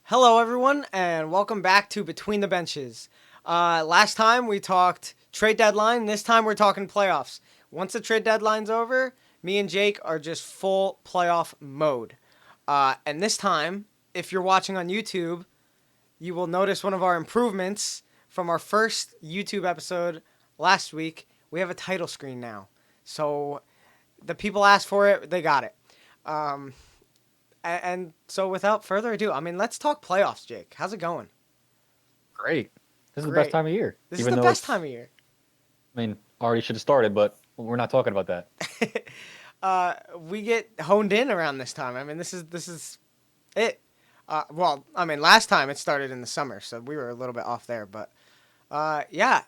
Hello, everyone, and welcome back to Between the Benches. Last time we talked trade deadline. This time we're talking playoffs. Once the trade deadline's over, me and Jake are just full playoff mode. And this time, if you're watching on YouTube, you will notice one of our improvements from our first YouTube episode last week. We have a title screen now. So the people asked for it, they got it. Um, and so, without further ado, let's talk playoffs, Jake. How's it going? Great. This is the best Great. time of year. This is Even the though best it's, time of year. already should have started, but we're not talking about that. We get honed in around this time. This is it. Last time it started in the summer, so we were a little bit off there. But yeah,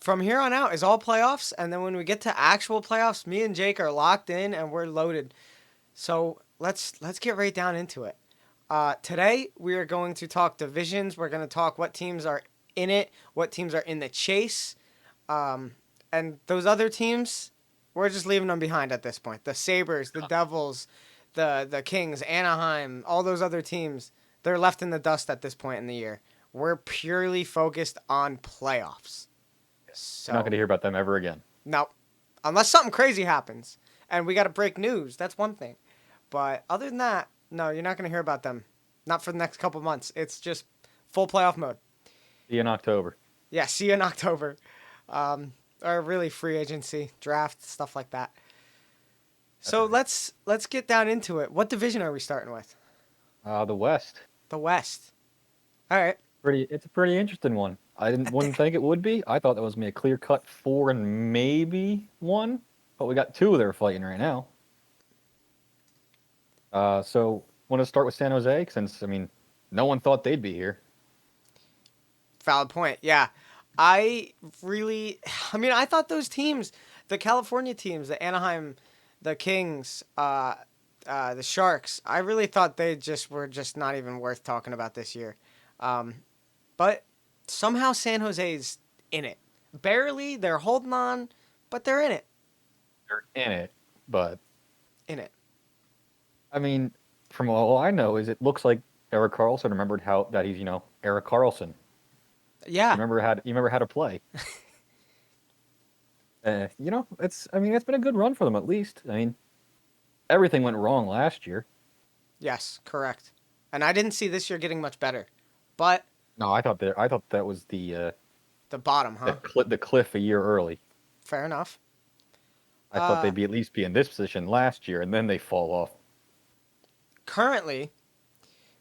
from here on out is all playoffs, and then when we get to actual playoffs, me and Jake are locked in and we're loaded. So let's get right down into it. Today we are going to talk divisions. We're going to talk what teams are in it, what teams are in the chase, and those other teams, we're just leaving them behind at this point. The Sabres, the Devils, the Kings, Anaheim, all those other teams, they're left in the dust at this point in the year. We're purely focused on playoffs. You're not going So, to hear about them ever again. no, unless something crazy happens and we got to break news, that's one thing. But other than that, no, you're not going to hear about them. Not for the next couple months. It's just full playoff mode. See you in October. Yeah, see you in October. Or really free agency, draft, stuff like that. That's So right. let's get down into it. What division are we starting with? The West. The West. All right. It's a pretty interesting one. Wouldn't think it would be. I thought that was gonna be a clear cut 4 and maybe 1, but we got 2 that are fighting right now. So want to start with San Jose since no one thought they'd be here. Valid point. Yeah. I really I thought those teams, the California teams, the Anaheim, the Kings, the Sharks, I really thought they just were just not even worth talking about this year. Um, but somehow San Jose's in it. Barely, they're holding on, but they're in it. They're in it, but In it. I mean, from all I know is it looks like Eric Carlson remembered how that he's Eric Carlson. Yeah. You remember how to play. It's been a good run for them at least. Everything went wrong last year. Yes, correct. And I didn't see this year getting much better. But No, I thought that was the bottom, huh? the cliff a year early. Fair enough. I thought Uh, they'd be at least be in this position last year, and then they fall off. Currently,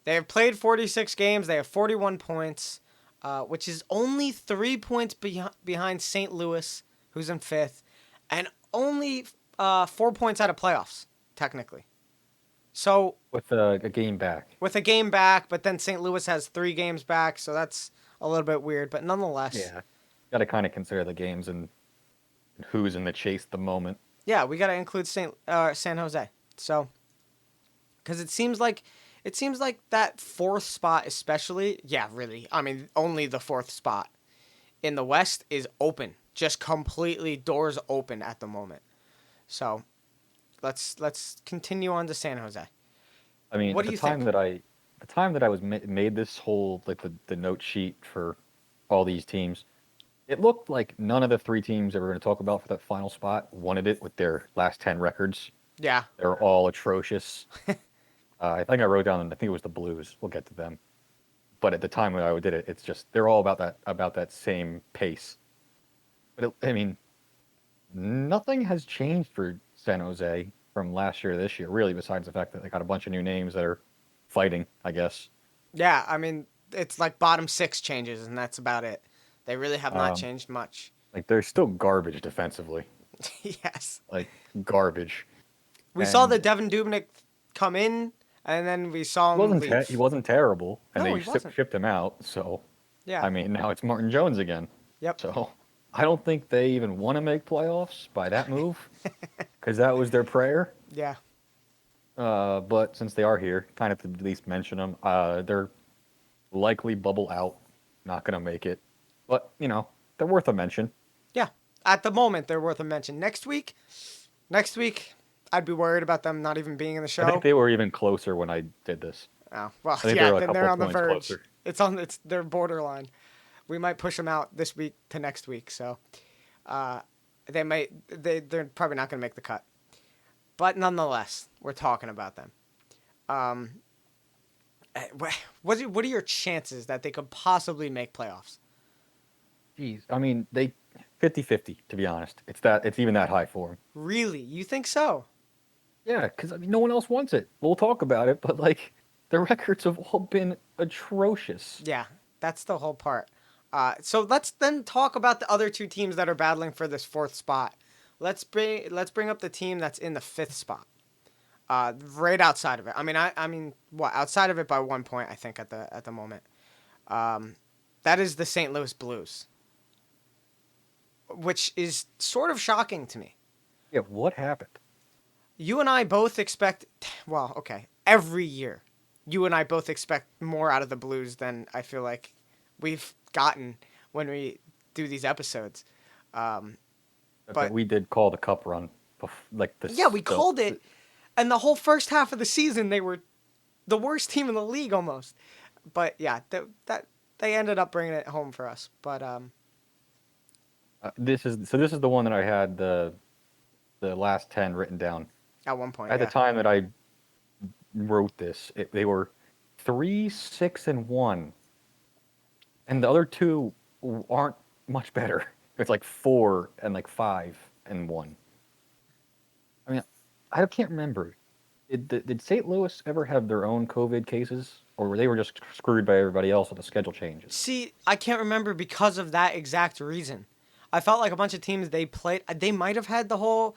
they have played 46 games. They have 41 points, which is only 3 points behind St. Louis, who's in fifth, and only 4 points out of playoffs, technically. So, With a game back. with a game back, but then St. Louis has 3 games back, so that's a little bit weird. But nonetheless, Yeah, got to kind of consider the games and who's in the chase at the moment. yeah, we got to include San Jose. So, because it seems like that fourth spot, especially, yeah, really. Only the fourth spot in the West is open, just completely doors open at the moment. So, let's continue on to San Jose. What At do you think? the time that I was made this whole like the note sheet for all these teams, it looked like none of the 3 teams that we're going to talk about for that final spot wanted it with their last 10 records. Yeah, They're all atrocious. I think I wrote down, I think it was the Blues. We'll get to them. But at the time when I did it, it's just they're all about that same pace. But nothing has changed for San Jose from last year to this year, really, besides the fact that they got a bunch of new names that are fighting, I guess. yeah. It's like bottom six changes, and that's about it. They really have not Um, changed much. like they're still garbage defensively, Yes, like garbage. we saw the And Devin Dubnik come in, and then we saw him he leave. wasn't terrible, and No, they he wasn't. shipped him out. So Yeah. now it's Martin Jones again. Yep. So I don't think they even want to make playoffs by that move, because that was their prayer. Yeah. But since they are here, kind of to at least mention them. They're likely bubble out, not gonna make it. But they're worth a mention. Yeah. At the moment, they're worth a mention. Next week, I'd be worried about them not even being in the I think show. they were even closer when I did this. Oh well, I think yeah. they're a Then they're couple on the points verge. closer. It's their borderline. We might push them out this week to next week. So, uh, they're probably not going to make the cut. But nonetheless, we're talking about them. Um, what are your chances that they could possibly make playoffs? Jeez, I mean, they 50-50, to be honest. It's even that high for them. Really, you think so? Yeah, because I mean, no one else wants it. We'll talk about it, but like, the records have all been atrocious. Yeah, that's the whole part. So let's then talk about the other two teams that are battling for this fourth spot. Let's bring up the team that's in the fifth spot. Right outside of it. I mean, what outside of it by 1 point? I think at the moment. Um, that is the St. Louis Blues, which is sort of shocking to me. Yeah, what happened? You and I both expect. Well, okay, every year, you and I both expect more out of the Blues than I feel like we've gotten when we do these episodes. Um, Okay, but we did call the cup run, like yeah, we the called it, and the whole first half of the season they were the worst team in the league almost. But yeah, that they ended up bringing it home for us. But this is the one that I had the last 10 written down. at one point, At the yeah, time that I wrote this, they were 3-6-1, and the other two aren't much better. It's like 4 and like 5-1. I mean, I can't remember. Did St. Louis ever have their own COVID cases, or were they just screwed by everybody else with the schedule changes? see, I can't remember because of that exact reason. I felt like a bunch of teams they played, they might have had the whole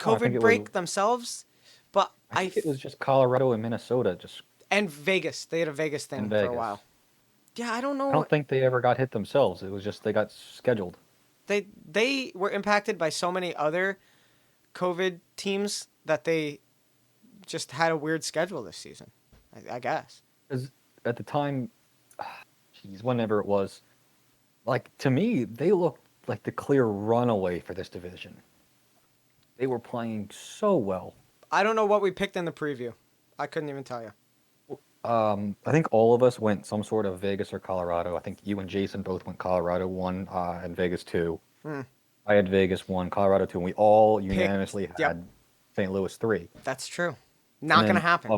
No, I think COVID it was. break themselves, but I think it was just Colorado and Minnesota, just and Vegas. They had a Vegas in thing for a Vegas. while. Yeah, I don't I know. don't think they ever got hit themselves. It was just they got scheduled. They were impacted by so many other COVID teams that they just had a weird schedule this season. I guess. Because at the time, geez, whenever it was, like to me, they looked like the clear runaway for this division. They were playing so well. I don't know what we picked in the preview. I couldn't even tell you. I think all of us went some sort of Vegas or Colorado. I think you and Jason both went Colorado 1 and Vegas 2. Hmm. I had Vegas 1, Colorado 2, and we all Picked. unanimously Yep, had St. Louis 3. that's true. And Not gonna then happen.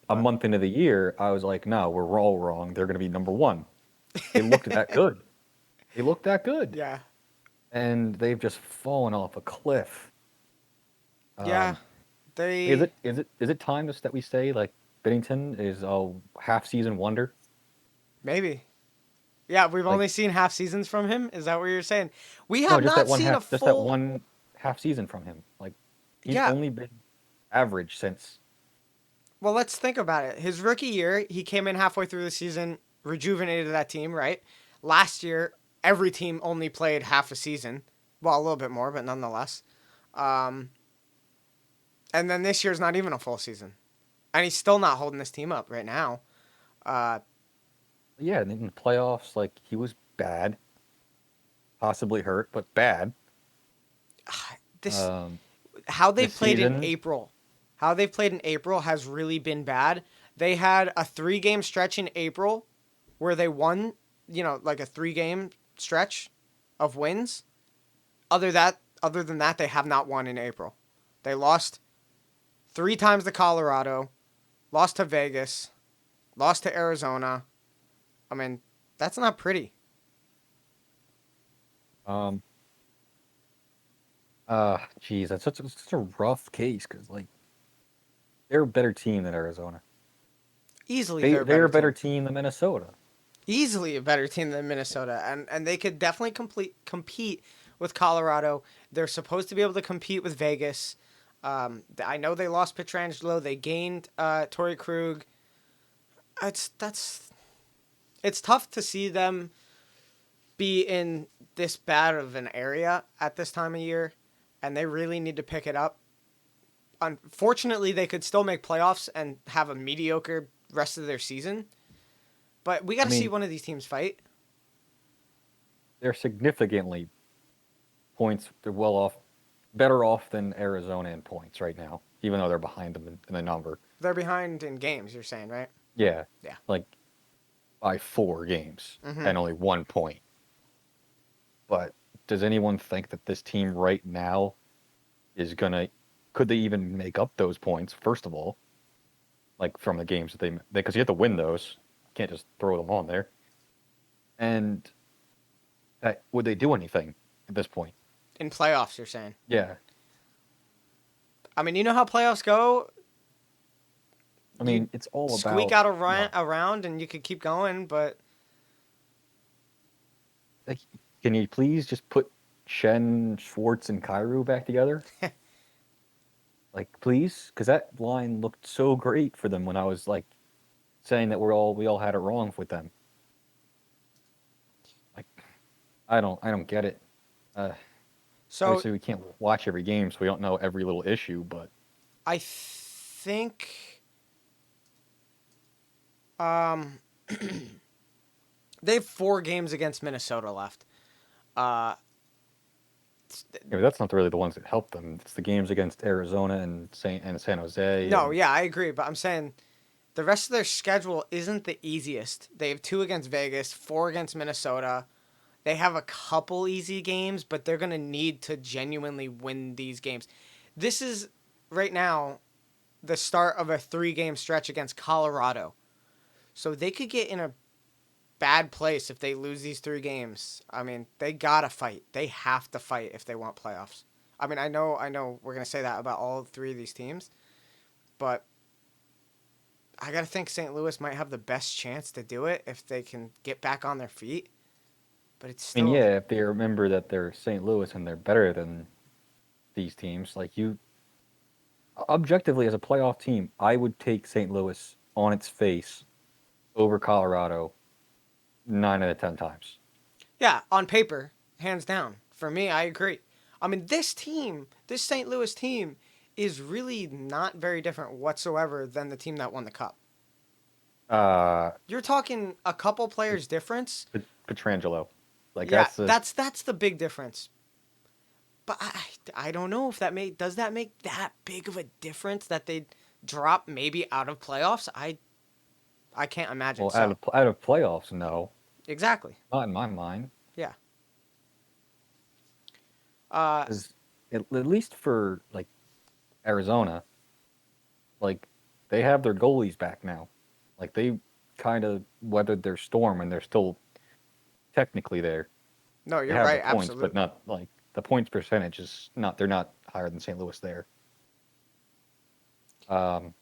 a But month into the year, I was like, no, we're all wrong. They're going to be number 1. They looked that good. They looked that good. yeah, And they've just fallen off a cliff. yeah. Um, is They it is it is it time that we say like Bennington is a half season wonder? maybe. Yeah, we've Like only seen half seasons from him. Is that what you're saying? We no, have just that not one seen a half, just that full. one half season from him. Like he's Yeah. only been average since. Well, let's think about it. His rookie year, he came in halfway through the season, rejuvenated that team, right? Last year, every team only played half a season. Well, a little bit more, but nonetheless. Um, and then this year's not even a full season. And he's still not holding this team up right now. Uh, Yeah, and in the playoffs, like he was bad, possibly hurt, but bad. this Um, how they've this played in season, April. How they've played in April has really been bad. They had a 3 game stretch in April where they won, like a 3 game stretch of wins. Other than that, they have not won in April. They lost 3 times to Colorado, lost to Vegas, lost to Arizona. I mean, that's not pretty. um, geez, that's such a rough case because like they're a better team than Arizona. Easily, They they're a they're better a better team. team than Minnesota. Easily a better team than Minnesota, and they could definitely compete with Colorado. They're supposed to be able to compete with Vegas. I know they lost Petrangelo. They gained Torrey Krug. It's tough to see them be in this bad of an area at this time of year, and they really need to pick it up. Unfortunately, they could still make playoffs and have a mediocre rest of their season, but we got I to see mean, one of these teams fight. they're significantly points. They're well off, better off than Arizona in points right now, even though they're behind them in the number. They're behind in games, you're saying, right? Yeah, Yeah. like by 4 games Hmm. and only 1 point. But does anyone think that this team right now is gonna? Could they even make up those points? First of all, like from the games that they because you have to win those. You can't just throw them on there. And would they do anything at this point? In playoffs, you're saying? Yeah, I mean, you know how playoffs go. I You mean it's all squeak about out a round, and you could keep going. But like, can you please just put Shen, Schwartz, and Kairu back together? Like, please, because that line looked so great for them when I was like saying that we all had it wrong with them. Like, I don't get it. Uh, so Obviously, we can't watch every game, so we don't know every little issue. But I think um, they have 4 games against Minnesota left. Uh, that's not really the ones that help them. It's the games against Arizona and San Jose no, and yeah, I agree, but I'm saying the rest of their schedule isn't the easiest. They have 2 against Vegas, 4 against Minnesota. They have a couple easy games, but they're gonna need to genuinely win these games. This is right now the start of a 3 game stretch against Colorado. So they could get in a bad place if they lose these 3 games. I mean, they gotta fight. They have to fight if they want playoffs. I mean, I know, we're gonna say that about all 3 of these teams, but I gotta think St. Louis might have the best chance to do it if they can get back on their feet. But it's I mean, still yeah, if they remember that they're St. Louis and they're better than these teams, like you, objectively as a playoff team, I would take St. Louis on its face over Colorado 9 out of 10 times. yeah, on paper, hands down. For me, I agree. I mean, this team, this St. Louis team, is really not very different whatsoever than the team that won the cup. Uh, You're talking a couple players difference. Petrangelo, like Yeah, that's the that's the big difference. But I don't know if that does that make that big of a difference that they drop maybe out of playoffs. I can't imagine well out so. of out of playoffs. No, Exactly. not in my mind. Yeah. Uh, Because at least for like Arizona, like they have their goalies back now. Like they kind of weathered their storm and they're still technically there. no, They you're have the right. points, but Absolutely. not like the points percentage is not. They're not higher than St. Louis there. Um,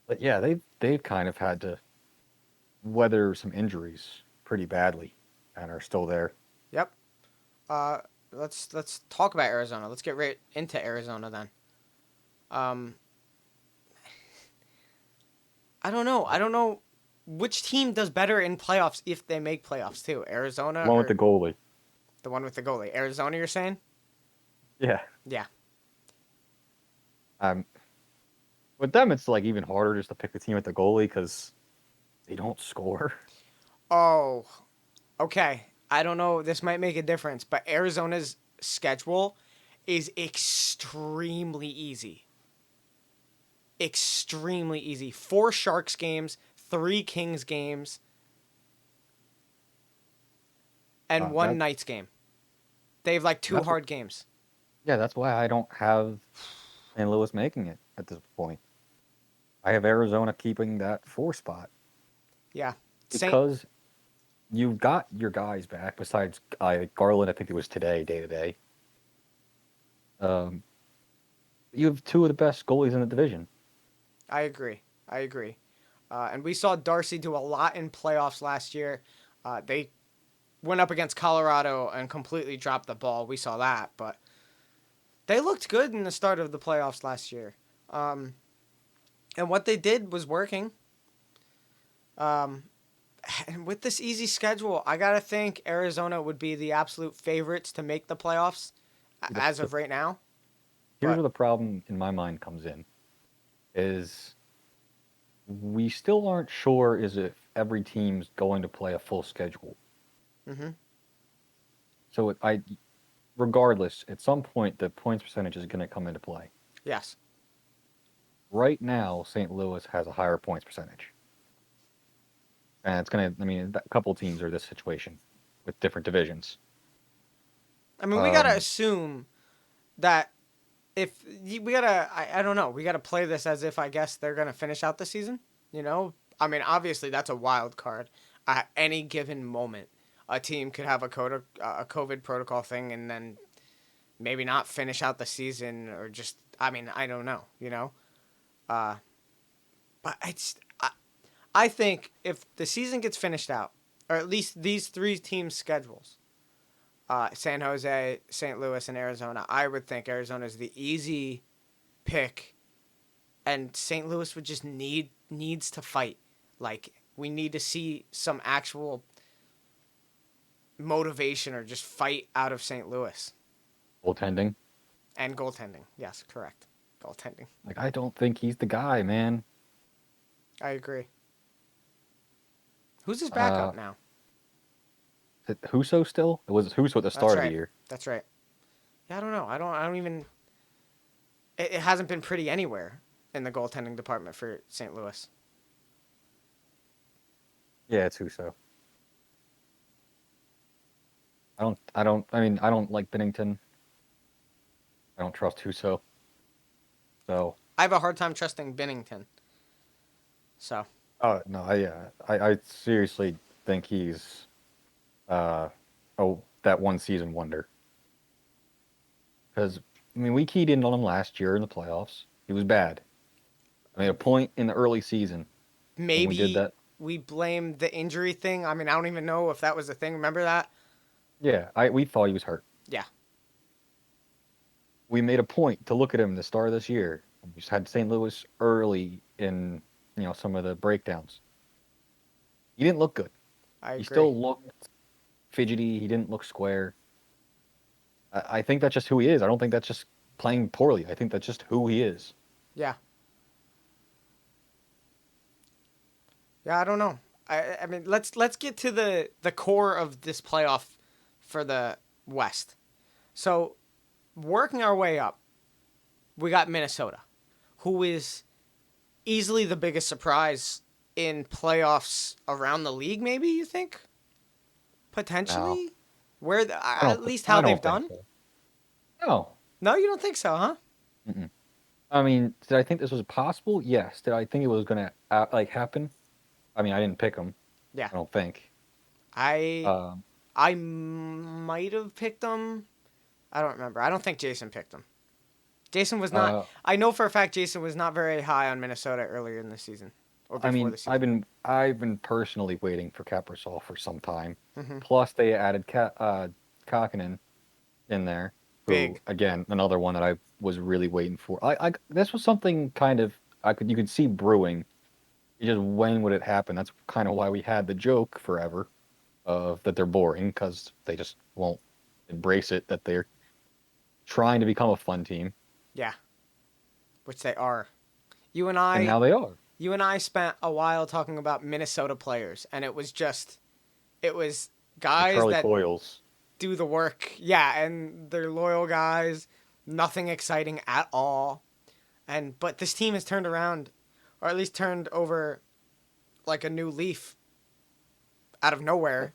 but yeah, they've kind of had to weather some injuries pretty badly and are still there. Yep. Uh, let's talk about Arizona. Let's get right into Arizona then. Um, I don't know. I don't know which team does better in playoffs if they make playoffs too. Arizona One with the or goalie. the one with the goalie? Arizona, you're saying? Yeah. Yeah. Um, with them, it's like even harder just to pick the team with the goalie because they don't score. Oh, okay. I don't know. This might make a difference, but Arizona's schedule is extremely easy. Extremely easy. 4 Sharks games, 3 Kings games, and one That Knights game. They have like two that's hard games. yeah, that's why I don't have St. Louis making it at this point. I have Arizona keeping that 4 spot Yeah. Saint. because you've got your guys back. Besides Garland, I think it was today, day to day. Um, you have 2 of the best goalies in the division. I agree. I agree. And we saw Darcy do a lot in playoffs last year. They went up against Colorado and completely dropped the ball. We saw that, but they looked good in the start of the playoffs last year. Um, and what they did was working. Um, and with this easy schedule, I gotta think Arizona would be the absolute favorites to make the playoffs The, as the, of right now. here's But where the problem in my mind comes in: is we still aren't sure is if every team's going to play a full schedule. hmm So regardless, at some point the points percentage is going to come into play. yes, Right now, St. Louis has a higher points percentage. and it's gonna. I mean, a couple teams are this situation with different divisions. I mean, we gotta Um, assume that if we gotta, I don't know, we gotta play this as if I guess they're gonna finish out the season. You know, I mean, obviously that's a wild card. At any given moment, a team could have a COVID protocol thing, and then maybe not finish out the season, or just, I mean, I don't know. You know, uh, but I think if the season gets finished out, or at least these three teams' schedules, San Jose, St. Louis, and Arizona, I would think Arizona is the easy pick, and St. Louis would just needs to fight. Like we need to see some actual motivation or just fight out of St. Louis goaltending. and goaltending. Yes, correct. Goaltending. Like, I don't think he's the guy, man. I agree. Who's his Uh, backup now? is it Huso still? It was Huso at the That's start of the right. year. That's right. Yeah, I don't know. I don't even. It hasn't been pretty anywhere in the goaltending department for St. Louis. Yeah, it's Huso. I mean, I don't like Bennington. I don't trust Huso. So, I have a hard time trusting Binnington. So oh no, I seriously think he's uh oh that one season wonder. Because I mean, we keyed in on him last year in the playoffs. He was bad. I made a point in the early season when we did maybe that. we blame the injury thing. I mean, I don't even know if that was a thing. Remember that? Yeah, I we thought he was hurt. Yeah, We made a point to look at him the start of this year. We just had St. Louis early in some of the breakdowns. He didn't look good. I He agree. still looked fidgety. He didn't look square. I think that's just who he is. I don't think that's just playing poorly. I think that's just who he is. Yeah, yeah. I don't know. I mean, let's get to the core of this playoff for the West. So, working our way up, we got Minnesota, who is easily the biggest surprise in playoffs around the league. Maybe you think No, potentially where I at don't. least how I they've don't think done. so. No. No, you don't think so, huh? Mm-mm. I mean, did I think this was possible? Yes. Did I think it was gonna happen? I mean, I didn't pick him. Yeah, I don't think. I Um, I might have picked them. I don't remember. I don't think Jason picked them. Jason was not. uh, I know for a fact Jason was not very high on Minnesota earlier in the season or I before mean, the season. I've been personally waiting for Caprasol for some time. Hmm. Plus, they added Kakinen in there, who Big. again another one that I was really waiting for. This was something kind of you could see brewing. It's just when would it happen? That's kind of why we had the joke forever of that they're boring because they just won't embrace it that they're trying to become a fun team, Yeah, which they are. You and and I, now they are. you and I spent a while talking about Minnesota players, and it was The guys Charlie that Coyles. do the work. Yeah, and they're loyal guys. Nothing exciting at all. But this team has turned around, or at least turned over like a new leaf out of nowhere.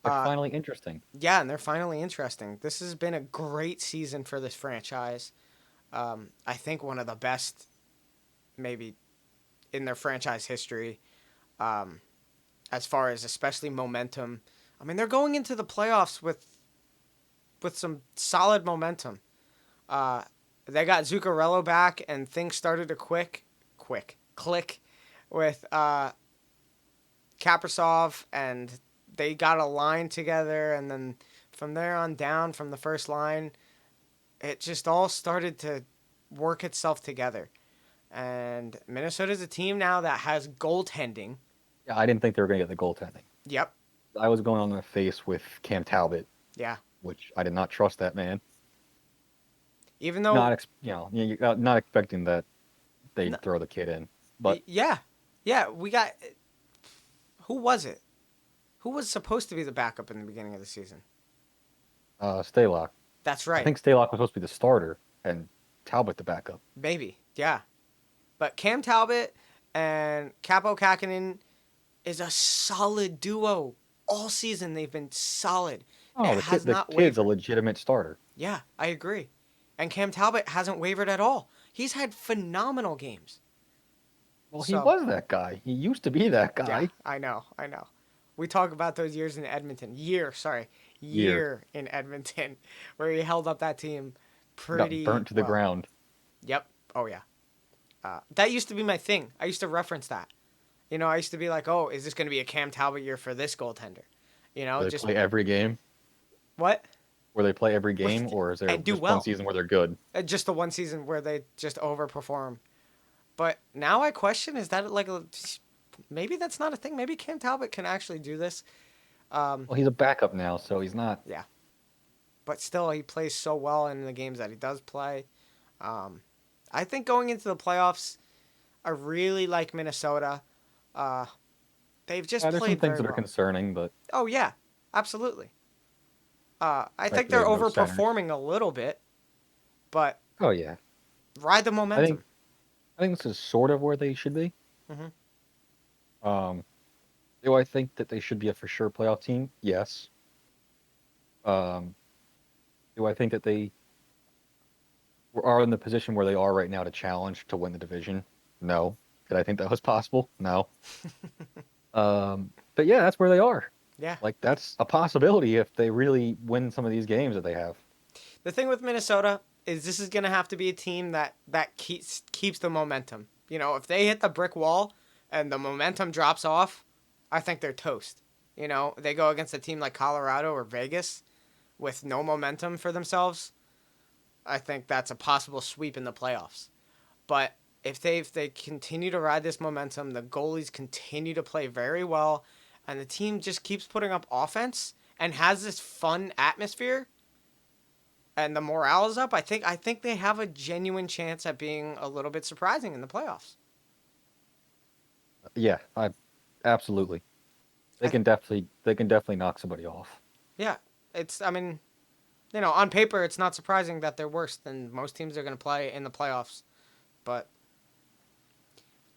They're Uh, finally interesting. yeah, and they're finally interesting. This has been a great season for this franchise. I think one of the best, maybe, in their franchise history, um, as far as especially momentum. I mean, they're going into the playoffs with some solid momentum. Uh, they got Zuccarello back, and things started to click with Kaprasov, and they got a line together, and then from there on down, from the first line, it just all started to work itself together. And Minnesota's a team now that has goaltending. Yeah, I didn't think they were going to get the goaltending. Yep. I was going on the face with Cam Talbot, Yeah. which I did not trust that man. Even though, Not expecting that n- they'd throw the kid in, but yeah, yeah, we got. Who was it? Who was supposed to be the backup in the beginning of the season? Stalock. That's I right. think Stalock was supposed to be the starter and Talbot the backup. Maybe. Yeah. But Cam Talbot and Capo Kakinen is a solid duo. All season they've been solid. It Oh, has the not kid's a wavered. legitimate starter. Yeah, I agree. And Cam Talbot hasn't wavered at all. He's had phenomenal games. Well, he So, was that guy. He used to be that yeah, guy. I know, I know. We talk about those years in Edmonton. Year Year in Edmonton, where he held up that team got pretty burnt to the well. ground. Yep. Oh yeah. That used to be my thing. I used to reference that. I used to be like, oh, is this going to be a Cam Talbot year for this goaltender? Where they Just play every game. what? Where they play every game, With or is there and do just one well. season where they're good? Just the one season where they just overperform. But now I question: is that like maybe that's not a thing? Maybe Cam Talbot can actually do this. Well, he's a backup now, so he's not. Yeah, but still, he plays so well in the games that he does play. Um, I think going into the playoffs, I really like Minnesota. Uh, they've just There's some played things very that are well. concerning, but Oh yeah, absolutely. I the fact think that they they're have no centers. overperforming a little bit, but Oh yeah, ride the I think momentum. I think this is sort of where they should be. Hmm. Um, do I think that they should be a for sure playoff team? Yes. Um, do I think that they are in the position where they are right now to challenge to win the division? No. Did I think that was possible? No. But yeah, that's where they are. Yeah. Like that's a possibility if they really win some of these games that they have. The thing with Minnesota is this is gonna have to be a team that keeps the momentum. If they hit the brick wall and the momentum drops off, I think they're toast. They go against a team like Colorado or Vegas with no momentum for themselves. I think that's a possible sweep in the playoffs. But if they continue to ride this momentum, the goalies continue to play very well, and the team just keeps putting up offense and has this fun atmosphere, and the morale is up, I think they have a genuine chance at being a little bit surprising in the playoffs. Yeah, I absolutely. I They can definitely knock somebody off. Yeah, I mean, on paper it's not surprising that they're worse than most teams are going to play in the playoffs, but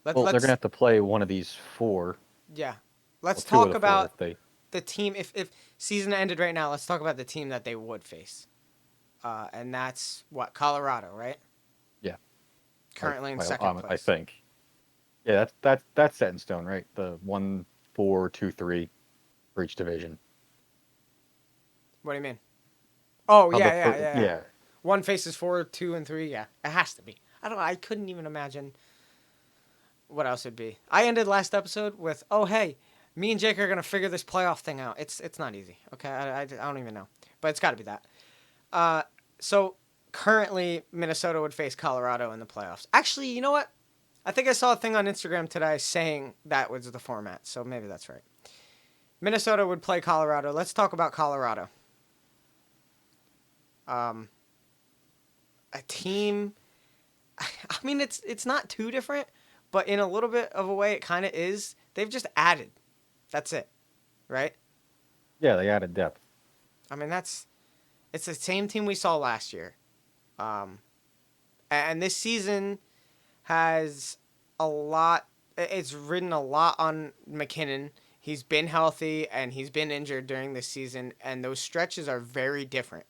let Well, they're gonna let's have to play one of these four. yeah. Well, Let's two of talk the four about if they. the team if season ended right now. Let's talk about the team that they would face. And that's what Colorado, right? Yeah, Currently in second I place. think. Yeah, that's set in stone, right? The 1, 4, 2, 3 for each division. What do you mean? Oh How the yeah, yeah, yeah, yeah. yeah. One faces 4, 2, and 3. Yeah, it has to be. I don't know. I couldn't even imagine what else it'd be. I ended last episode with, "Oh hey, me and Jake are gonna figure this playoff thing out. It's not easy. Okay, I don't even know, but it's got to be that." Uh, so currently Minnesota would face Colorado in the playoffs. Actually, you know what? I think I saw a thing on Instagram today saying that was the format, so maybe that's right. Minnesota would play Colorado. Let's talk about Colorado. Um, a team. I mean, it's not too different, but in a little bit of a way, it kind of is. They've just added. That's it, right? Yeah, they added depth. I mean, it's the same team we saw last year, um, and this season has a lot. It's ridden a lot on McKinnon. He's been healthy and he's been injured during this season, and those stretches are very different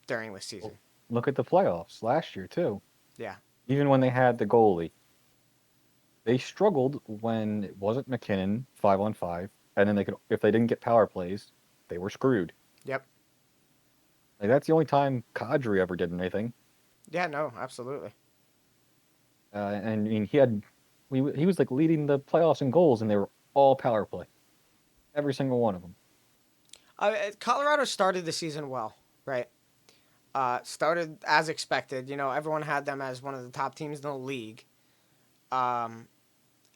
during this Well, season. look at the playoffs last year too. Yeah. Even when they had the goalie, they struggled when it wasn't McKinnon 5-on-5, and then they could if they didn't get power plays, they were screwed. Yep. Like that's the only time Kadri ever did anything. Yeah. No. Absolutely. And I mean, he was like leading the playoffs in goals, and they were all power play, every single one of them. Colorado started the season well, right? Started as expected. Everyone had them as one of the top teams in the league. Um,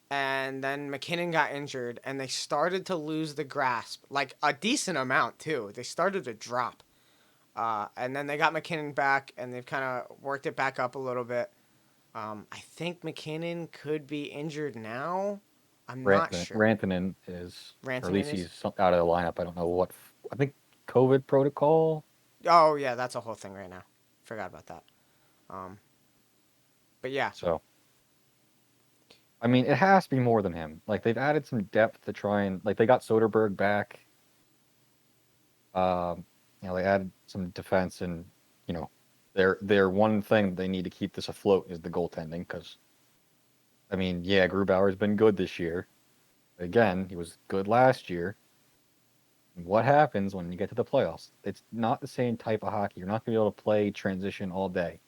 and then McKinnon got injured, and they started to lose the grasp, like a decent amount too. They started to drop, and then they got McKinnon back, and they've kind of worked it back up a little bit. I think McKinnon could be injured now. I'm not sure. Rantanen is, or at Rantanen least is. he's out of the lineup. I don't know what. I think COVID protocol. Oh yeah, that's a whole thing right now. Forgot about that. Um, but yeah, So I mean, it has to be more than him. Like they've added some depth to try and like they got Soderbergh back. Um, they added some defense, and you know, their one thing they need to keep this afloat is the goaltending. Because I mean, yeah, Grubauer's been good this year. Again, he was good last year. What happens when you get to the playoffs? It's not the same type of hockey. You're not going to be able to play transition all day.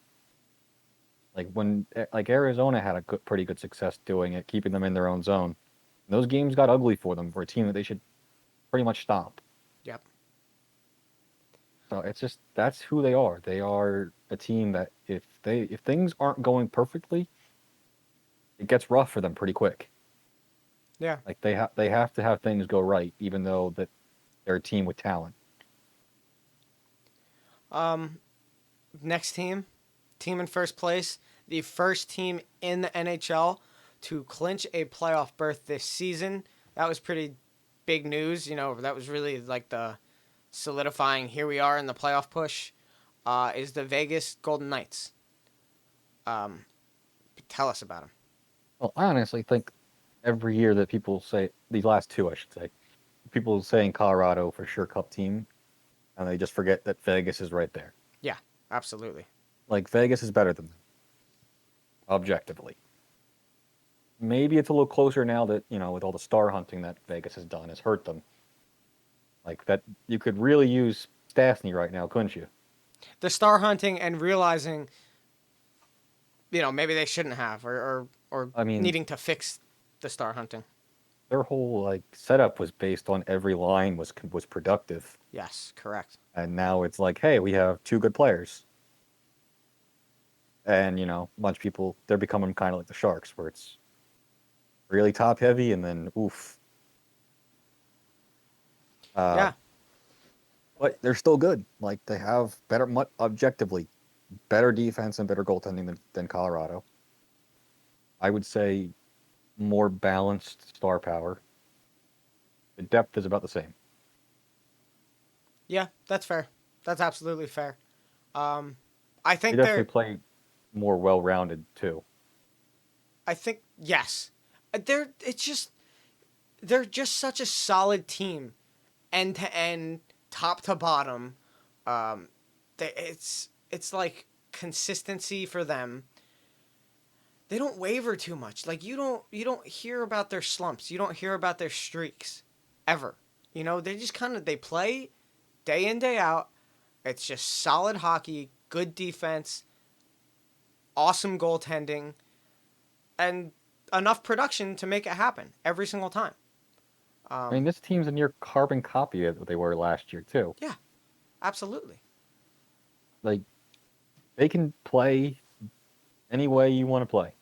Like Arizona had a pretty good success doing it, keeping them in their own zone. Those games got ugly for them for a team that they should pretty much stomp. Yep. So it's just that's who they are. They are a team that if things aren't going perfectly, it gets rough for them pretty quick. Yeah. Like they have to have things go right, even though that they're a team with talent. Um, Next team in first place, the first team in the NHL to clinch a playoff berth this season. That was pretty big news. That was really like the solidifying. Here we are in the playoff push. Is the Vegas Golden Knights. Um, Tell us about them. Well, I honestly think every year that people say these last two, I should say, people saying Colorado for sure Cup team, and they just forget that Vegas is right there. Yeah, absolutely. Like Vegas is better than them, objectively. Maybe it's a little closer now that with all the star hunting that Vegas has done has hurt them. Like that, you could really use Stastny right now, couldn't you? The star hunting and realizing, maybe they shouldn't have, or I mean, needing to fix the star hunting. their whole like setup was based on every line was productive, Yes, correct. and now it's like, hey, we have two good players, and a bunch of people they're becoming kind of like the Sharks, where it's really top heavy, and then oof. Uh, Yeah. but they're still good. Like they have better, much objectively, better defense and better goaltending than Colorado. I would say more balanced star power. The depth is about the same. Yeah, that's fair. That's absolutely fair. Um, I They think definitely they're. play more well-rounded too. I think yes. They're. It's just they're just such a solid team, end to end, top to bottom. Um, it's like consistency for them. They don't waver too much. Like you don't hear about their slumps. You don't hear about their streaks, ever. They just they play day in day out. It's just solid hockey, good defense, awesome goaltending, and enough production to make it happen every single time. I mean, Um, this team's a near carbon copy of what they were last year too. yeah, absolutely. Like they can play any way you want to play.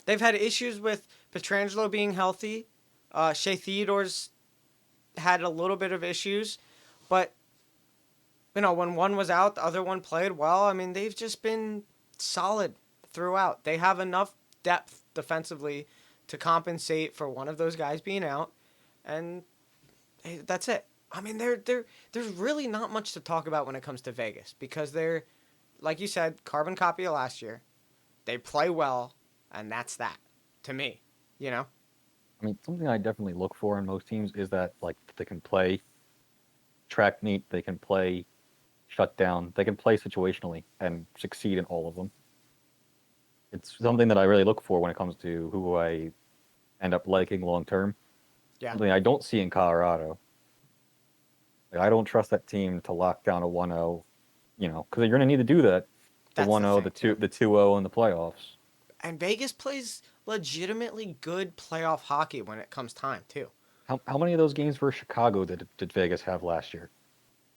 They've had issues with Petrangelo being healthy. Shea Theodore's had a little bit of issues, but when one was out, the other one played well. I mean, they've just been solid throughout. They have enough depth defensively to compensate for one of those guys being out, and hey, that's it. I mean, there's really not much to talk about when it comes to Vegas because they're, like you said, carbon copy of last year. They play well, and that's that to me. You know? I mean, something I definitely look for in most teams is that like they can play track meet, they can play shut down, they can play situationally and succeed in all of them. It's something that I really look for when it comes to who I end up liking long term. Yeah, Something I don't see in Colorado. Like, I don't trust that team to lock down a 1-0, because you're going to need to do that. The that's the 1-0, thing the too. 2 the 2-0 in the playoffs. And Vegas plays legitimately good playoff hockey when it comes time too. How many of those games for Chicago did Vegas have last year?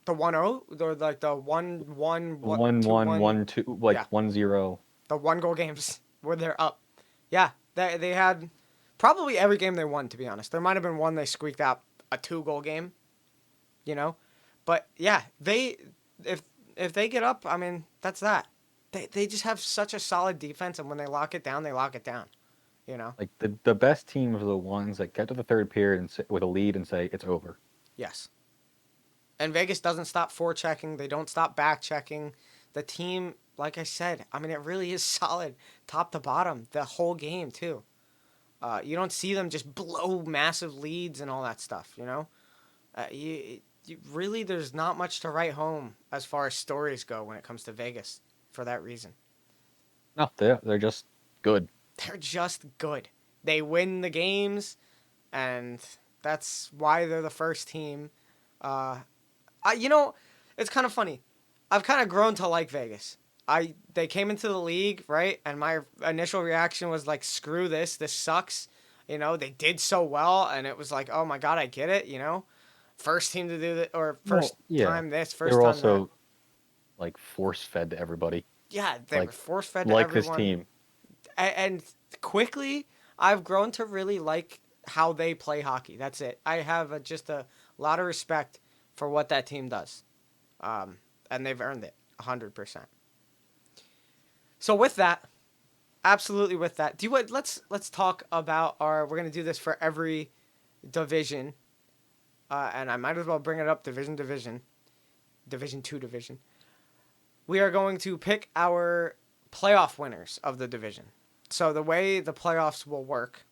The 1-0, or like the 1-1, The what, 1-1, 2-1, 1-2, like yeah, 1-0. the one goal games where they're up. Yeah, they had probably every game they won. To be honest, there might have been one they squeaked out a 2-goal game. You know, but yeah, if if they get up, I mean that's that. They just have such a solid defense, and when they lock it down, they lock it down. You know. Like the best teams are the ones that get to the third period and with a lead and say it's over. Yes. And Vegas doesn't stop forechecking. They don't stop back checking. The team, like I said, I mean, it really is solid, top to bottom, the whole game too. You don't see them just blow massive leads and all that stuff. You really, there's not much to write home as far as stories go when it comes to Vegas for that reason. No, they're just good. They're just good. They win the games, and that's why they're the first team. Uh, you know, it's kind of funny. I've kind of grown to like Vegas. They came into the league, right? And my initial reaction was like, screw this. This sucks. They did so well, and it was like, oh my god, I get it. First team to do that, or first Well, yeah, time this, they first were time that. also like force fed to everybody, Yeah, they were like force fed to like this everyone. team. And quickly, I've grown to really like how they play hockey. That's it. I have just a lot of respect for what that team does, and they've earned it 100%. So with that, absolutely with that, do you what? Let's talk about our. We're gonna do this for every division, and I might as well bring it up Division Two division. We are going to pick our playoff winners of the division. So the way the playoffs will work,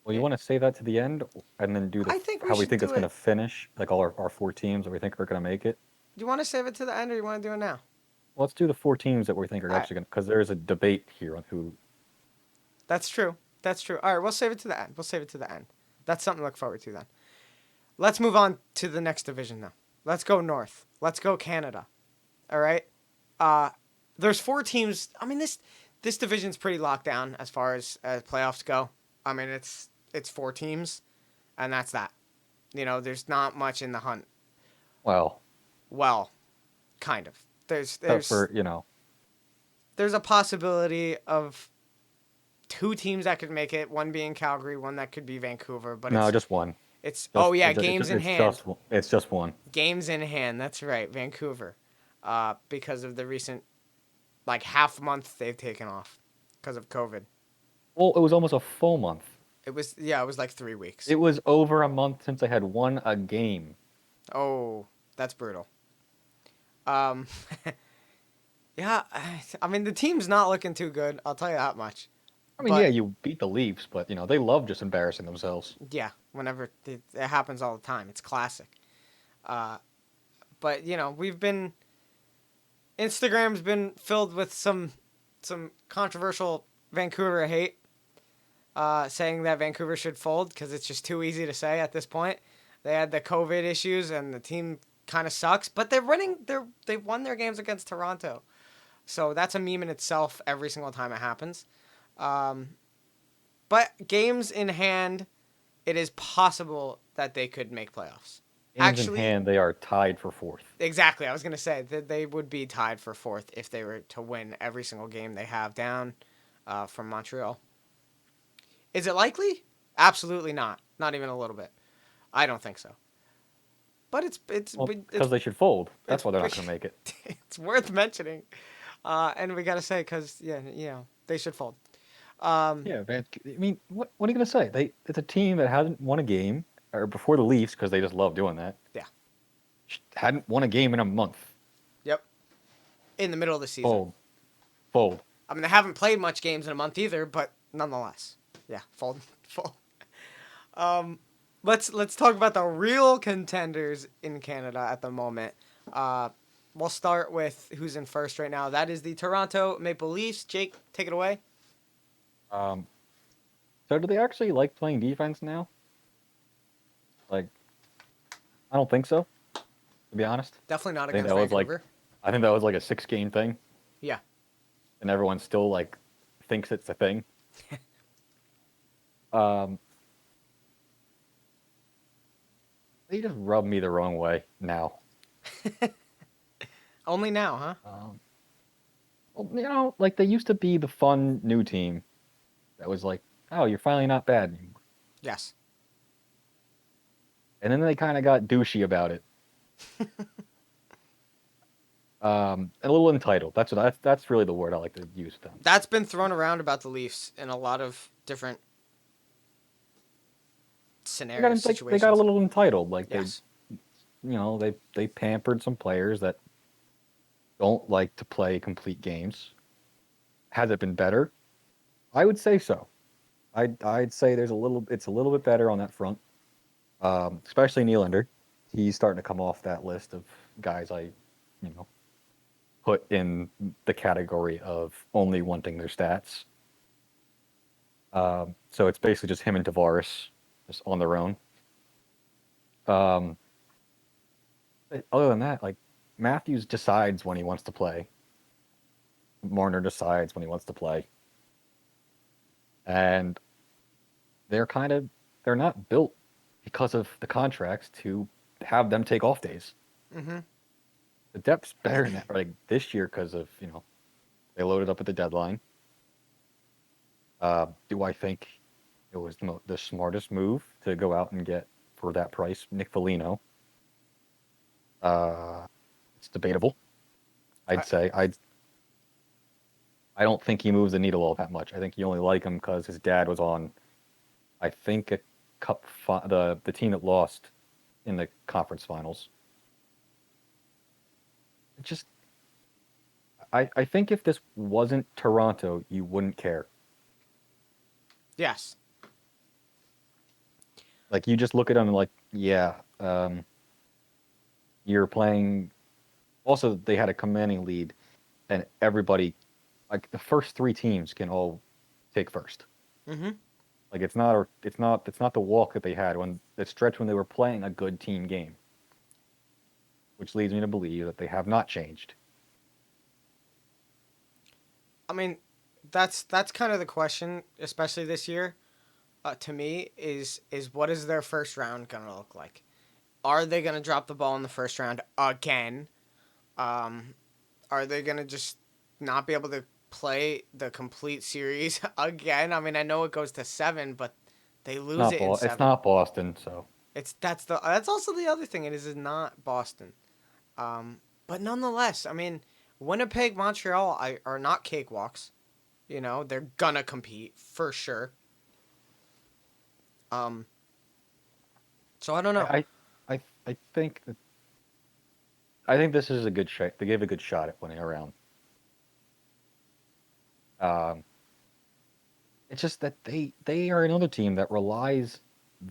Well, you want to save that to the end and then do I think we how we should think it's do going to it. finish, like all our four teams that we think are going to make it. Do you want to save it to the end, or you want to do it now? Well, let's do the four teams that we think are All right, actually going to, because there is a debate here on who. that's true. That's true. All right, we'll save it to the end. We'll save it to the end. That's something to look forward to then. Let's move on to the next division though. Let's go north. Let's go Canada. All right. Uh, there's four teams. I mean, this division's pretty locked down as far as playoffs go. I mean, it's four teams, and that's that. There's not much in the hunt. Well, Well, kind of. There's except there's for there's a possibility of two teams that could make it. One being Calgary, one that could be Vancouver. But no, it's just one. it's oh Just yeah, games in hand. it's just one. Games in hand. That's right, Vancouver. Because of the recent like half month they've taken off because of COVID. Well, it was almost a full month. It was like 3 weeks. It was over a month since I had won a game. Oh, that's brutal. Um, yeah, I mean the team's not looking too good. I'll tell you that much. I mean, yeah, But you beat the Leafs, but they love just embarrassing themselves. yeah, whenever it happens all the time, it's classic. Uh, but we've been Instagram's been filled with some controversial Vancouver hate, saying that Vancouver should fold because it's just too easy to say at this point. They had the COVID issues and the team kind of sucks, but they're winning. They've won their games against Toronto, so that's a meme in itself every single time it happens. Um, but games in hand, it is possible that they could make playoffs. Games in Actually, hand, they are tied for fourth. exactly. I was gonna say that they would be tied for fourth if they were to win every single game they have down from Montreal. Is it likely? Absolutely not. Not even a little bit. I don't think so. But Well, because they should fold. it's That's why they're not going to make it. it's worth mentioning, and we gotta say because yeah, they should fold. Um, Yeah, man. I mean, what are you going to say? It's a team that hasn't won a game, or before the Leafs, because they just love doing that. yeah. Hadn't won a game in a month. Yep. In the middle of the season. Fold. Fold. I mean, they haven't played much games in a month either, but nonetheless, yeah, fold, fold. Um, let's talk about the real contenders in Canada at the moment. We'll start with who's in first right now. That is the Toronto Maple Leafs. Jake, take it away. Um, so do they actually like playing defense now? Like, I don't think so, to be honest. Definitely not I think against that was like, Vancouver. I think that was like a 6-game thing, Yeah. and everyone still like thinks it's a thing. Um, they just rub me the wrong way now. Only now, huh? Well, like they used to be the fun new team that was like, oh, you're finally not bad anymore. Yes. And then they kind of got douchey about it. A little entitled. That's really the word I like to use with them. That's been thrown around about the Leafs in a lot of different scenarios, situations. They got a little entitled. Like yes. they pampered some players that don't like to play complete games. Has it been better? I would say so. I'd say it's a little bit better on that front. Especially Nylander. He's starting to come off that list of guys you know, put in the category of only wanting their stats. So it's basically just him and Tavares just on their own. Um, Other than that, like Matthews decides when he wants to play. Marner decides when he wants to play, and they're kind of they're not built because of the contracts to have them take off days. Mm-hmm. The depth's better than that, like this year because of they loaded up at the deadline. Do I think it was the smartest move to go out and get for that price Nick Foligno? Uh, it's debatable. I, I don't think he moves the needle all that much. I think you only like him because his dad was on, I think, the team that lost in the conference finals. It just I think if this wasn't Toronto, you wouldn't care. yes. Like you just look at them and like, yeah, you're playing. Also, they had a commanding lead, and everybody, like the first three teams, can all take first. Mm-hmm. Like it's not the walk that they had when the stretch when they were playing a good team game, which leads me to believe that they have not changed. I mean, that's kind of the question, especially this year. To me, is what is their first round gonna look like? Are they gonna drop the ball in the first round again? Um, are they gonna just not be able to play the complete series again? I mean, I know it goes to 7, but they lose it in It's 7. not Boston, so That's also the other thing. It is not Boston. But nonetheless, I mean, Winnipeg, Montreal are not cakewalks. You know, they're gonna compete for sure. Um, so I don't know. I I I think that I think this is a good shot. They gave a good shot at winning around. Um, it's just that they are another team that relies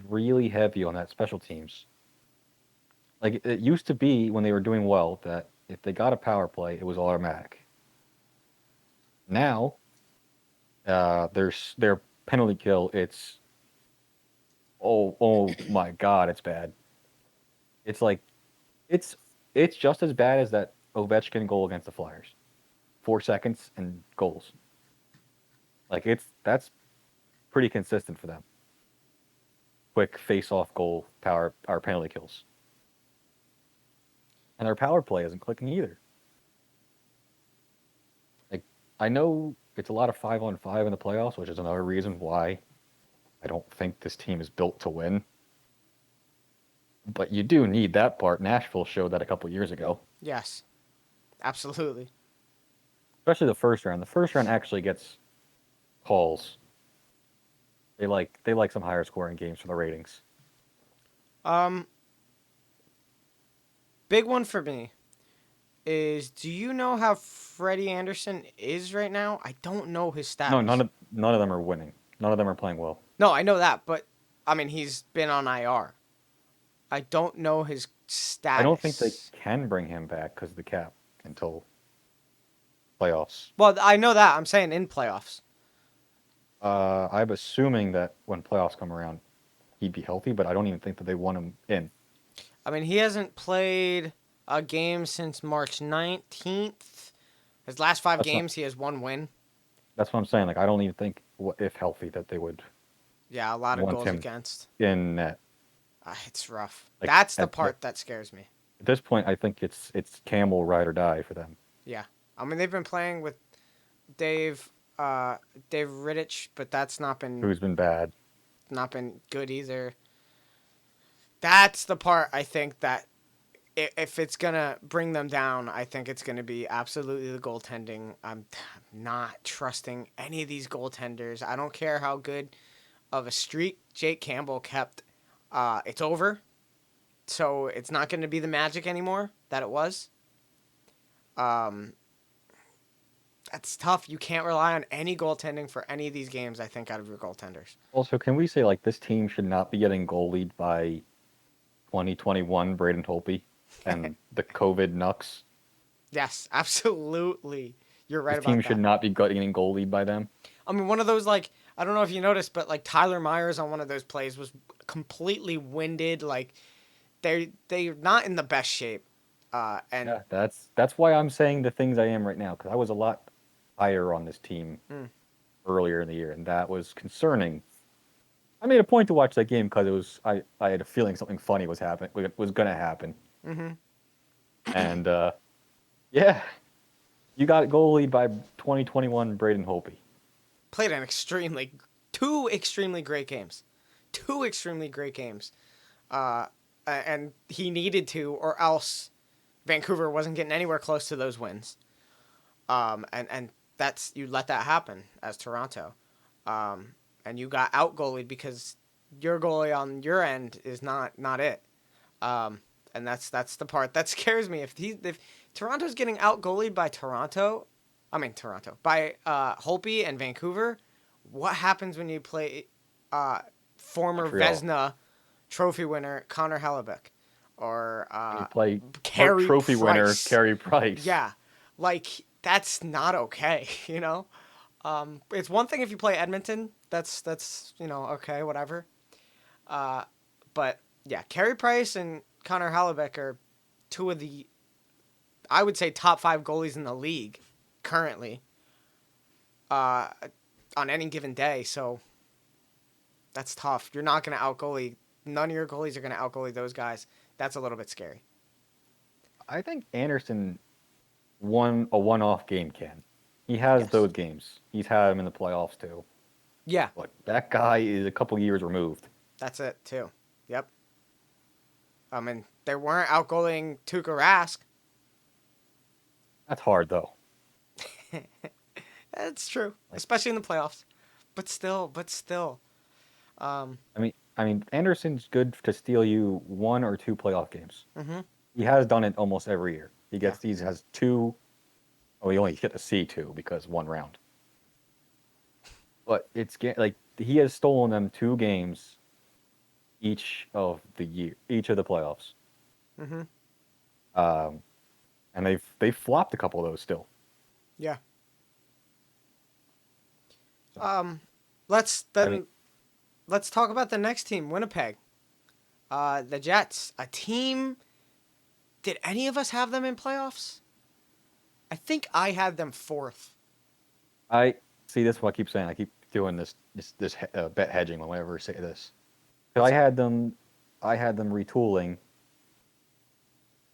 really heavy on that special teams. Like it used to be when they were doing well that if they got a power play, it was automatic. Now, their penalty kill. It's oh my god, it's bad. It's like it's it's just as bad as that Ovechkin goal against the Flyers. 4 seconds and goals. Like that's pretty consistent for them. Quick face-off goal, power our penalty kills, and their power play isn't clicking either. Like I know it's a lot of 5-on-5 in the playoffs, which is another reason why I don't think this team is built to win. But you do need that part. Nashville showed that a couple years ago, Yes, absolutely. especially the first round. The first round actually gets calls. They like some higher scoring games for the ratings. Um, big one for me is, do you know how Freddie Anderson is right now? I don't know his No, status. none of them are winning. None of them are playing well. No, I know that, but I mean, he's been on IR. I don't know his I don't think they status. can bring him back because of the cap until playoffs. Well, I know that. I'm saying in playoffs. I'm assuming that when playoffs come around, he'd be healthy, but I don't even think that they want him in. I mean, he hasn't played a game since March 19th. His last 5 That's what games, he has 1 win. that's what I'm saying. Like I don't even think if healthy that they would Yeah, a lot of want goals him against. in net. It's rough. Like That's the part that scares me. at this point, I think it's Campbell ride or die for them. Yeah. I mean, they've been playing with Dave uh Dave Riddich, but that's Who's been bad? not been good either. That's the part I think that if it's gonna bring them down, I think it's gonna be absolutely the goaltending. I'm not trusting any of these goaltenders. I don't care how good of a streak Jake Campbell kept. It's over, so it's not gonna be the magic anymore that it was. Um, That's tough. You can't rely on any goaltending for any of these games, I think, out of your goaltenders. Also, can we say like this team should not be getting goalied by 2021 Braden Holtby and the COVID Nucks? Yes, absolutely. You're right This team about should that. not be getting goalied by them. I mean, one of those, like, I don't know if you noticed, but like Tyler Myers on one of those plays was completely winded. Like they're not in the best shape. And Yeah, that's why I'm saying the things I am right now because I was a lot higher on this team mm, earlier in the year, and that was concerning. I made a point to watch that game because it was I had a feeling something funny was going to happen, hmm and yeah, you got goalied by 2021 Braden Holtby. played an two extremely great games, two extremely great games. Uh, and he needed to, or else Vancouver wasn't getting anywhere close to those wins. And that's you let that happen as Toronto, and you got out goalied because your goalie on your end is not it. And that's the part that scares me. If Toronto's getting out goalied by Toronto by Holtby and Vancouver, what happens when you play uh, former Montreal. Vezina trophy winner Connor Hellebuck or And you play Hart Carey Trophy winner Price? Carey Price. Yeah, like that's not okay. It's one thing if you play Edmonton. That's okay, whatever. Uh, but yeah, Carey Price and Connor Hellebuck are two of the, I would say, top five goalies in the league currently. Uh, on any given day, so that's tough. You're not gonna out goalie. None of your goalies are gonna out goalie those guys. That's a little bit scary. I think Anderson won a one-off game can. He has Yes. those games. He's had them in the playoffs too. Yeah, But that guy is a couple years removed. that's it too. Yep. I mean, they weren't out goaling Tuukka Rask. That's hard though. That's true, Like, especially in the playoffs. But still. I mean, Anderson's good to steal you one or two playoff games. Mhm. He has done it almost every year. Yeah. He has two. Oh, he only hit a C2 because one round. But like he has stolen them two games each of the playoffs. Mhm. Um, and they've flopped a couple of those still. Yeah. So Um, let's I mean, then let's talk about the next team, Winnipeg. The Jets, a team. Did any of us have them in playoffs? I think I had them fourth. I see this. What I keep saying. I keep doing this bet hedging whenever I say this. 'Cause I had them retooling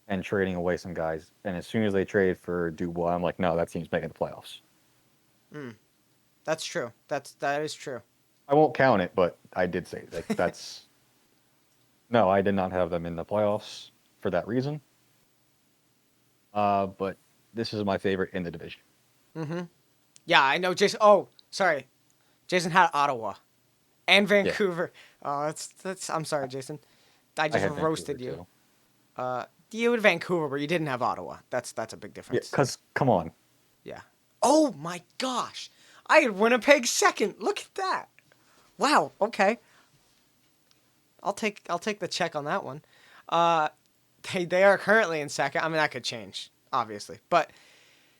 and trading away some guys. And as soon as they traded for Dubois, I'm like, no, that team's making the playoffs. Mm, that's true. That is true. I won't count it, but I did say like that's no, I did not have them in the playoffs for that reason. But this is my favorite in the division. Mhm. Yeah, I know. Jason. Oh, sorry. Jason had Ottawa and Yeah, Vancouver. Oh, that's. I'm sorry, Jason. I I just had Vancouver roasted you. too. You had Vancouver, but you didn't have Ottawa. That's a big Yeah, difference. cause come on, Yeah. Oh my gosh, I had Winnipeg second. Look at that. Wow. Okay. I'll take the check on that one. Uh, they are currently in second. I mean that could change, obviously, but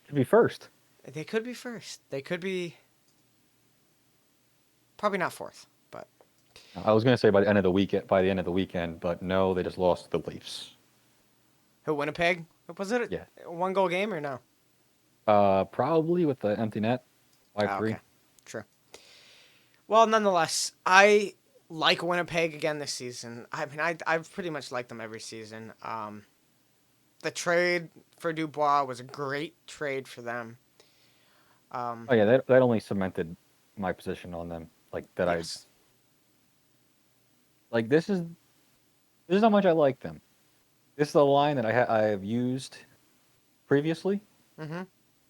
to be first. they could be first. They could be probably not fourth, but I was gonna say by the end of the weekend, but no, they just lost to the Leafs. who Winnipeg? Was it Yeah, a one goal game or no? probably with the empty net, five Oh, three. okay. True. Well, nonetheless, I like Winnipeg again this season. I mean, I've pretty much liked them every season. The trade for Dubois was a great trade for them. Um, Oh yeah, that only cemented my position on them. Like that, I yes. like this is how much I like them. This is a line that I have used previously, Mm-hmm.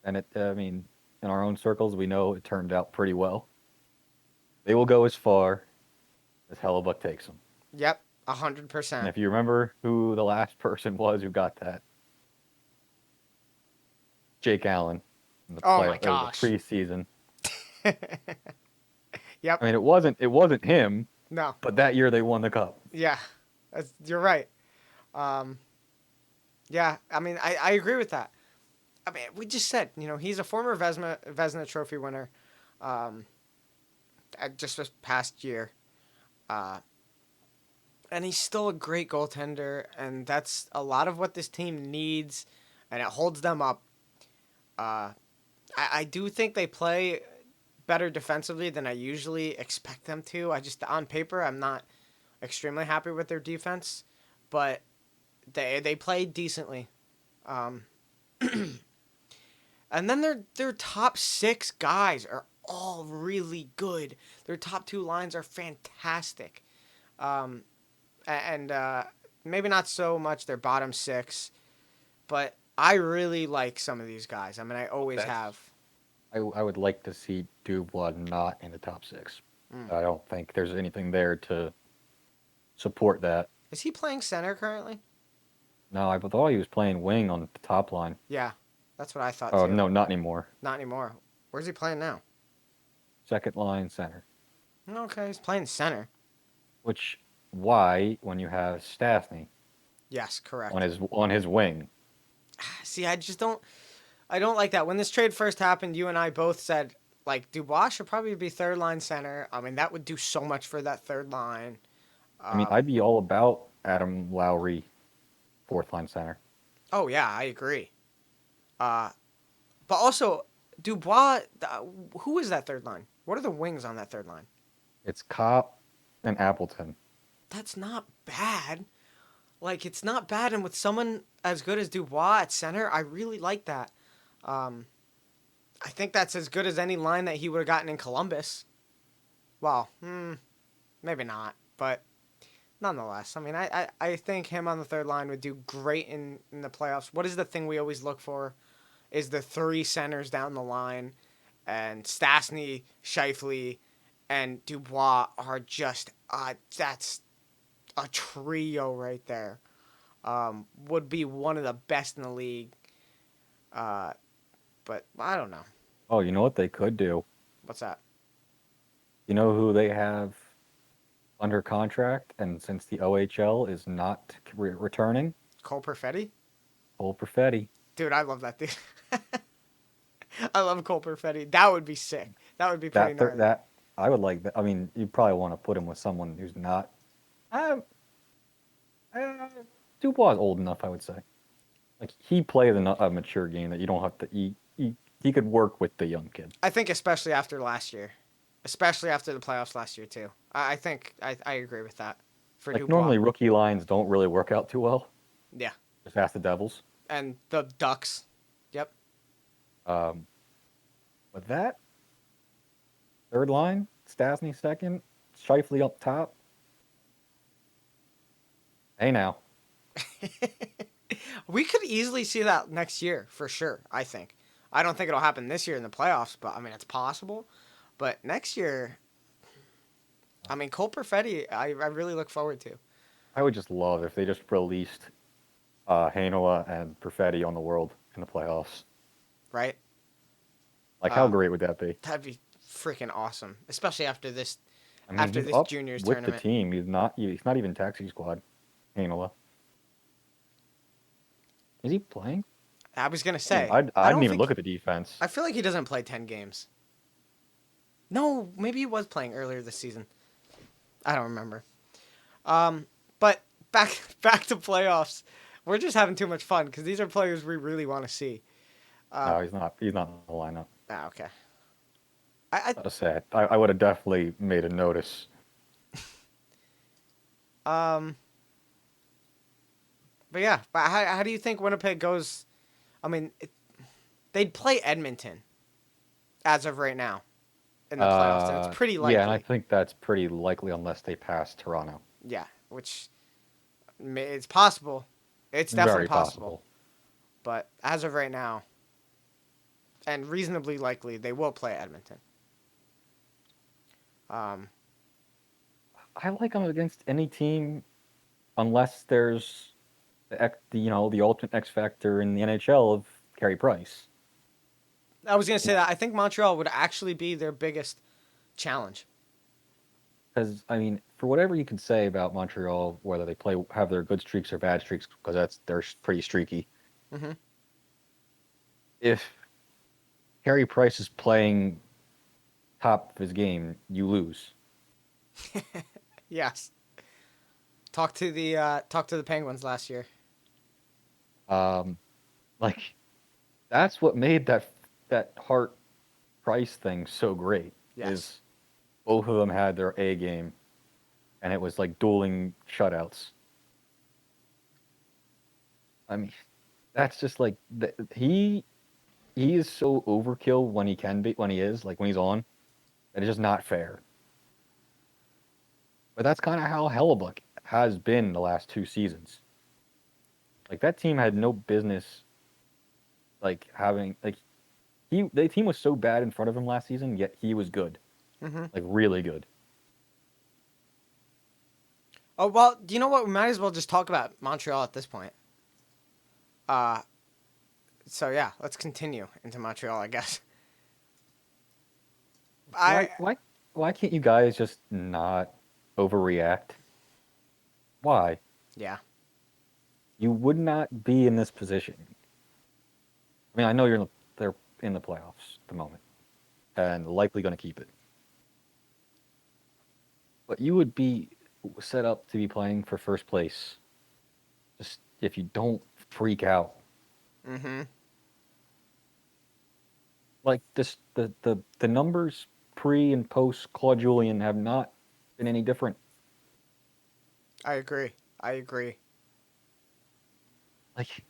and I mean, in our own circles, we know it turned out pretty well. They will go as far as Hellebuck takes them. Yep. a hundred And percent. if you remember who the last person was who got that, Jake Allen. in the Oh play my or the gosh. preseason. Yep. I mean, it wasn't him, No. but that year they won the cup. Yeah. You're right. Um, yeah. I mean, I agree with that. I mean, we just said, he's a former Vezina Trophy winner, um, just this past year. Uh, and he's still a great goaltender, and that's a lot of what this team needs, and it holds them up. Uh, I do think they play better defensively than I usually expect them to. I just on paper I'm not extremely happy with their defense, but they play decently. Um, and then their top six guys are all really good. Their top two lines are fantastic. Um, and maybe not so much their bottom six, but I really like some of these guys. I mean, I always That's have. I would like to see Dubois not in the top six. Mm. I don't think there's anything there to support that. Is he playing center currently? No, I thought he was playing wing on the top line. Yeah, that's what I thought Oh too. no, not anymore. Not anymore. Where's he playing now? Second line center. Okay, he's playing center. Which why when you have Stastny Yes, on correct. his wing. See, I don't like that. When this trade first happened, you and I both said like Dubois should probably be third line center. I mean, that would do so much for that third line. I mean, Um, I'd be all about Adam Lowry fourth line center. oh yeah, I agree. Uh, but also Dubois, who is that third line? What are the wings on that third line? It's Cop and Appleton. That's not bad. Like it's not bad, and with someone as good as Dubois at center, I really like that. Um, I think that's as good as any line that he would have gotten in Columbus. Well, maybe not, but nonetheless, I mean, I think him on the third line would do great in the playoffs. What is the thing we always look for? Is the three centers down the line, and Stastny, Scheifele, and Dubois are just that's a trio right there. Would be one of the best in the league. Uh, but I don't know. Oh, you know what they could do? What's that? You know who they have under contract, and since the OHL is not returning, Cole Perfetti? Cole Perfetti. Dude, I love that dude. I love Cole Perfetti. That would be sick. That would be pretty gnarly. That I would like that. I mean, you probably want to put him with someone who's not. Uh, uh, Dubois is old enough, I would say. Like he plays a mature game that you don't have to. He could work with the young kid. I think especially after last year. Especially after the playoffs last year, too. I think I agree with that for Like Dubois. normally rookie lines don't really work out too well. Yeah. Just ask the Devils. And the Ducks. Yep. Um, but that third line, Stastny second, Scheifele up top. Hey now. We could easily see that next year, for sure, I think. I don't think it'll happen this year in the playoffs, but I mean, it's possible. But next year, I mean, Cole Perfetti, I really look forward to. I would just love if they just released Heinola and Perfetti on the World in the playoffs. Right? Like, how Uh, great would that be? that'd be freaking awesome, especially I mean, after he's this up juniors with the tournament. team. He's not even taxi squad. Heinola. Is he playing? I was gonna I, say, I I didn't don't even look think at the defense. I feel like he doesn't play 10 games. No, maybe he was playing earlier this season. I don't remember. But back to playoffs. We're just having too much fun because these are players we really want to see. Uh, No, he's not. He's not in the lineup. okay. I, That's sad. I would have definitely made a notice. I but yeah. But how do you think Winnipeg goes? I mean, they'd play Edmonton as of right now in the playoffs, and it's pretty Yeah, and I likely. think that's pretty likely unless they pass Toronto. Yeah, which it's possible. It's definitely Very possible. possible. But as of right now, and reasonably likely, they will play Edmonton. Um, I like them against any team unless there's the ultimate X factor in the NHL of Carey Price. I was gonna say that I think Montreal would actually be their biggest challenge. Because I mean, for whatever you can say about Montreal, whether they play have their good streaks or bad streaks, because they're pretty streaky. Hmm. If Carey Price is playing top of his game, you lose. Yes. Talk to the Penguins last year. Um, like that's what made that Hart Price thing so great. Yes. Is both of them had their A game, and it was like dueling shutouts. I mean, that's just like he is so overkill when he can be when he is like when he's on. That it's just not fair. But that's kind of how Hellebuck has been the last 2 seasons. Like that team had no business like having like the team was so bad in front of him last season, yet he was good, Hmm. like really good. Oh well, do you know what? We might as well just talk about Montreal at this point. Uh, so yeah, let's continue into Montreal, I guess. Why I why why can't you guys just not overreact? Why? Yeah, You would not be in this position. I mean, I know they're in the playoffs at the moment and likely going to keep it, but you would be set up to be playing for first place just if you don't freak out. mm-hmm. Like this, the numbers pre and post Claude Julien have not been any different. I agree. I agree. Like,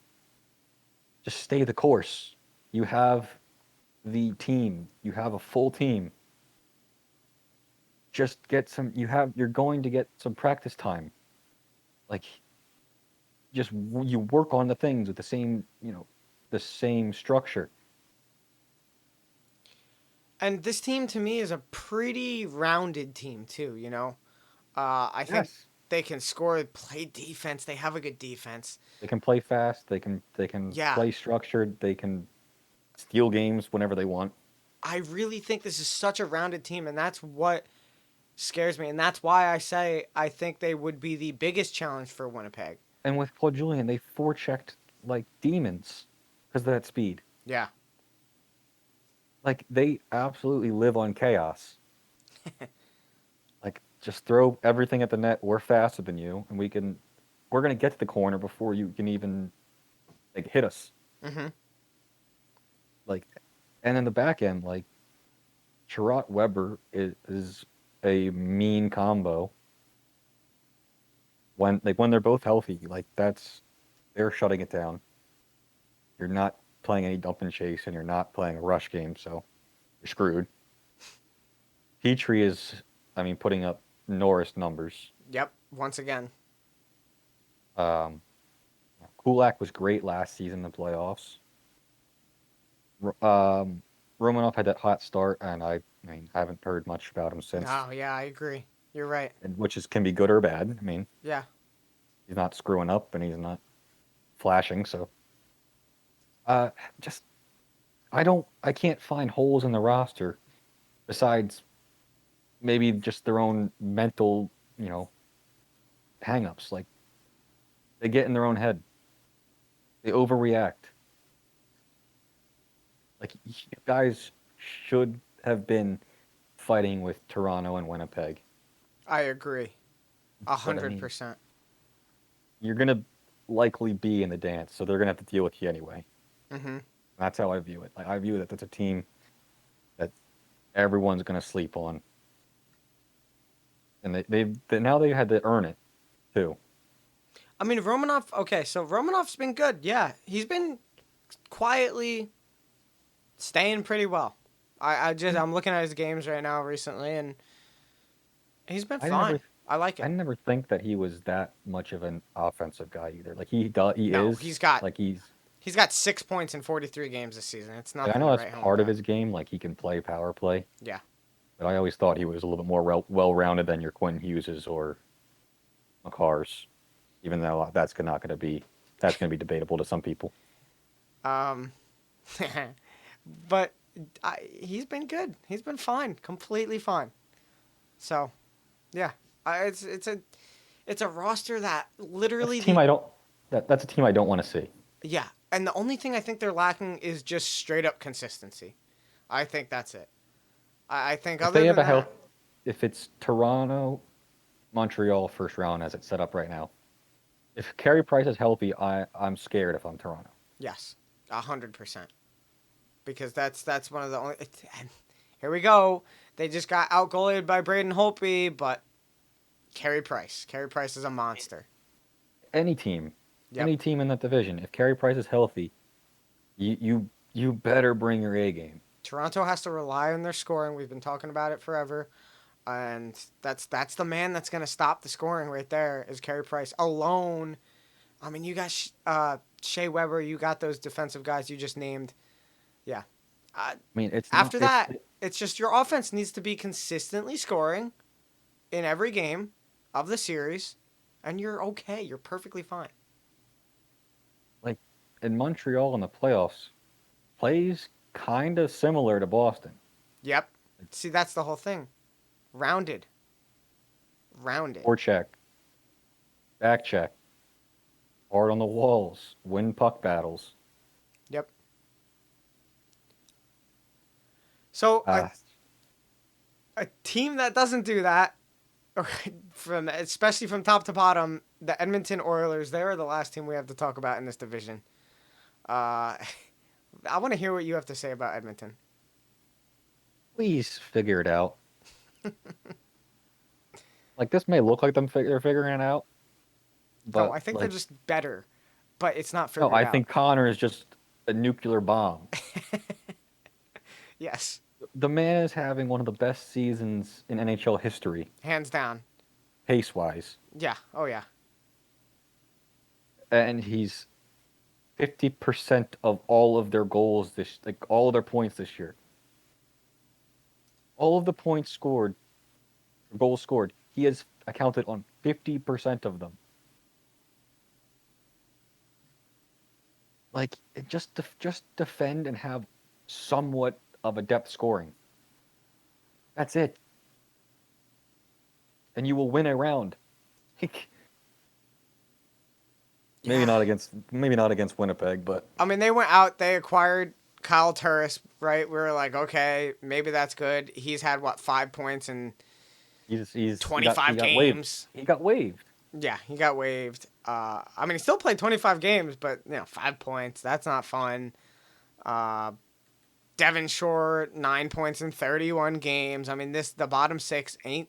just stay the course. You have the team. You have a full team. Just get some. You're going to get some practice time. Like, you work on the things with the same, the same structure. And this team to me is a pretty rounded team too. I think Yes, they can score, play defense. They have a good defense. they can play fast. They can Yeah, play structured. They can steal games whenever they want. I really think this is such a rounded team, and that's what scares me, and that's why I say I think they would be the biggest challenge for Winnipeg. And with Claude Julien, they forechecked like demons because of that speed. Yeah, Like they absolutely live on chaos. Like just throw everything at the net. We're faster than you, and we're gonna get to the corner before you can even like hit us. mm-hmm. Like, and in the back end, like Sherratt Weber is a mean combo when they're both healthy. Like they're shutting it down. You're not playing any dump and chase, and you're not playing a rush game, so you're screwed. Petrie is, I mean, putting up Norris numbers. Yep. Once again, Um, Kulak was great last season in the playoffs. Um, Romanov had that hot start, and I mean, I haven't heard much about him since, no, yeah, I agree. You're right. and which can be good or bad. I mean, Yeah, he's not screwing up, and he's not flashing. So, uh, just I can't find holes in the roster besides maybe just their own mental, hangups. Like they get in their own head, they overreact. Like you guys should have been fighting with Toronto and Winnipeg. I agree. a But I hundred mean, percent. you're gonna likely be in the dance, so they're gonna have to deal with you anyway. Mm-hmm. That's how I view it. Like I view that that's a team that everyone's gonna sleep on, and now they had to earn it too. I mean, Romanov. Okay, so Romanov's been good. Yeah, he's been quietly staying pretty well. I'm looking at his games right now recently, and he's been I fine. never I like I him. never think that he was that much of an offensive guy either. Like he No, is he's got like he's got 6 points in 43 games this season. It's like I nothing know to that's write home part of about. his game. Like he can play power play, Yeah, but I always thought he was a little bit more well-rounded than your Quinn Hugheses or McCarrs. Even though that's going to be debatable to some people. um, but He's been good. He's been fine, completely fine. So yeah, it's a roster that That's a literally team the I don't. That's a team I don't want to see. yeah, and the only thing I think they're lacking is just straight up consistency. I think that's it. I think If other they have than a health, that, if it's Toronto, Montreal first round as it's set up right now, if Carey Price is healthy, I'm scared if I'm Toronto. yes, 100%. Because that's one of the only. And here we go. They just got outgoaled by Braden Holtby, but Carey Price. Carey Price is a monster. Any team, Yep. any team in that division, if Carey Price is healthy, you better bring your A game. Toronto has to rely on their scoring. We've been talking about it forever, and that's the man that's gonna stop the scoring right there. Is Carey Price alone? I mean, you got Shea Weber. You got those defensive guys you just named. Yeah. Uh, I mean, it's not After that, it's just your offense needs to be consistently scoring in every game of the series, and you're okay. You're perfectly fine. like in Montreal in the playoffs, plays kind of similar to Boston. Yep. See, that's the whole thing. Rounded. Rounded. Forecheck, back check, hard on the walls, win puck battles. Yep. So Uh, a team that doesn't do that, from especially from top to bottom, the Edmonton Oilers. They are the last team we have to talk about in this division. Uh, I want to hear what you have to say about Edmonton. Please figure it out. Like this may look like they're figuring it out, No, but I think they're like just better, but it's not no, figured I out. think Connor is just a nuclear bomb. Yes, The man is having one of the best seasons in NHL history, hands down. pace wise, Yeah. Oh yeah. and he's 50% of all of their goals all of their points this year. All of the points scored, goals scored, he has accounted on 50% of them. Like just defend and have somewhat of a depth scoring. That's it. And you will win a round. Yeah. Maybe not against Winnipeg, but I mean, they went out. They acquired Kyle Turris. Right. We were like, okay, maybe that's good. He's had what 5 points in he 25 got waived. games. He got waived. Yeah, he got waived. I mean, he still played 25 games, but 5 points. That's not fun. Uh, Devin Shore 9 points in 31 games. I mean, the bottom six ain't.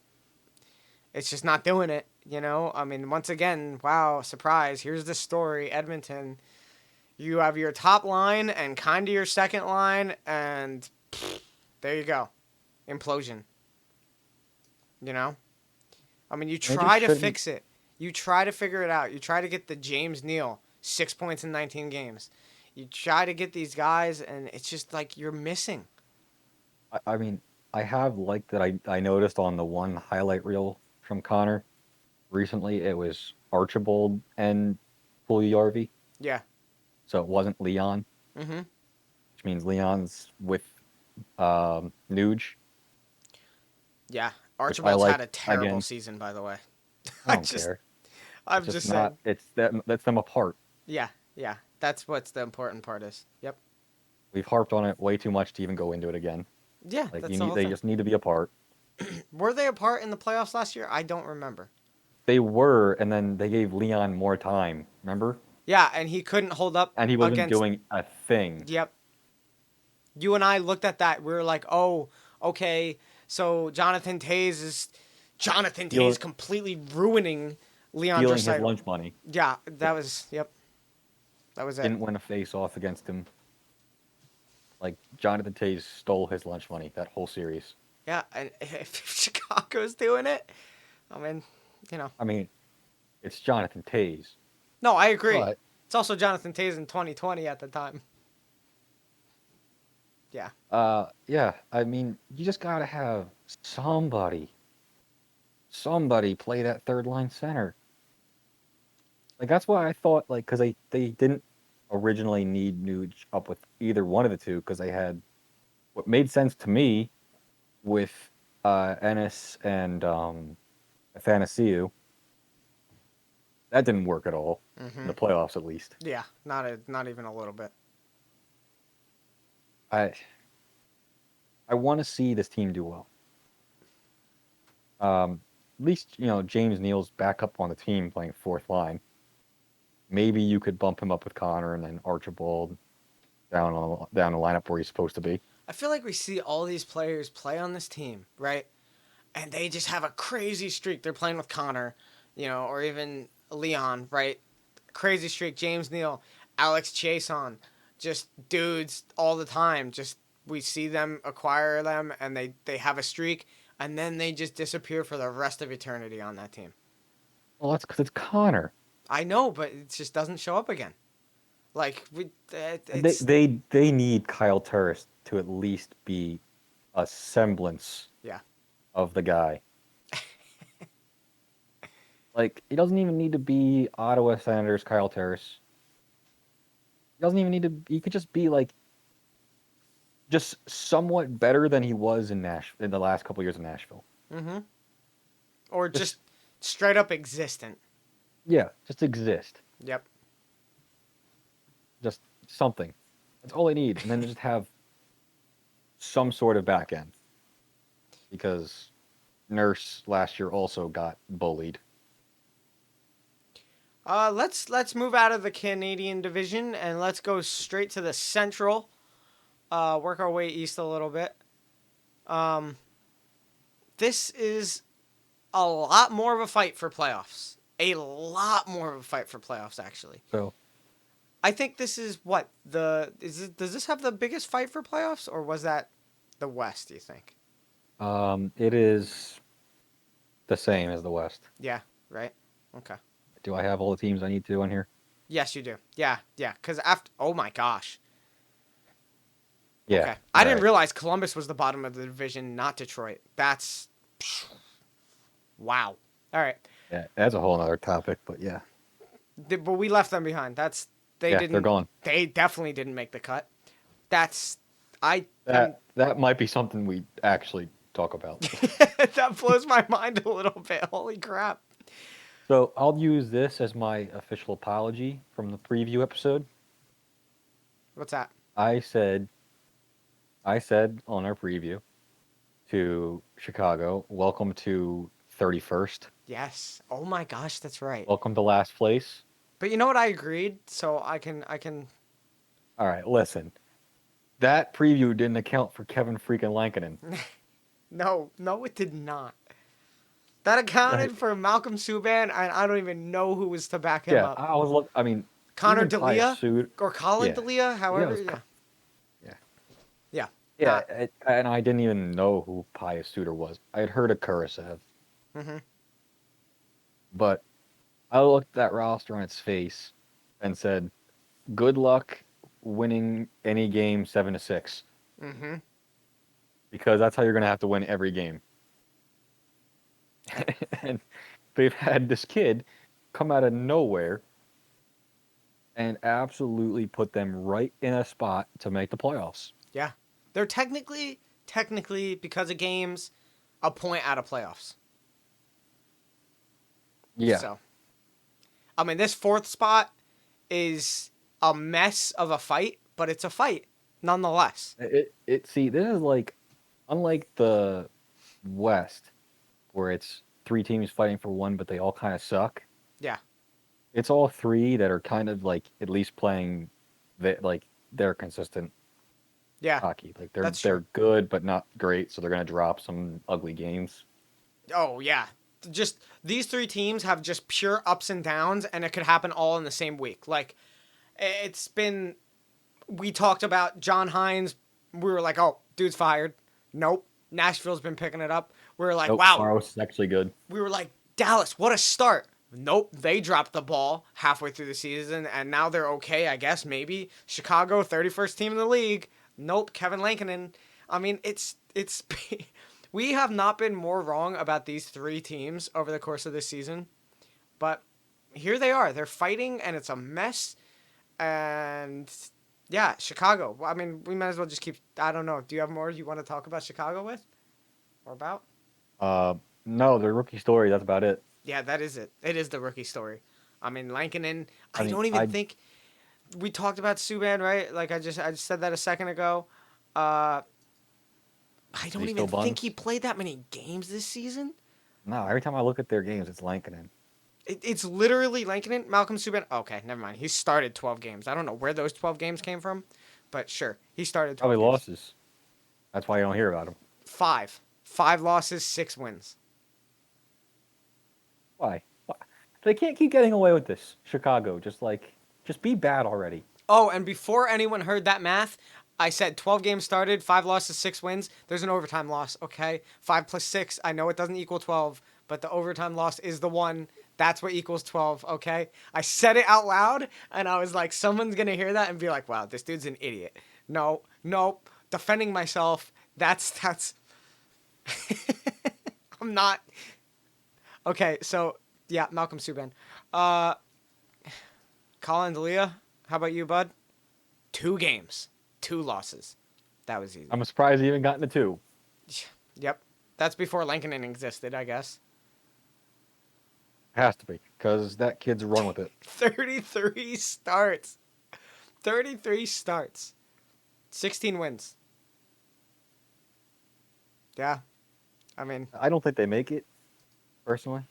It's just not doing it. I mean, once again, wow, surprise. Here's the story, Edmonton. You have your top line and kind of your second line, and there you go, implosion. You know. I mean, you They just try to shouldn't. fix it. You try to figure it out. You try to get the James Neal 6 points in 19 games. You try to get these guys, and it's just like you're missing. I mean, I have liked that I noticed on the one highlight reel from Connor recently, it was Archibald and Puljujärvi, Yeah. so it wasn't Leon, Mm-hmm. which means Leon's with Nuge, Yeah. which I Archibald's had like. a terrible Again, season, by the way. I I don't just, care. It's I'm just just saying. not. That's them apart. Yeah. Yeah. That's what's the important part is. Yep. We've harped on it way too much to even go into it again. Yeah. Like That's the whole they thing. just need to be apart. Were they apart in the playoffs last year? I don't remember. They were, and then they gave Leon more time. Remember? Yeah, and he couldn't hold up And he wasn't against. doing a thing. Yep. You and I looked at that. We were like, oh, okay. So Jonathan Steal, Tays completely ruining Leon stealing his Draisaitl. lunch money. Yeah, yep, that was it. Didn't win a face off against him. Like Jonathan Tays stole his lunch money that whole series. Yeah, and if Chicago's doing it, I mean, I mean, it's Jonathan Tays, no, I agree. but It's also Jonathan Tays in 2020 at the time. Yeah, yeah. I mean, you just gotta have somebody play that third line center. Like that's why I thought because they didn't originally need Nuge up with either one of the two because they had what made sense to me with Ennis and Athanasiou, that didn't work at all in Mm-hmm. the playoffs, at least. Yeah, not even a little bit. I I want to see this team do well. At least James Neal's back up on the team playing fourth line. Maybe you could bump him up with Connor and then Archibald down the lineup where he's supposed to be. I feel like we see all these players play on this team, right? And they just have a crazy streak. They're playing with Connor, or even Leon, right? Crazy streak. James Neal, Alex Chason, just dudes all the time. Just we see them acquire them, and they have a streak, and then they just disappear for the rest of eternity on that team. Well, that's because it's Connor. I know, but it just doesn't show up again. Like They it's they they need Kyle Turris to at least be a semblance yeah. of the guy. Like he doesn't even need to be Ottawa Senators Kyle Turris. He doesn't even need to. He could just be like just somewhat better than he was in the last couple years in Nashville. Mm-hmm. Or Just just straight up existent. yeah, just exist. Yep. Just something. That's all they need, and then just have some sort of back end because Nurse last year also got bullied. Let's move out of the Canadian division and let's go straight to the Central. Work our way east a little bit. Um, this is a lot more of a fight for playoffs. A lot more of a fight for playoffs, actually. So I think this is does this have the biggest fight for playoffs, or was that the West? Do you think? it is the same as the West. Yeah. Right. Okay. Do I have all the teams I need to on here? Yes, you do. Yeah. Yeah. Because after, oh my gosh. Yeah. Okay. I All didn't right. realize Columbus was the bottom of the division, not Detroit. That's wow. All right. Yeah, that's a whole other topic, but yeah. But we left them behind. They Yeah, they're didn't. gone. They definitely didn't make the cut. That's I am That might be something we actually talk about. that blows my mind a little bit. Holy crap. So I'll use this as my official apology from the preview episode. What's that? I said I said on our preview to Chicago, welcome to 31st. Yes. Oh my gosh, that's right. Welcome to last place. But you know what? I agreed, so I can. All right, listen. That preview didn't account for Kevin freaking Lankinen. No, no, it did not. That accounted for Malcolm Subban, and I don't even know who was to back him Yeah, up. I mean, Connor even D'Elia Pius Suter. or Colin Yeah. D'Elia, Yeah, however. it was Yeah. Yeah. Yeah. Yeah, Not. and I didn't even know who Pius Suter was. I had heard of Kurisev, Mm-hmm. but I looked at that roster on its face and said, "Good luck winning any game 7-6, Mm-hmm. because that's how you're going to have to win every game." And they've had this kid come out of nowhere and absolutely put them right in a spot to make the playoffs. Yeah. They're technically, because of games, a point out of playoffs. Yeah. So, I mean, this fourth spot is a mess of a fight, but it's a fight nonetheless. See, this is like, unlike the West, where it's three teams fighting for one, but they all kind of suck. Yeah. It's all three that are kind of like at least playing, like they're consistent Yeah. hockey. Like That's they're true. good, but not great, so they're gonna drop some ugly games. Oh, yeah. Just these three teams have just pure ups and downs, and it could happen all in the same week. Like, it's been. We talked about John Hines. We were like, oh, dude's fired. Nope. Nashville's been picking it up. We were like, Nope, wow. Saros is actually good. We were like, Dallas, what a start. Nope, they dropped the ball halfway through the season, and now they're okay, I guess, maybe. Chicago, 31st team in the league. Nope, Kevin Lankinen. I mean, it's we have not been more wrong about these three teams over the course of this season, but here they are. They're fighting, and it's a mess, and Yeah, Chicago. Well, I mean, we might as well just keep. I don't know. Do you have more you want to talk about Chicago with or about? Uh, no, the rookie story. That's about it. Yeah, that is it. It is the rookie story. I mean, Lankinen. I I mean, don't even think we talked about Subban, right? Like I just said that a second ago. Uh, I is he don't even still think he buns? played that many games this season. No, every time I look at their games, it's Lankinen. It's literally Lankinen, Malcolm Subban. Okay, never mind. He started 12 games. I don't know where those 12 games came from, but sure, he started Probably 12 games. losses. That's why you don't hear about him. Five losses, 6 wins. Why? Why? They can't keep getting away with this. Chicago, just be bad already. Oh, and before anyone heard that math, I said 12 games started, 5 losses, 6 wins. There's an overtime loss, okay? 5 plus 6. I know it doesn't equal 12, but the overtime loss is the one. That's what equals 12, okay? I said it out loud, and I was like, someone's going to hear that and be like, wow, this dude's an idiot. No, nope. Defending myself. That's. I'm not. Okay, so, yeah, Malcolm Subban. Uh, Colin Delia, how about you, bud? 2 games, 2 losses. That was easy. I'm surprised he even got into two. Yep. That's before Lankinen existed, I guess. Has to be, because that kid's run with it. 33 starts. 33 starts. 16 wins. Yeah. I mean, I don't think they make it, personally.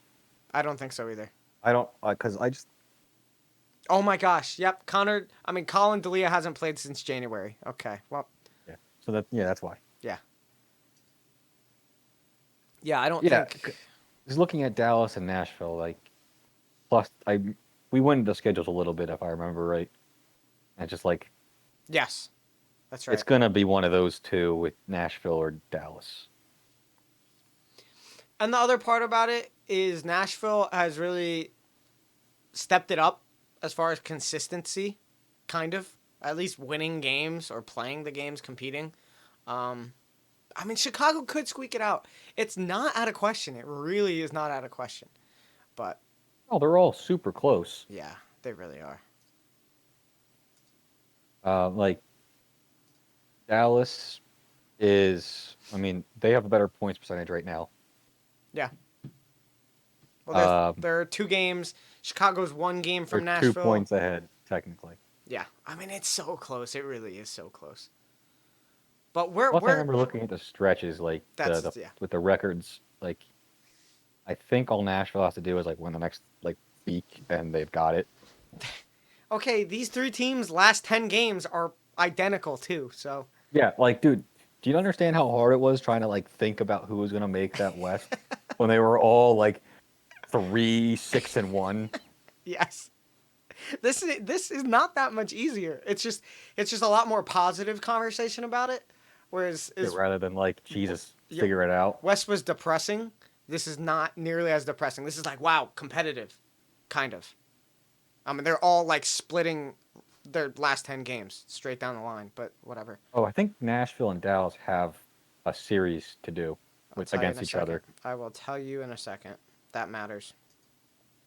I don't think so either. I don't, because I just, Oh my gosh. Yep. Colin Delia hasn't played since January. Okay. Well, yeah. Yeah, that's why. yeah. Yeah, I don't Yeah, think. just looking at Dallas and Nashville, plus we went the schedules a little bit if I remember right, and just Yes. That's it's right. gonna be one of those two with Nashville or Dallas. And the other part about it is Nashville has really stepped it up as far as consistency, kind of. At least winning games or playing the games, competing. Um, I mean, Chicago could squeak it out. It's not out of question. It really is not out of question. But Oh, they're all super close. yeah, they really are. Like Dallas I mean, they have a better points percentage right now. Yeah. Well, Um, there are 2 games. Chicago's 1 game they're from 2 Nashville. points ahead technically. Yeah, I mean it's so close. It really is so close. But we're Plus, I we're remember looking at the stretches, that's yeah. with the records. I think all Nashville has to do is win the next week, and they've got it. Okay, these 3 teams' last 10 games are identical too. So Yeah, dude, do you understand how hard it was trying to think about who was gonna make that West when they were all 3, 6, and 1? yes. This is not that much easier. It's just a lot more positive conversation about it. Whereas Yeah, is rather than Jesus, yeah, figure it out. West was depressing. This is not nearly as depressing. This is like wow, competitive, kind of. I mean, they're all splitting their last 10 games straight down the line, but whatever. Oh, I think Nashville and Dallas have a series to do I'll with tell you in against a each second. other. I will tell you in a second. That matters.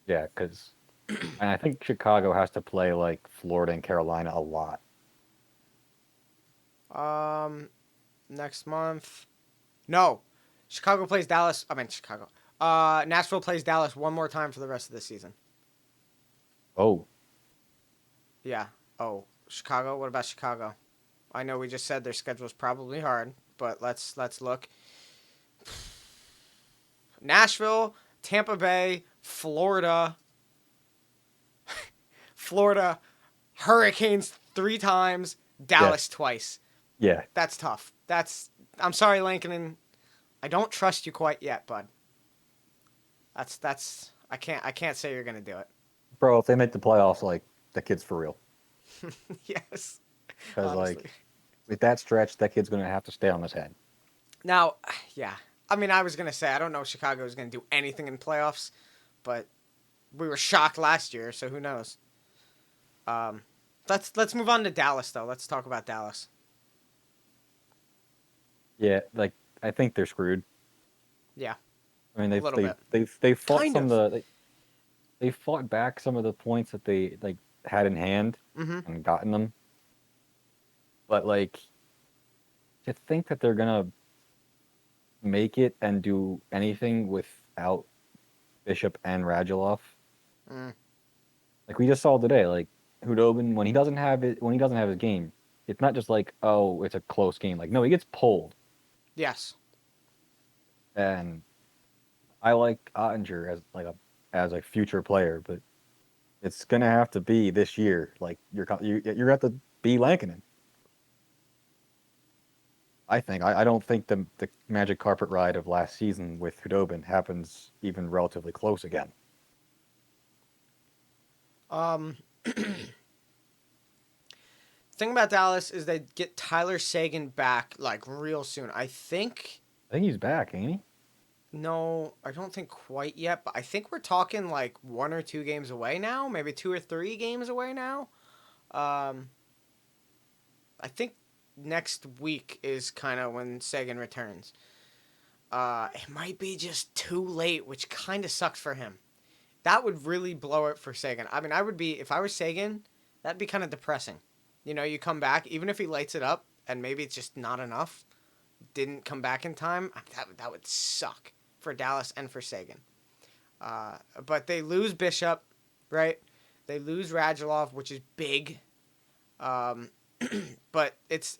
Yeah, because and I think Chicago has to play Florida and Carolina a lot. Um, Next month. No, Chicago plays Dallas. I mean Chicago. Nashville plays Dallas one more time for the rest of the season. Oh, Yeah. Oh, Chicago. What about Chicago? I know we just said their schedule's probably hard, but let's look. Nashville, Tampa Bay, Florida, Florida, Hurricanes 3 times, yeah, Dallas twice. yeah, That's tough. I'm sorry, Lankinen. I don't trust you quite yet, bud. That's I can't say you're gonna do it. bro. If they make the playoffs, the kid's for real. Yes, Because honestly. with that stretch, that kid's gonna have to stay on his head. Now, yeah. I mean, I was gonna say I don't know if Chicago is gonna do anything in playoffs, but we were shocked last year, so who knows? Um, let's move on to Dallas though. Let's talk about Dallas. Yeah, I think they're screwed. Yeah, I mean, a little bit. they fought Kind some of of. they fought back some of the points that they had in hand Mm-hmm. and gotten them. But like to think that they're gonna make it and do anything without Bishop and Radulov. Mm, Like we just saw today, like Hudobin when he doesn't have his game, it's not just like, oh, it's a close game. Like no, he gets pulled. yes. And I like Ottinger as a future player, but it's gonna have to be this year. Like you're gonna have to be Lankinen. I think. I don't think the magic carpet ride of last season with Hudobin happens even relatively close again. Um, thing about Dallas is they get Tyler Sagan back like real soon. I think. I think he's back, ain't he? No, I don't think quite yet, but I think we're talking like 1 or 2 games away now, maybe 2 or 3 games away now. Um, I think next week is kind of when Sagan returns. It might be just too late, which kind of sucks for him. That would really blow it for Sagan. I mean, I would be if I was Sagan, that'd be kind of depressing. You know, you come back, even if he lights it up, and maybe it's just not enough. Didn't come back in time. That would suck for Dallas and for Sagan. But they lose Bishop, right? They lose Radulov, which is big. Um, but it's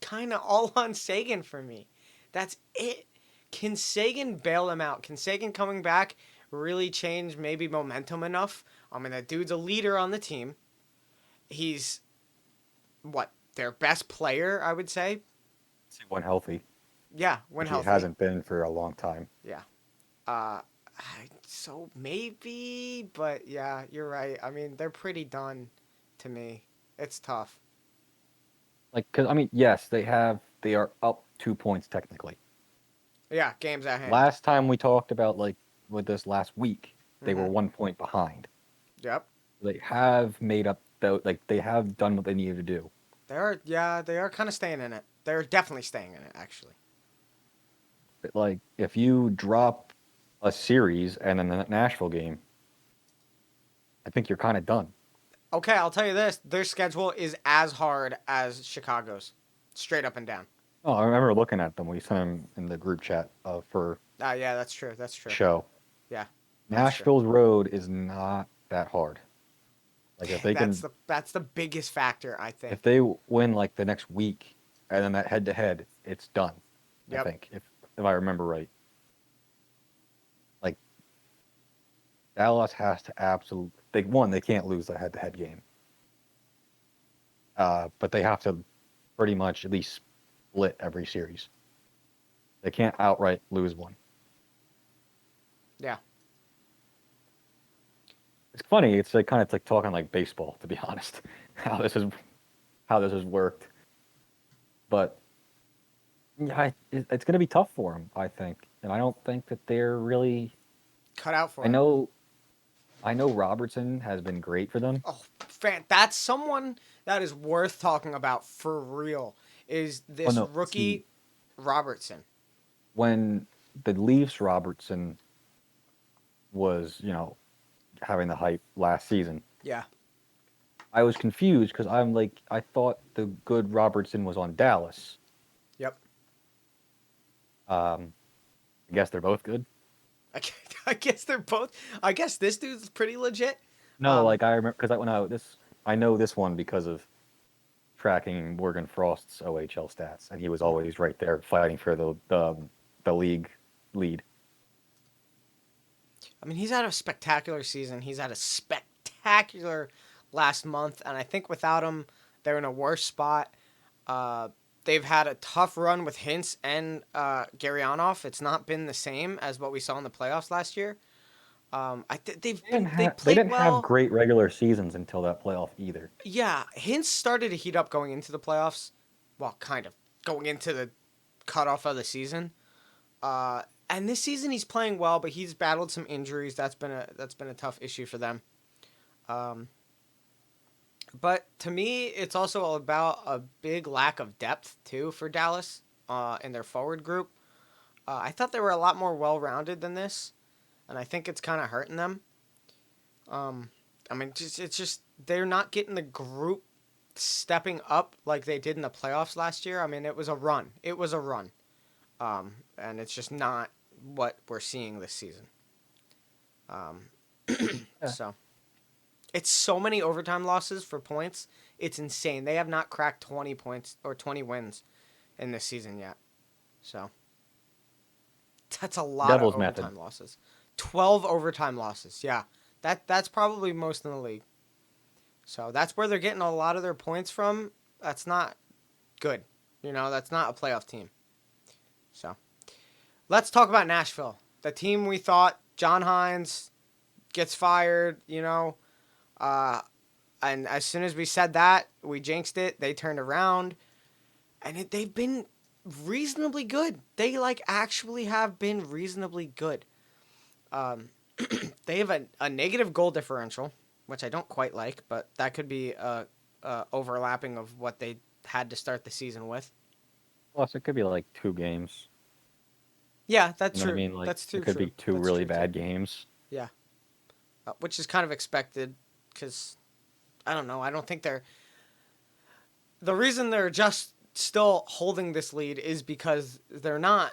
kind of all on Sagan for me. That's it. Can Sagan bail him out? Can Sagan coming back really change maybe momentum enough? I mean, that dude's a leader on the team. He's what their best player, I would say. When healthy, Yeah, when which he healthy. hasn't been for a long time. Yeah. Uh, so maybe, but yeah, you're right. I mean, they're pretty done to me. It's tough. Like, cause I mean, yes, they are up 2 points technically. Yeah, games at hand. Last time we talked about like with this last week, they were Mm-hmm. 1 point behind. Yep. They have made up though, like they have done what they needed to do. They are kind of staying in it. They're definitely staying in it, actually. But, like if you drop a series and then the Nashville game, I think you're kind of done. Okay, I'll tell you this: their schedule is as hard as Chicago's, straight up and down. Oh, I remember looking at them. We sent them in the group chat for Yeah, that's true. That's true. show. Yeah, that's true. Nashville's road is not that hard. Like if they can, That's the biggest factor, I if think. they win like the next week and then that head to head, it's done. I Yep. think if I remember right, like Dallas has to absolutely they can't lose the head to head game. But they have to pretty much at least split every series. They can't outright lose one. Yeah. It's funny. It's like kind of like talking like baseball, to be honest. How this has worked, but yeah, it's going to be tough for them, I think, and I don't think that they're really. Cut out I for it. know, I know Robertson has been great for them. Oh, that's someone that is worth talking about for real. Is Oh this no, see, rookie Robertson? when the Leafs Robertson was, having the hype last season, Yeah. I was confused because I'm like, I thought the good Robertson was on Dallas. Yep. Um, I guess they're both good. I gu- I guess they're both. I guess this dude's pretty legit. No, Um. like I remember because I know this one because of tracking Morgan Frost's OHL stats, and he was always right there fighting for the league lead. I mean, he's had a spectacular season. He's had a spectacular last month, and I think without him, they're in a worse spot. Uh, they've had a tough run with Hintz and Garyanov. It's not been the same as what we saw in the playoffs last year. They They played didn't have well. great regular seasons until that playoff either. Yeah, Hintz started to heat up going into the playoffs. Well, kind of going into the cutoff of the season. And this season he's playing well, but he's battled some injuries. That's been a tough issue for them. Um, but to me, it's also about a big lack of depth too for Dallas in their forward group. I thought they were a lot more well-rounded than this, and I think it's kind of hurting them. Um, I mean, it's just they're not getting the group stepping up like they did in the playoffs last year. I mean, it was a run. It was a run. And it's just not what we're seeing this season. Um, Yeah. so it's so many overtime losses for points. It's insane. They have not cracked 20 points or 20 wins in this season yet. So that's a lot of Devil's method. overtime losses. 12 overtime losses. Yeah. That's probably most in the league. So that's where they're getting a lot of their points from. That's not good. That's not a playoff team. So let's talk about Nashville. The team we thought John Hines gets fired, uh, and as soon as we said that, we jinxed it. They turned around, and they've been reasonably good. They actually have been reasonably good. Um, they have a negative goal differential, which I don't quite like, but that could be a overlapping of what they had to start the season with. Plus, it could be like 2 games. Yeah, that's You know what I true. mean? Like That's it too could true. be two That's really true too. bad games. Yeah, which is kind of expected because I don't know. I don't think they're the reason they're just still holding this lead is because they're not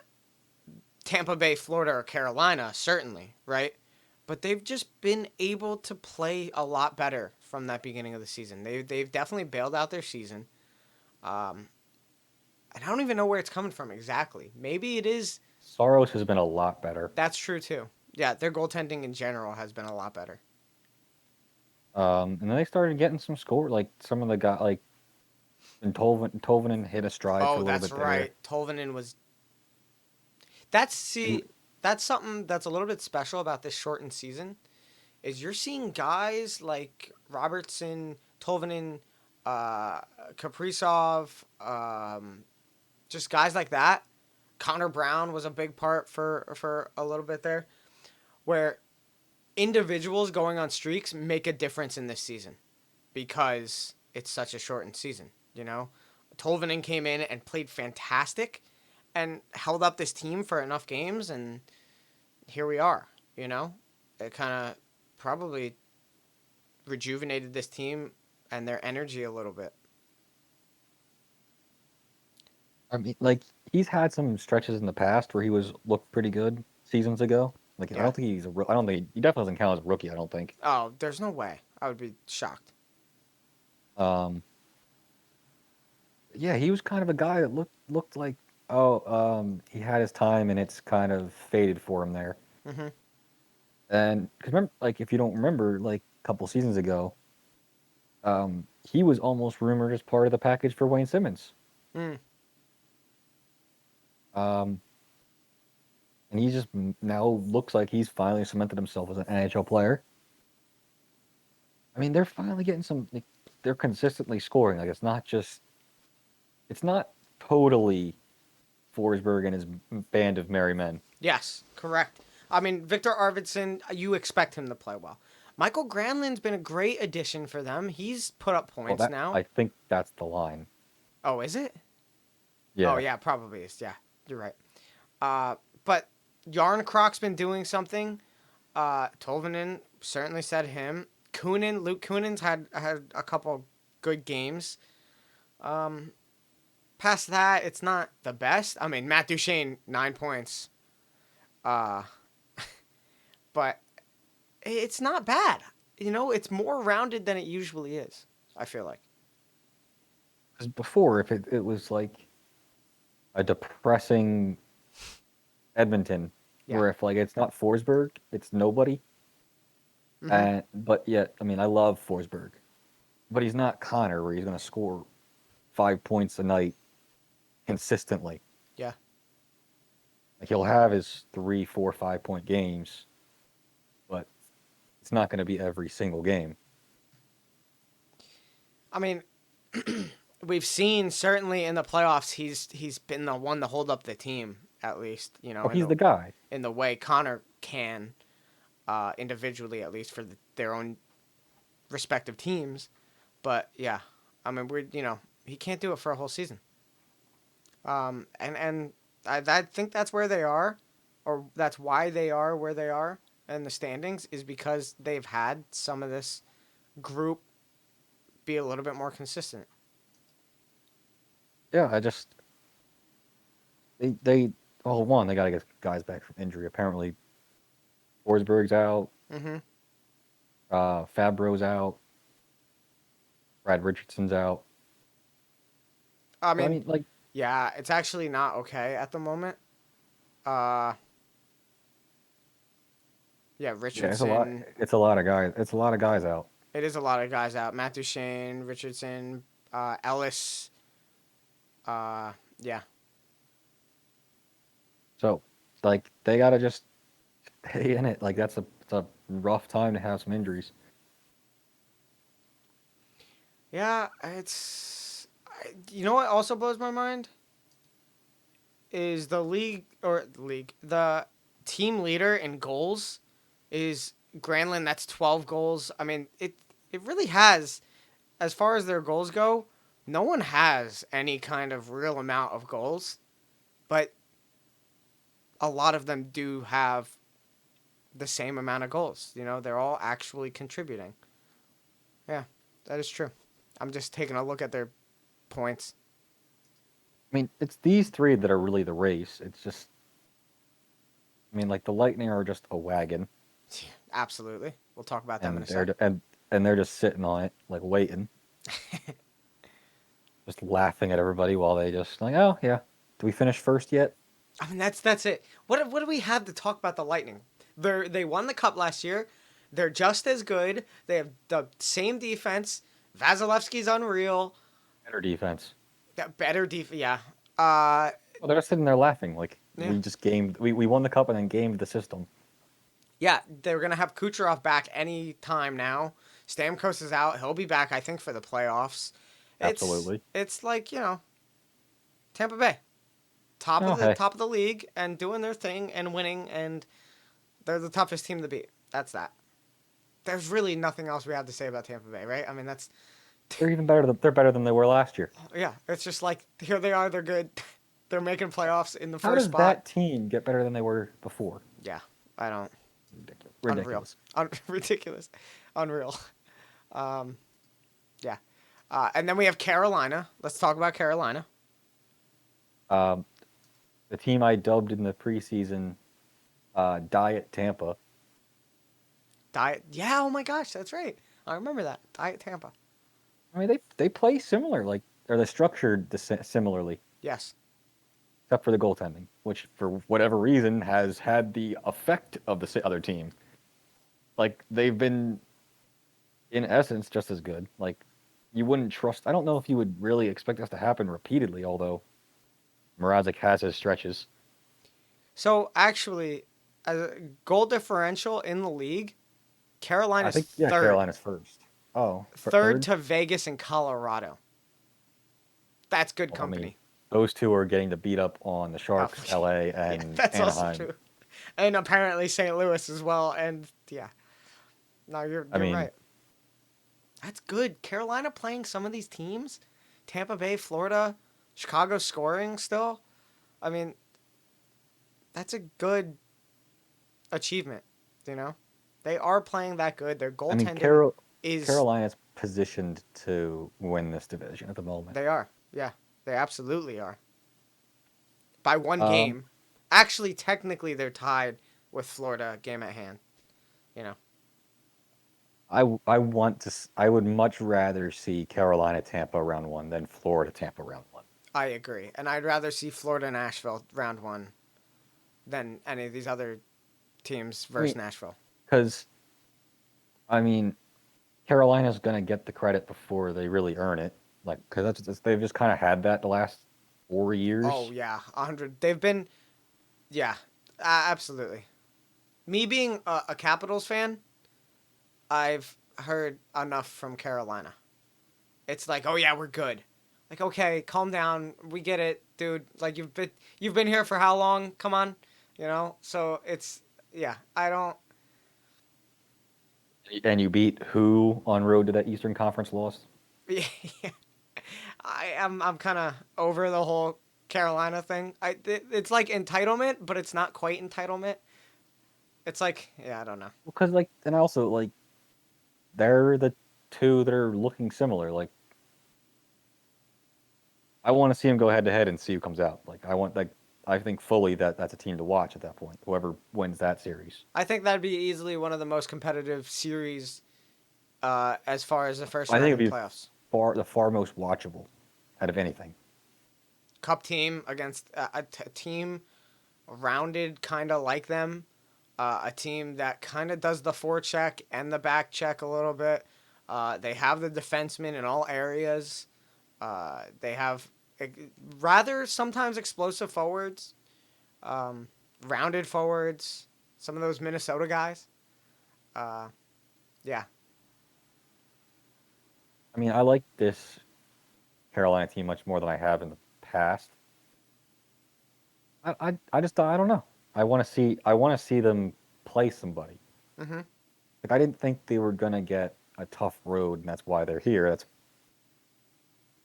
Tampa Bay, Florida, or Carolina, certainly, right? But they've just been able to play a lot better from that beginning of the season. They've definitely bailed out their season. Um, and I don't even know where it's coming from exactly. Maybe it is. Soros has been a lot better. That's true too. Yeah, their goaltending in general has been a lot better. And then they started getting some score. Like some of the guy, like and Tolvanen hit a stride for Oh, a little that's bit there. right. Tolvanen was. That's And see. That's something that's a little bit special about this shortened season. Is you're seeing guys like Robertson, Tolvanen, uh, Kaprizov, just guys like that. Connor Brown was a big part for a little bit there, where individuals going on streaks make a difference in this season because it's such a shortened season. Tolvanen came in and played fantastic, and held up this team for enough games, and here we are. It kind of probably rejuvenated this team and their energy a little bit. I mean, like he's had some stretches in the past where he was looked pretty good seasons ago. Like I Yeah. don't think he's I don't think he definitely doesn't count as a rookie. I don't think. Oh, there's no way. I would be shocked. Um, yeah, he was kind of a guy that looked like he had his time and it's kind of faded for him there. Hmm. And because remember, like if you don't remember, like a couple seasons ago, he was almost rumored as part of the package for Wayne Simmons. Mm. Um, and he just now looks like he's finally cemented himself as an NHL player. I mean, they're finally getting some. Like, they're consistently scoring. Like it's not totally Forsberg and his band of merry men. Yes, correct. I mean, Victor Arvidsson, you expect him to play well. Michael Granlund's been a great addition for them. He's put up Well, points that now. I think that's the line. Oh, is it? Oh, Yeah, yeah, probably is. Yeah, you're right. But Yarn Krok's been doing something. Tolvanen certainly said him. Luke Kunin's had a couple good games. Um, Past that, it's not the best. I mean, Matt Duchene, 9 points. Uh, but it's not bad. It's more rounded than it usually is, I feel like. because before, if it was like a depressing Edmonton, Yeah. where if like it's not Forsberg, it's nobody. Hmm. And but yet, I mean, I love Forsberg, but he's not Connor, where he's going to score 5 points a night consistently. Yeah. Like he'll have his 3, 4, 5 point games, but it's not going to be every single game. I mean, we've seen certainly in the playoffs he's been the one to hold up the team at least. Oh, In he's the the guy. in the way Connor can, individually at least for their own respective teams. But yeah, I mean he can't do it for a whole season. And I think that's where they are, or that's why they are where they are in the standings is because they've had some of this group be a little bit more consistent. yeah, I just they well, one, they got to get guys back from injury. Apparently, Forsberg's out, Mm-hmm. Fabro's out, Brad Richardson's out. I So, I mean, mean, like, yeah, it's actually not okay at the moment. Uh, yeah, yeah, it's a lot. Richardson. It's a lot of guys. It's a lot of guys out. It is a lot of guys out. Matt Duchene, Richardson, Ellis. Yeah. So, like, they got to just stay in it. Like, it's a rough time to have some injuries. Yeah, you know what also blows my mind is the team leader in goals is Granlund. That's 12 goals. I mean, it really has, as far as their goals go, no one has any kind of real amount of goals, but a lot of them do have the same amount of goals. You know, they're all actually contributing. Yeah, that is true. I'm just taking a look at their points. I mean, it's these three that are really the race. It's just, I mean, like the Lightning are just a wagon, Absolutely. We'll talk about them in and a sec. they're just sitting on it, like waiting, just laughing at everybody while they just like, oh yeah, do we finish first yet? I mean, that's it. What do we have to talk about the Lightning? They won the cup last year. They're just as good. They have the same defense. Vasilevsky's unreal. Better defense. Better defense. Yeah. Uh, Well, they're just sitting there laughing, like yeah. we won the cup and then gamed the system. Yeah. They're gonna have Kucherov back any time now. Stamkos is out. He'll be back, I think, for the playoffs. Absolutely. It's like Tampa Bay, Oh hey, top of the league and doing their thing and winning, and they're the toughest team to beat. That's that. There's really nothing else we have to say about Tampa Bay, right? I mean, that's they're better than they were last year. yeah. It's just like here they are. They're good. They're making playoffs in the How first does spot. that team get better than they were before? Yeah, I don't. Ridiculous. Unreal. Ridiculous. Ridiculous. Unreal. Um, yeah. And then we have Carolina. Let's talk about Carolina. Um, the team I dubbed in the preseason Diet Tampa. Diet. Yeah. Oh my gosh, that's right. I remember that. Diet Tampa. I mean, they play similar, like or they're structured similarly, Yes. except for the goaltending, which for whatever reason has had the effect of the other team. Like they've been, in essence, just as good. Like you wouldn't trust. I don't know if you would really expect this to happen repeatedly, although Mrazek has his stretches. So actually, as a goal differential in the league, I Carolina's think yeah, third. Carolina's first. Oh, Third third. to Vegas and Colorado. That's good Well, I mean, company. those two are getting to beat up on the Oh, Sharks, LA, yeah, and that's also Anaheim. true. And apparently St. Louis as well. And yeah, no, I you're mean, right. That's good. Carolina playing some of these teams, Tampa Bay, Florida, Chicago scoring still. I mean, that's a good achievement. You know, they are playing that good. Their I mean, goaltending is. Carolina's positioned to win this division at the moment. They are. Yeah, they absolutely are. By one Um, game. Actually, technically, they're tied with Florida, game at hand. You know, I want to. I would much rather see Carolina Tampa round one than Florida Tampa round one. I agree, and I'd rather see Florida Nashville round one than any of these other teams I versus mean, Nashville. because I mean, Carolina's gonna get the credit before they really earn it. Like, because they've just kind of had that the last 4 years. Oh yeah, 100. They've been yeah, absolutely. Me being a Capitals fan, I've heard enough from Carolina. It's like, oh yeah, we're good. Like, okay, calm down. We get it, dude. Like you've been here for how long? Come on, you know. So it's yeah. I don't. And you beat who on road to that Eastern Conference loss? Yeah, I'm kind of over the whole Carolina thing. It's like entitlement, but it's not quite entitlement. It's like yeah, I don't know. Because like, and also like, they're the two that are looking similar. Like, I want to see them go head to head and see who comes out. I think fully that that's a team to watch at that point. Whoever wins that series. I think that'd be easily one of the most competitive series as far as the first I think round it'd in be playoffs. the far most watchable out of anything. Cup team against a team rounded kind of like them, a team that kind of does the forecheck and the back check a little bit. They have the defensemen in all areas. They have rather sometimes explosive forwards, um, rounded forwards. Some of those Minnesota guys. Uh, yeah, I mean, I like this Carolina team much more than I have in the past. I just I don't know. I want to see them play somebody. hmm Like I didn't think they were gonna get a tough road, and that's why they're here. That's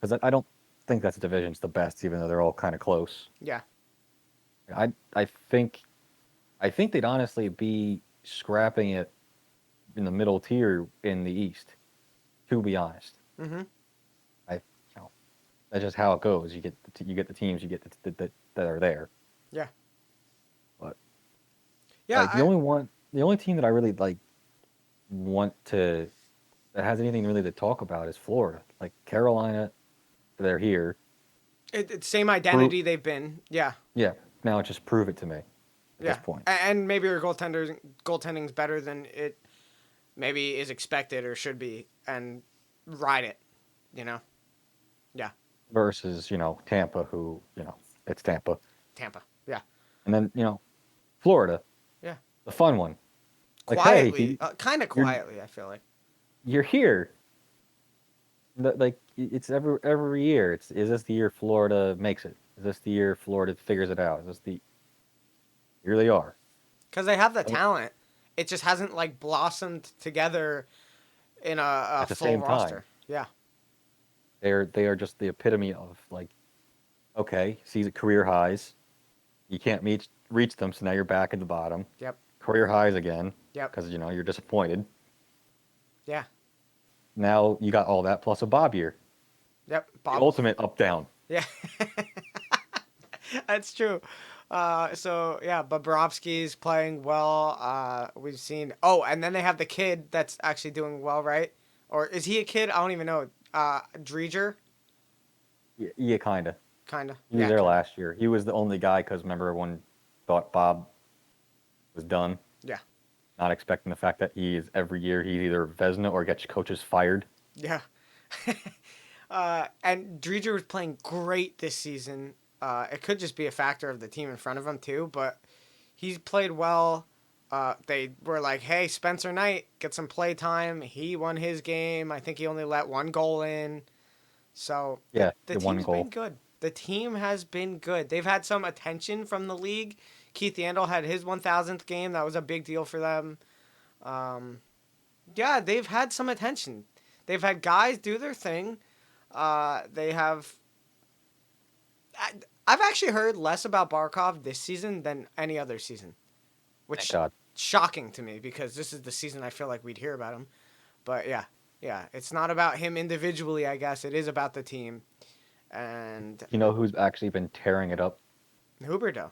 because I don't think that's division's the best, even though they're all kind of close. yeah. I think they'd honestly be scrapping it in the middle tier in the East. To be honest, hmm I you know that's just how it goes. You get the teams you get that are there. Yeah, But yeah. like the only team that I really like want to that has anything really to talk about is Florida. Like Carolina, they're here. It's same Prove, identity they've been. Yeah, yeah. Now just prove it to me at this yeah. point. And maybe your goaltending's better than it maybe is expected or should be, and ride it. You know. Yeah, Versus Tampa, who it's Tampa, Tampa. Yeah, and then Florida, yeah. the fun one. Like, hey, Quietly, kind of you're quietly. I feel like. you're here. Like it's every year. Is this the year Florida makes it? Is this the year Florida figures it out? Is this the here they are Because they have the talent. It just hasn't like blossomed together in a at the full same time? roster. Yeah. They are just the epitome of like, okay, season career highs. You can't reach them, so now you're back at the bottom. Yep. Career highs again Yep. because you're disappointed. Yeah. Now you got all that plus a Bob year, Yep. the Bob. ultimate up down. Yeah. That's true. So yeah, Bobrovsky's playing well. We've seen. Oh, and then they have the kid that's actually doing well, right? Or is he a kid? I don't even know. Dreger, Yeah, kinda. kind of. He was Yeah, there kind of. last year. He was the only guy because remember everyone thought Bob was done, Yeah. not expecting the fact that he is every year he's either Vesna or gets coaches fired. Yeah. And Dreger was playing great this season. It could just be a factor of the team in front of him too, but he's played well. They were like, "Hey, Spencer Knight, get some play time." He won his game. I think he only let one goal in. So Yeah, the the one team's been goal. good. The team has been good. They've had some attention from the league. Keith Yandel had his 1,000th game. That was a big deal for them. Um, yeah, they've had some attention. They've had guys do their thing. They have. I, I've actually heard less about Barkov this season than any other season, Thank which God. shocking to me because this is the season I feel like we'd hear about him. But yeah, yeah, it's not about him individually. I guess it is about the team and You know who's actually been tearing it up? Huberto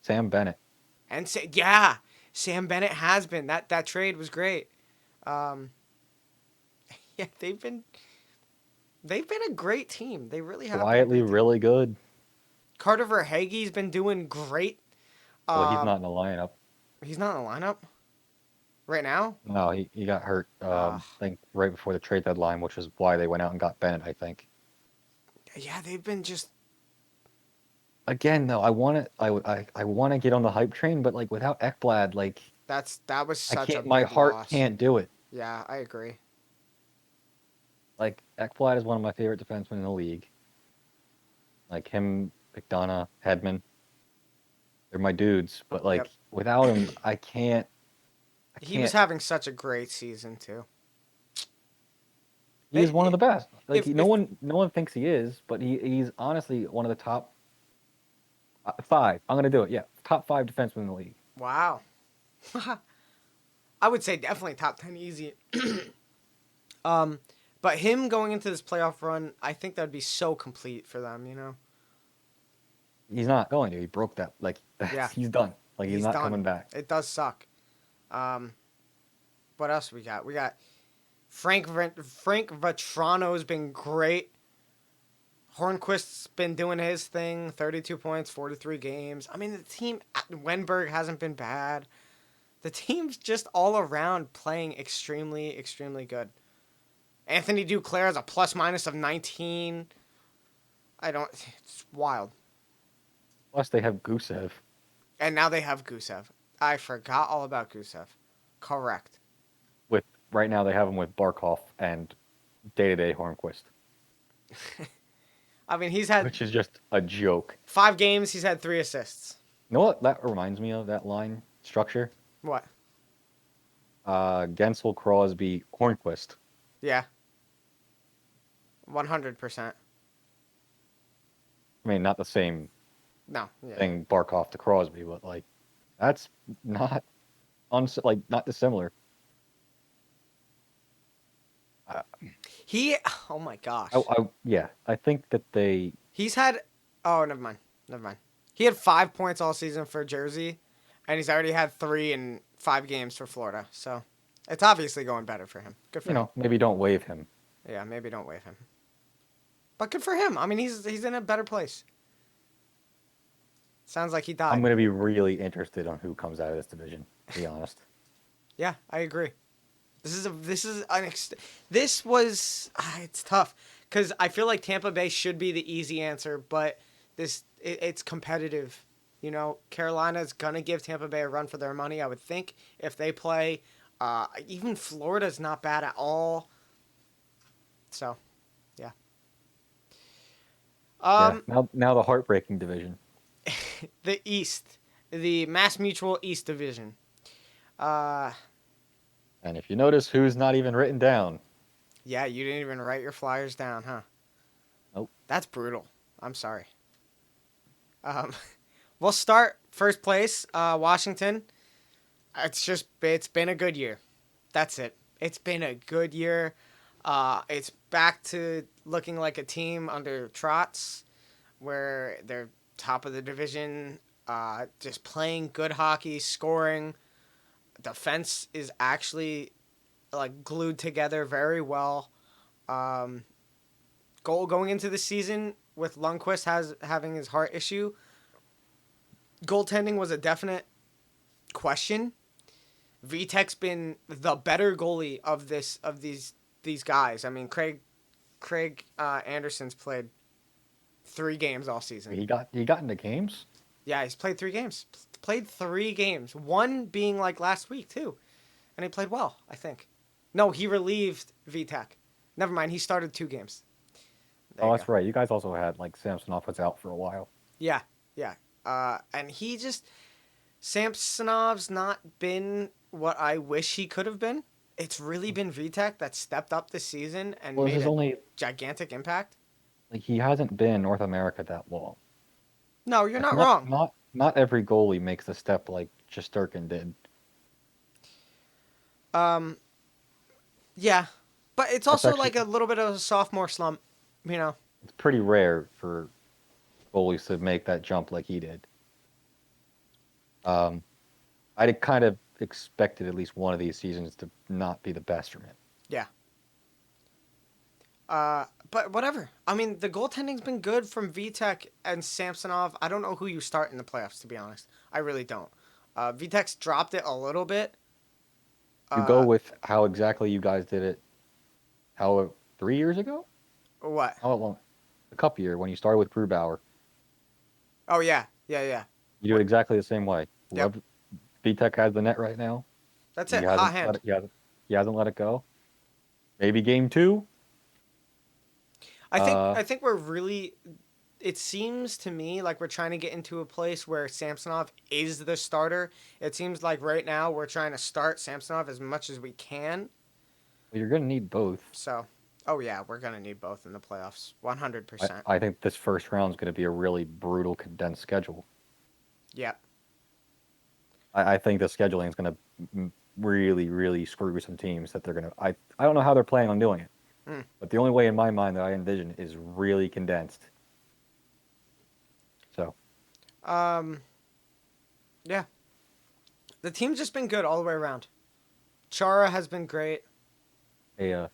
Sam Bennett. and yeah, Sam Bennett has been that trade was great. Um, yeah, they've been a great team. They really have been a Quietly great team. really good. Carter Verhaeghe's been doing great. Well, he's Um, not in the lineup. he's not in the lineup right now. No, he got hurt. Uh, I think right before the trade deadline, which is why they went out and got Bennett. I think. yeah, they've been just Again, though, I want to get on the hype train, but like without Ekblad, like that was I such a can't. My big heart loss. can't do it. Yeah, I agree. Like Ekblad is one of my favorite defensemen in the league. Like him, McDonough, Hedman, they're my dudes. But like Yep. without him, I can't. I He was can't. having such a great season too. He is one of the best. Like If if no one thinks he is, but he's honestly one of the top five. I'm gonna do it. Yeah, top five defensemen in the league. wow, I would say definitely top 10 easy. Um, But him going into this playoff run, I think that would be so complete for them. He's not going to. He broke that. Like, Yeah, he's done. Like, he's he's not done. coming back. It does suck. Um, what else we got? We got Frank Vetrano's been great. Hornquist's been doing his thing. 32 points, 43 games. I mean, the team. Wenberg hasn't been bad. The team's just all around playing extremely, extremely good. Anthony Duclair has a plus minus of 19. I don't. It's wild. Plus, they have Gusev. And now they have Gusev. I forgot all about Gusev. Correct. With right now, they have him with Barkov and day-to-day Hornquist, I mean, he's had which is just a joke. 5 games. He's had 3 assists. You know what that reminds me of? That line structure. What? Gensel, Crosby, Hornquist. Yeah. 100%. I mean, not the same No. Yeah. thing, Barkov to Crosby, but like that's not not dissimilar. Uh, He. Oh my gosh. yeah, I think that they. He's had. Oh, never mind. Never mind. He had 5 points all season for Jersey, and he's already had 3 in 5 games for Florida. So, it's obviously going better for him. Good for him. Maybe don't waive him. Yeah, maybe don't waive him. But good for him. I mean, he's in a better place. Sounds like he died. I'm going to be really interested on who comes out of this division, to be honest. Yeah, I agree. This was it's tough because I feel like Tampa Bay should be the easy answer, but it's competitive. Carolina's gonna give Tampa Bay a run for their money. I would think if they play, even Florida's not bad at all. So, yeah. Yeah. Now the heartbreaking division. The East, the Mass Mutual East Division. Uh, And if you notice, who's not even written down? yeah, you didn't even write your Flyers down, huh? Nope. That's brutal. I'm sorry. We'll start first place, Washington. It's been a good year. That's it. It's been a good year. It's back to looking like a team under Trotz, where they're top of the division, just playing good hockey, scoring. Defense is actually like glued together very well. Going into the season with Lundqvist having his heart issue, goaltending was a definite question. Vitek's been the better goalie of these guys. I mean, Craig Anderson's played 3 games all season. He got into games. Yeah, he's played 3 games. Played 3 games. One being like last week too, and he played well. I think. No, he relieved Vitek. Never mind. He started 2 games. Oh, that's right. You guys also had like Samsonov was out for a while. Yeah, yeah. And Samsonov's not been what I wish he could have been. It's really been Vitek that stepped up this season and made a gigantic impact. Like he hasn't been in North America that long. No, you're not wrong. Not every goalie makes the step like Shesterkin did. Yeah, but it's also like a little bit of a sophomore slump, It's pretty rare for goalies to make that jump like he did. I kind of expected at least one of these seasons to not be the best from him. Yeah. But whatever. I mean, the goaltending's been good from Vitek and Samsonov. I don't know who you start in the playoffs, to be honest. I really don't. Vitek's dropped it a little bit. You go with how exactly you guys did it. How 3 years ago? What? How long? The Cup year when you started with Grubauer. Oh yeah. Yeah. You do it exactly the same way. Yep. Vitek has the net right now. That's it. Hot hand. He hasn't let it go. Maybe game 2. I think we're really. It seems to me like we're trying to get into a place where Samsonov is the starter. It seems like right now we're trying to start Samsonov as much as we can. Well, you're going to need both. So, oh yeah, we're going to need both in the playoffs. 100%. I think this first round is going to be a really brutal, condensed schedule. Yep. I think the scheduling is going to really, really screw some teams that they're going to. I don't know how they're planning on doing it. Hmm. But the only way in my mind that I envision is really condensed. So, Um, yeah, the team's just been good all the way around. Chara has been great. hey,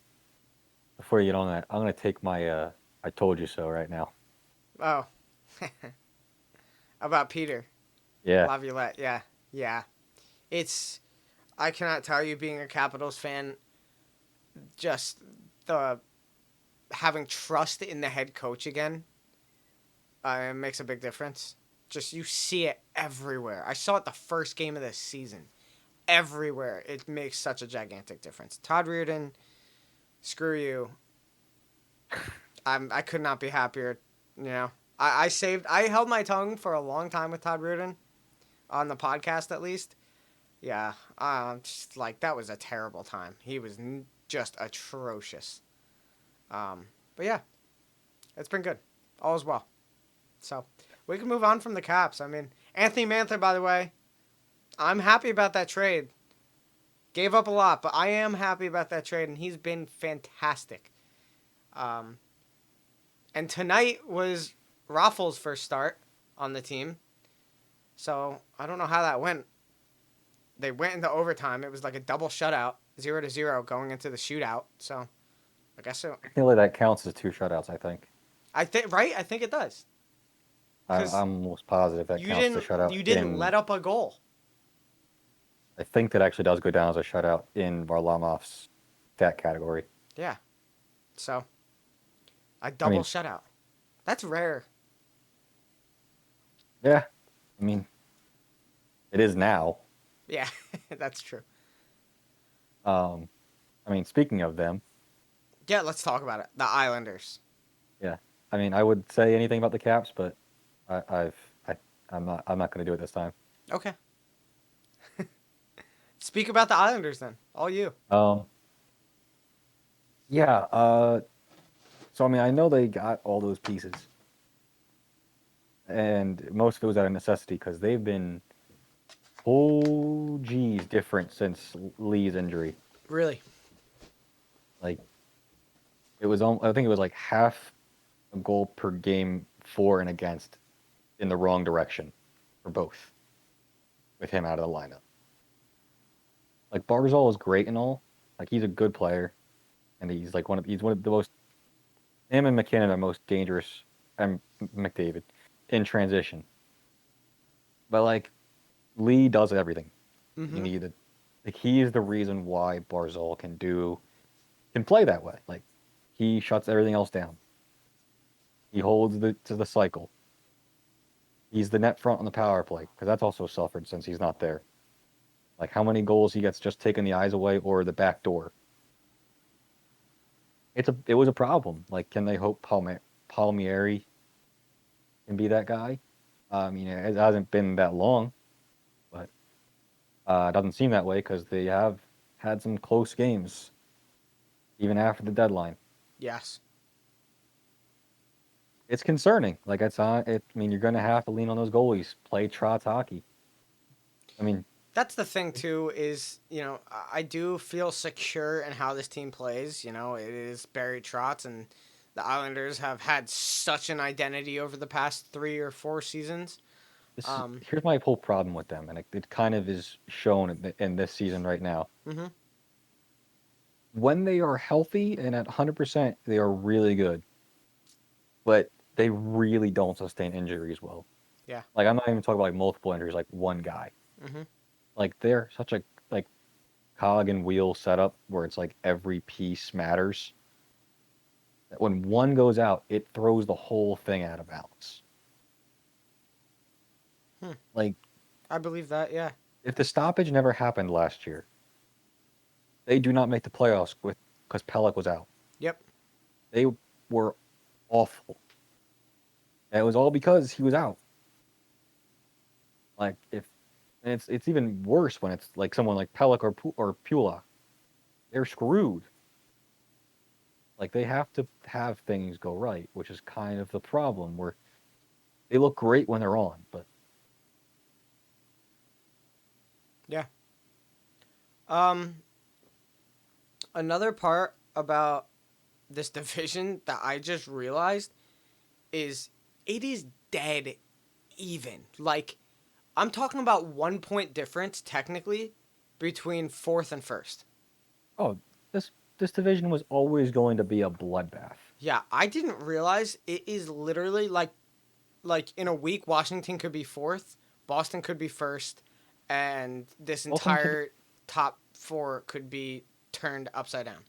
before you get on that, I'm gonna take my "I told you so" right now. Oh, about Peter Yeah, Laviolette. Yeah, yeah. It's I cannot tell you, being a Capitals fan, just the having trust in the head coach again it makes a big difference. Just you see it everywhere. I saw it the first game of this season. Everywhere, it makes such a gigantic difference. Todd Reardon, screw you. I could not be happier. You know, I held my tongue for a long time with Todd Reardon on the podcast, at least. Yeah, just like that was a terrible time. He was just atrocious. But yeah, it's been good. All is well. So we can move on from the Caps. I mean, Anthony Mantha, by the way, I'm happy about that trade. Gave up a lot, but I am happy about that trade, and he's been fantastic. Um, and tonight was Raffles' first start on the team, so I don't know how that went. They went into overtime. It was like a double shutout, 0-0 going into the shootout. So I guess so. technically that counts as two shutouts. I think. I think right. I think it does because I'm almost positive that you counts as a didn't shutout you didn't in. let up a goal. I think that actually does go down as a shutout in Varlamov's stat category. Yeah. So a I double mean, shutout. That's rare. yeah. I mean, it is now. Yeah, that's true. Um, I mean, speaking of them, Yeah, let's talk about it. The Islanders. yeah. I mean, I would say anything about the Caps, but I, I've I I'm not going to do it this time. Okay. Speak about the Islanders then. All you. Um, yeah. So I mean, I know they got all those pieces, and most of it was out of necessity because they've been oh geez different since Lee's injury. Really? Like it was, I think it was like half a goal per game for and against in the wrong direction for both with him out of the lineup. Like Barzal is great and all, like he's a good player, and he's one of the most him and McKinnon are most dangerous, and McDavid in transition. But like Lee does everything you Mm-hmm. needed. Like he is the reason why Barzal can play that way. Like he shuts everything else down. He holds the cycle. He's the net front on the power play because that's also suffered since he's not there. Like how many goals he gets just taking the eyes away or the back door. It was a problem. Like can they hope Palmieri can be that guy? I mean it hasn't been that long, but it doesn't seem that way because they have had some close games even after the deadline. Yes. It's concerning. Like it's on. I mean, you're going to have to lean on those goalies. Play Trotz hockey. I mean, That's the thing too. Is I do feel secure in how this team plays. It is Barry Trotz, and the Islanders have had such an identity over the past 3 or 4 seasons. Um. here's my whole problem with them, and it kind of is shown in this season right now. Mm-hmm. When they are healthy and at 100%, they are really good, but they really don't sustain injuries well. Yeah. Like I'm not even talking about like multiple injuries, like one guy. Mm-hmm. Like they're such a like cog and wheel setup where it's like every piece matters. That when one goes out, it throws the whole thing out of balance. Hmm. Like I believe that. Yeah. if the stoppage never happened last year, they do not make the playoffs with because Pellick was out. Yep. They were awful. And it was all because he was out. Like if and it's even worse when it's like someone like Pellick or Pula. They're screwed. Like they have to have things go right, which is kind of the problem where they look great when they're on, but Yeah. Um. Another part about this division that I just realized is it is dead even. Like, I'm talking about 1 point difference technically between fourth and first. Oh, this division was always going to be a bloodbath. Yeah, I didn't realize it is literally like in a week Washington could be fourth, Boston could be first, and this Welcome to the, entire top four could be turned upside down.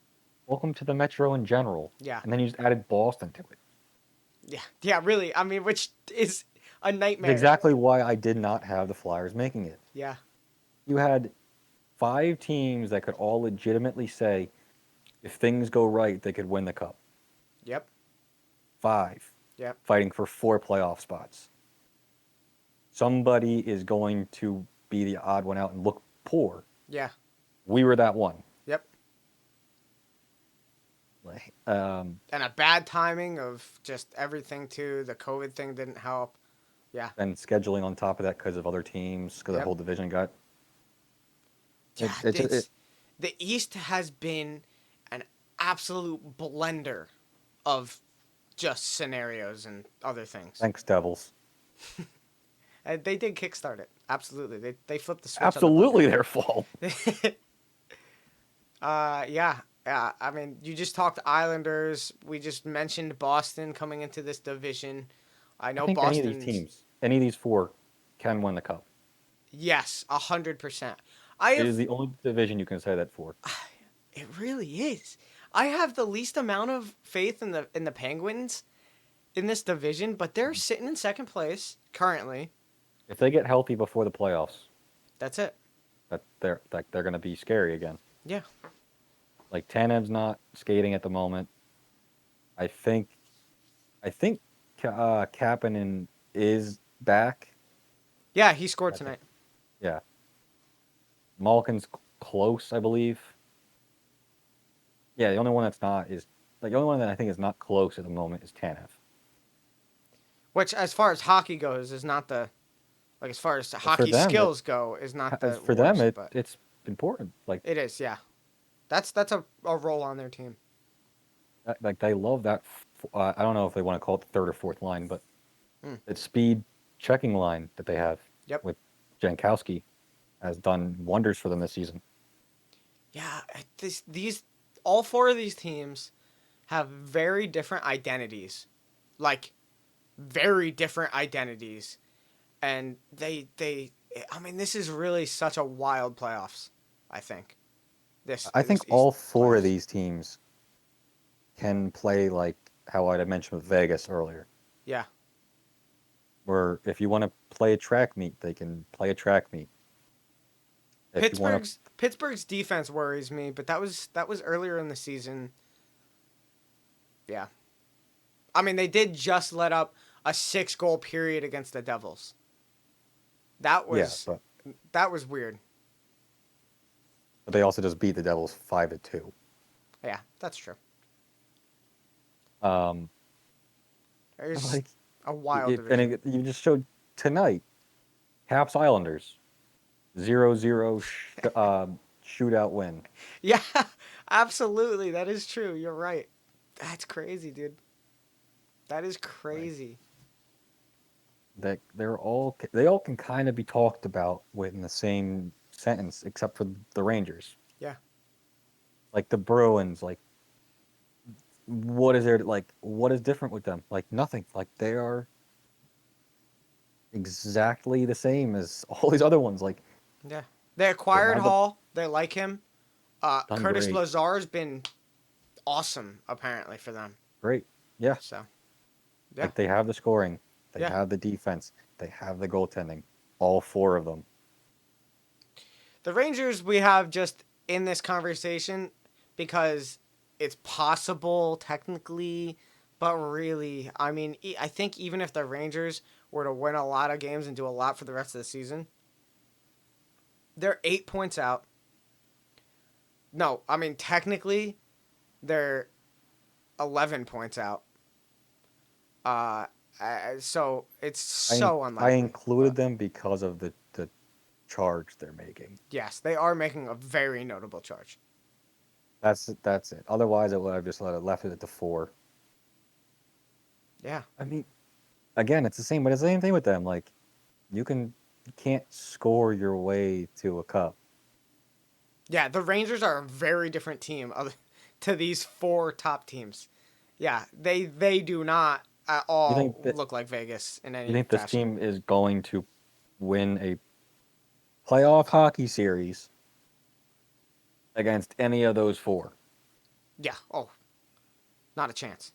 welcome to the Metro in general, Yeah. and then you just added Boston to it. Yeah. Yeah, really. I mean, which is a It's nightmare. exactly why I did not have the Flyers making it. Yeah. You had 5 teams that could all legitimately say, if things go right, they could win the cup. Yep. 5 Yep. fighting for 4 playoff spots. Somebody is going to be the odd one out and look poor. Yeah. We were that one. Yep. Like, And a bad timing of just everything too. The COVID thing didn't help. Yeah. and scheduling on top of that because of other teams, because the Yep. whole division got. Yeah. It, The East has been an absolute blender of just scenarios and other things. thanks, Devils. And they did kickstart it. Absolutely. They flipped the switch Absolutely their fault. on the yeah. Yeah. I mean, you just talked Islanders. We just mentioned Boston coming into this division. I I know think any of these Boston's teams, any of these 4, can win the cup. yes, 100%. I It is have the only division you can say that for. it really is. I have the least amount of faith in the Penguins in this division, but they're sitting in second place currently. If they get healthy before the playoffs, That's it. they're going to be scary again. Yeah. Like Tanev's not skating at the moment. I think Kapanen is back. Yeah, he scored I think, tonight. yeah. Malkin's close, I believe. Yeah, the only one that's not is like the only one that I think is not close at the moment is Tanev. Which, as far as hockey goes, is not the like as far as But for hockey them, skills go, is not as the for them, worst. But it's important. Like it is, yeah. That's a role on their team. like they love that. I don't know if they want to call it the third or fourth line, but Mm. that speed checking line that they have Yep. with Jankowski has done wonders for them this season. Yeah, these all four of these teams have very different identities, like very different identities, and they. I mean, this is really such a wild playoffs. I think I think this East all 4 of playoffs. these teams can play like how I mentioned with Vegas earlier, Yeah, where if you want to play a track meet, they can play a track meet. If you want to, Pittsburgh's defense worries me, but that was earlier in the season. Yeah, I mean they did just let up a 6 goal period against the Devils. That yeah, was but that was weird. they also just beat the Devils 5-2. Yeah, that's true. Um, There's like a wild division. you just showed tonight, Caps Islanders 0-0 shootout win. Yeah, absolutely. That is true. You're right. That's crazy, dude. That is Like crazy. that they all can kind of be talked about within the same sentence, except for the Rangers. Yeah. Like the Bruins, like what is there like what is different with them? Like nothing. Like they are exactly the same as all these other ones. Like Yeah. They they acquired have the Hall. They like him. done Curtis great. Lazar's been awesome, apparently, for them. Great. Yeah. So, yeah. Like they have the scoring, they Yeah. have the defense, they have the goaltending. All 4 of them. The Rangers we have just in this conversation because it's possible technically, but really, I mean, I think even if the Rangers were to win a lot of games and do a lot for the rest of the season, they're 8 points out. No, I mean, technically, they're 11 points out. Uh, so it's so I unlikely. included But them because of the charge they're making. yes, they are making a very notable charge. That's it. Otherwise, I would have just left it at the 4. Yeah. I mean, again, it's the same, but it's the same thing with them. Like, you can't score your way to a cup. Yeah, the Rangers are a very different team to these four top teams. Yeah, they do not at You think all that look like Vegas in you any think this fashion. team is going to win a playoff hockey series against any of those 4? Yeah. Oh, not a chance.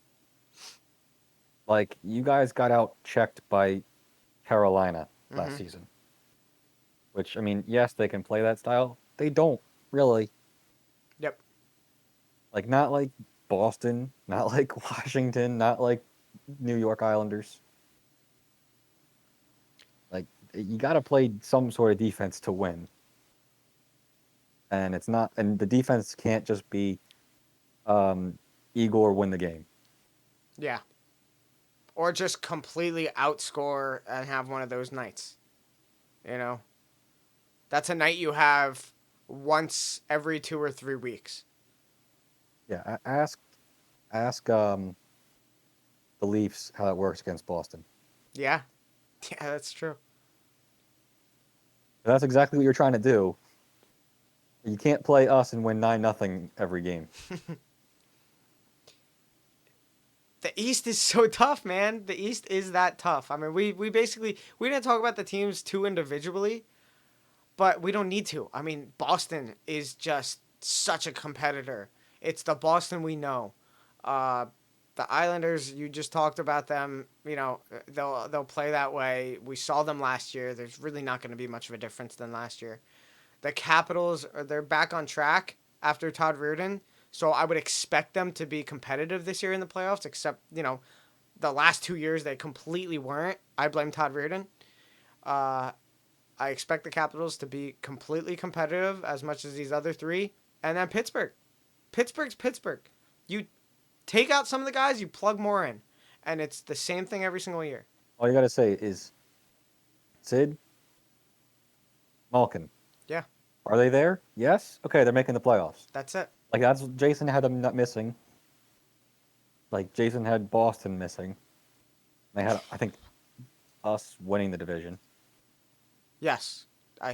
Like, you guys got out checked by Carolina last Hmm. season. Which, I mean, yes, they can play that style. They don't really. Yep. Like, not like Boston, not like Washington, not like New York Islanders. Like, you got to play some sort of defense to win. And it's not, and the defense can't just be um, Igor win the game. Yeah. Or just completely outscore and have one of those nights. You know, that's a night you have once every 2 or 3 weeks. Yeah, ask the Leafs how that works against Boston. Yeah. Yeah, that's true. If that's exactly what you're trying to do. You can't play us and win 9-0 every game. The East is so tough, man. The East is that tough. I mean, we basically we didn't talk about the teams too individually, but we don't need to. I mean, Boston is just such a competitor. It's the Boston we know. Uh, the Islanders, you just talked about them. You know, they'll play that way. We saw them last year. There's really not going to be much of a difference than last year. The Capitals, they're back on track after Todd Reirden, so I would expect them to be competitive this year in the playoffs. Except the last 2 years they completely weren't. I blame Todd Reirden. Uh, I expect the Capitals to be completely competitive as much as these other three. And then Pittsburgh. Pittsburgh's Pittsburgh. You take out some of the guys, you plug more in. And it's the same thing every single year. All you got to say is, Sid, Malkin, Yeah, are they there? Yes? Okay, they're making the playoffs. that's it. Like, that's Jason had them not missing. Like, Jason had Boston missing. They had, I think, us winning the division. Yes,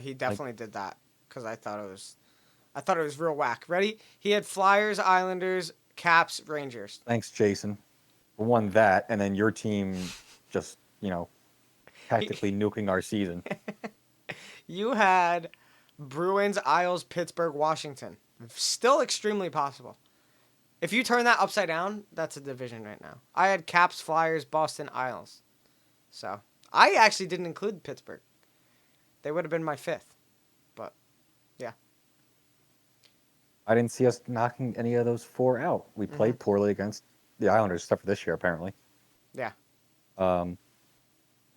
he Like, definitely did that because I thought it was real whack. Ready? He had Flyers, Islanders, Caps, Rangers. thanks, Jason. Won that, and then your team just, He, tactically nuking our season. you had Bruins, Isles, Pittsburgh, Washington. Still extremely possible. If you turn that upside down, that's a division right now. I had Caps, Flyers, Boston, Isles. So I actually didn't include Pittsburgh. They would have been my fifth. But yeah. I didn't see us knocking any of those 4 out. We Hmm. played poorly against the Islanders, except for this year, apparently. Yeah. Um,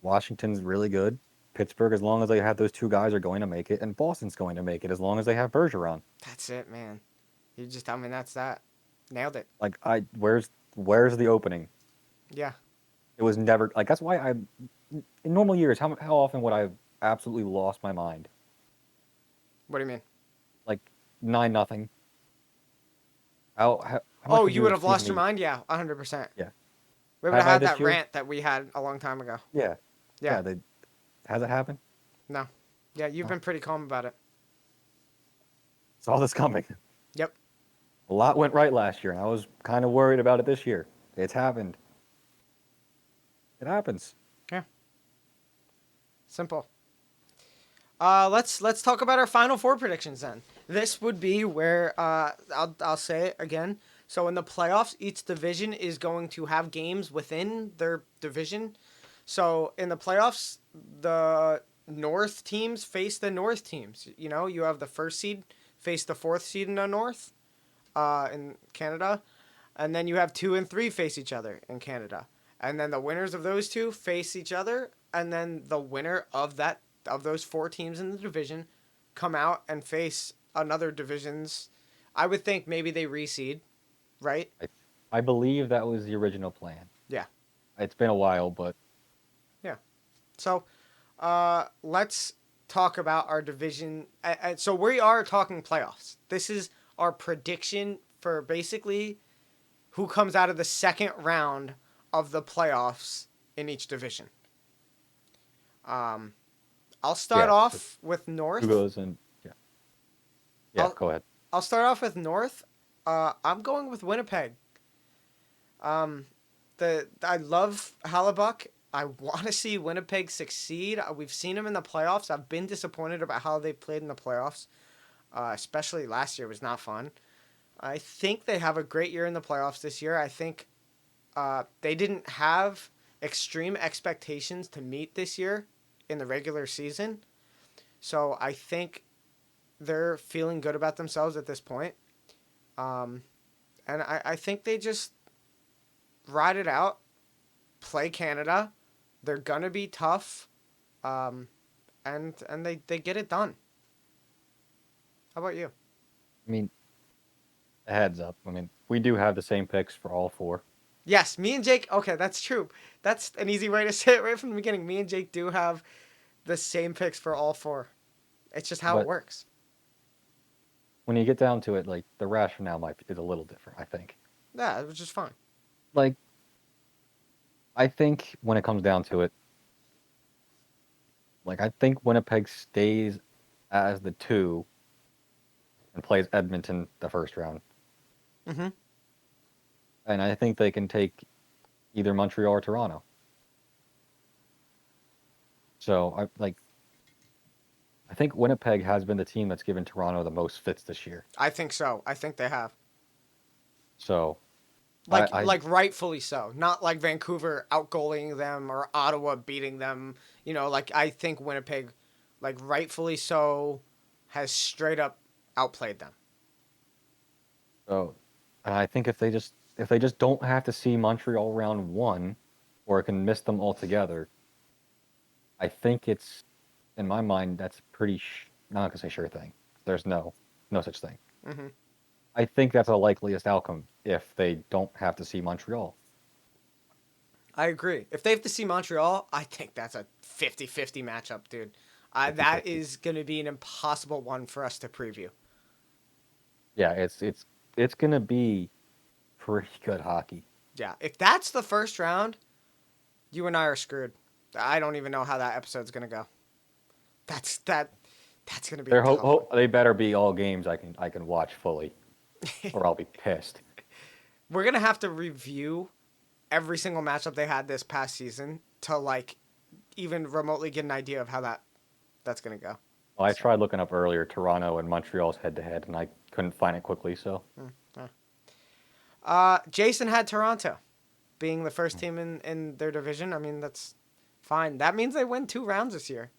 Washington's really good. Pittsburgh, as long as they have those 2 guys, are going to make it, and Boston's going to make it as long as they have Bergeron. That's it, man. You just tell me that's that. Nailed it. Like, where's the opening? Yeah. It was never like that's why in normal years, how often would I have absolutely lost my mind? What do you mean? Like 9-0. How much Oh, would you you would have have seen lost your me? mind? Yeah, 100%. Yeah. We would Have have I had this that year? rant that we had a long time ago. Yeah. Yeah. Yeah. Has it happened? No. Yeah, you've No. been pretty calm about it. Saw this coming. Yep. A lot went right last year, and I was kind of worried about it this year. It's happened. It happens. Yeah. Simple. Let's talk about our final four predictions then. This would be where I'll say it again. So in the playoffs, each division is going to have games within their division. So in the playoffs, the North teams face the North teams. You know, you have the first seed face the fourth seed in the North, in Canada, and then you have 2 and 3 face each other in Canada, and then the winners of those two face each other, and then the winner of those 4 teams in the division come out and face another divisions. I would think maybe they reseed, right? I, I believe that was the original plan. Yeah, It's been a while, but yeah. So, let's talk about our division. So we are talking playoffs. This is our prediction for basically who comes out of the second round of the playoffs in each division. Um, I'll start Yes. off with Who North. goes in? Yeah. Yeah. I'll Go ahead. I'll start off with North. I'm going with Winnipeg. Um, I love Hallebuck. I want to see Winnipeg succeed. We've seen them in the playoffs. I've been disappointed about how they played in the playoffs. Especially last year was not fun. I think they have a great year in the playoffs this year. I think they didn't have extreme expectations to meet this year in the regular season. So I think they're feeling good about themselves at this point. Um, and I think they just ride it out, play Canada. They're going to be tough. Um, and they get it done. How about you? I mean, a heads up. I mean, we do have the same picks for all four. Yes, me and Jake. Okay, that's true. That's an easy way to say it right from the beginning. Me and Jake do have the same picks for all four. It's just how it But works. when you get down to it, like the rationale is a little different, I think. Yeah, it was just fine. Like I think when it comes down to it, like I think Winnipeg stays as the 2 and plays Edmonton the first round. Mm-hmm. And I think they can take either Montreal or Toronto. So I think Winnipeg has been the team that's given Toronto the most fits this year. I think so. I think they have. So I Like rightfully so. Not like Vancouver outgoaling them or Ottawa beating them. Like I think Winnipeg, like rightfully so, has straight up outplayed them. so and I think if they just don't have to see Montreal round 1 or can miss them altogether, I think it's in my mind that's pretty not gonna say sure thing. There's no such thing. Mm-hmm. I think that's the likeliest outcome if they don't have to see Montreal. I agree. If they have to see Montreal, I think that's a 50-50 matchup, dude. That 50-50. is going to be an impossible one for us to preview. Yeah, it's gonna be pretty good hockey. Yeah. If that's the first round, you and I are screwed. I don't even know how that episode's going to go. That's going to be a They're tough one. they better be all games I can watch fully, or I'll be pissed. We're going to have to review every single matchup they had this past season to like even remotely get an idea of how that's going to go. Well, I tried looking up earlier Toronto and Montreal's head to head, and I couldn't find it quickly. So Jason had Toronto being the first team in their division. I mean, that's fine. That means they win 2 rounds this year.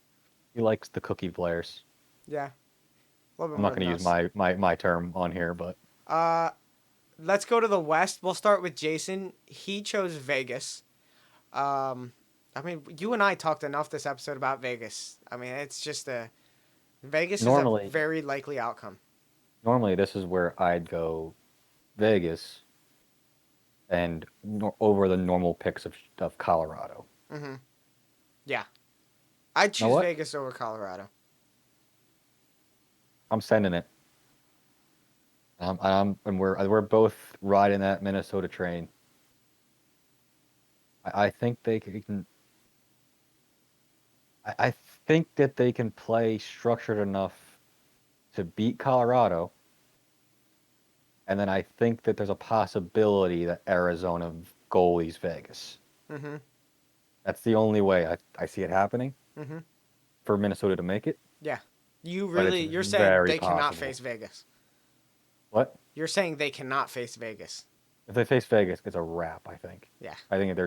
he likes the cookie players. Yeah. A little bit I'm more not going to than use us. my term on here, but Uh, let's go to the West. We'll start with Jason. He chose Vegas. I mean, you and I talked enough this episode about Vegas. I mean, it's just Vegas is a normally very likely outcome. normally this is where I'd go Vegas and over the normal picks of Colorado. Mm-hmm. Yeah. I'd You know choose what? Vegas over Colorado. I'm sending it. And we're both riding that Minnesota train. I think they can. I think that they can play structured enough to beat Colorado, and then I think that there's a possibility that Arizona goalies Vegas. Mm-hmm. That's the only way I see it happening Mm-hmm. for Minnesota to make it, Yeah. but it's You're saying very they cannot possible. face Vegas. What? You're saying they cannot face Vegas. If they face Vegas, it's a wrap, I think. Yeah. I think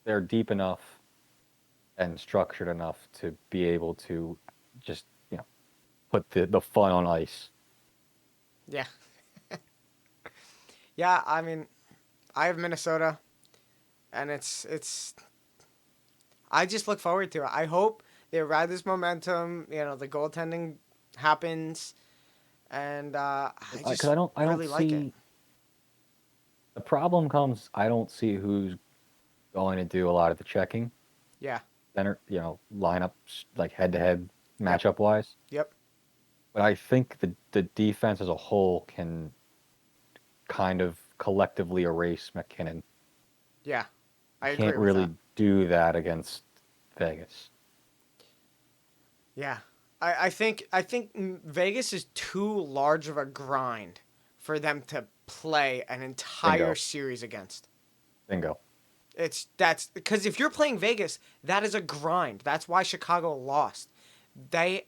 they're deep enough and structured enough to be able to just, put the fun on ice. Yeah. Yeah, I mean, I have Minnesota, and it's. I just look forward to it. I hope they ride this momentum. The goaltending happens, and I just Because I don't really like it. see the problem comes. I don't see who's going to do a lot of the checking. Yeah. Center, lineups like head to head Yep. matchup wise. Yep. But I think the defense as a whole can kind of collectively erase McKinnon. Yeah, I You agree can't with really that. do that against Vegas. Yeah, I think Vegas is too large of a grind for them to play an entire Bingo. series against. Bingo. That's because if you're playing Vegas, that is a grind. That's why Chicago lost. They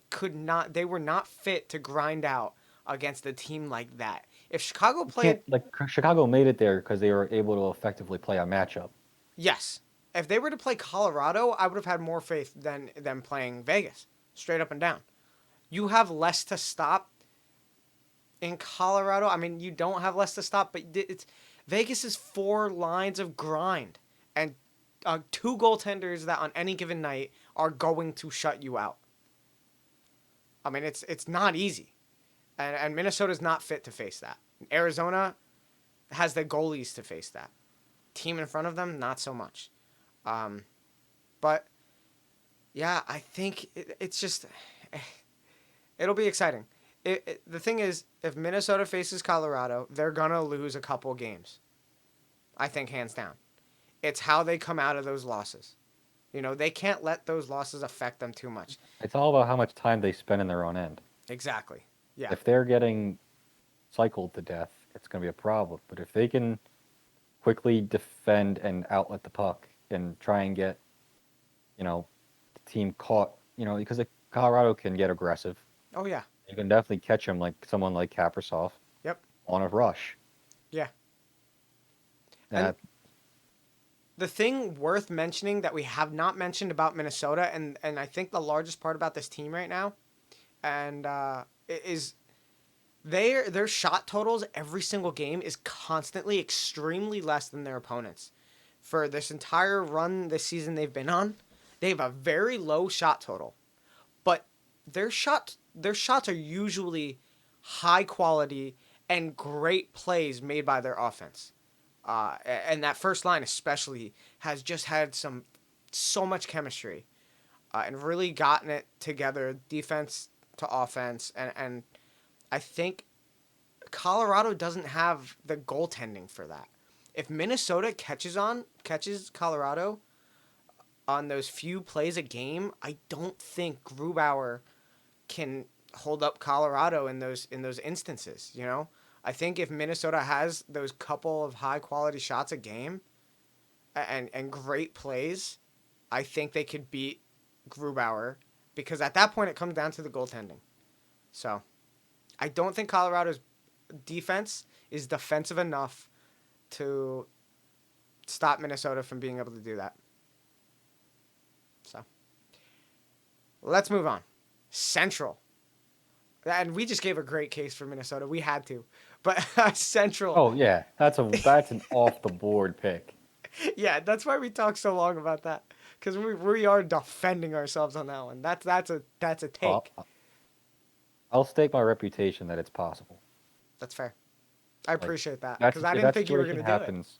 were not fit to grind out against a team like that. If Chicago You can't played, like Chicago made it there because they were able to effectively play a matchup. yes, if they were to play Colorado, I would have had more faith than them playing Vegas, straight up and down. You have less to stop in Colorado. I mean, you don't have less to stop, but it's Vegas is four lines of grind and two goaltenders that on any given night are going to shut you out. I mean, it's not easy, and Minnesota's not fit to face that. Arizona has the goalies to face that. Team in front of them, not so much. Um, but yeah, I think it's just it'll be exciting. The thing is, if Minnesota faces Colorado, they're gonna lose a couple games. I think hands down. It's how they come out of those losses. You know, they can't let those losses affect them too much. It's all about how much time they spend in their own end. Exactly. Yeah. If they're getting cycled to death, it's going to be a problem. But if they can quickly defend and outlet the puck and try and get, the team caught, because Colorado can get aggressive. Oh yeah. You can definitely catch them like someone like Kaprasov Yep. on a rush. Yeah. And That the thing worth mentioning that we have not mentioned about Minnesota, and I think the largest part about this team right now, and is their shot totals every single game is constantly extremely less than their opponents. For this entire run this season they've been on, they have a very low shot total, but their shots are usually high quality and great plays made by their offense. And that first line especially has just had so much chemistry and really gotten it together, defense to offense, and I think Colorado doesn't have the goaltending for that. If Minnesota catches Colorado on those few plays a game, I don't think Grubauer can hold up Colorado in those instances. You know, I think if Minnesota has those couple of high quality shots a game and great plays, I think they could beat Grubauer because at that point it comes down to the goaltending. So I don't think Colorado's defense is defensive enough to stop Minnesota from being able to do that. So let's move on. Central. And we just gave a great case for Minnesota. We had to. But Central. Oh yeah, that's an off the board pick. Yeah, that's why we talked so long about that. Because we are defending ourselves on that one. That's a Oh, take. I'll stake my reputation that it's possible. That's fair. I Like appreciate that. that's Because I if didn't that think you were situation going to do it. happens.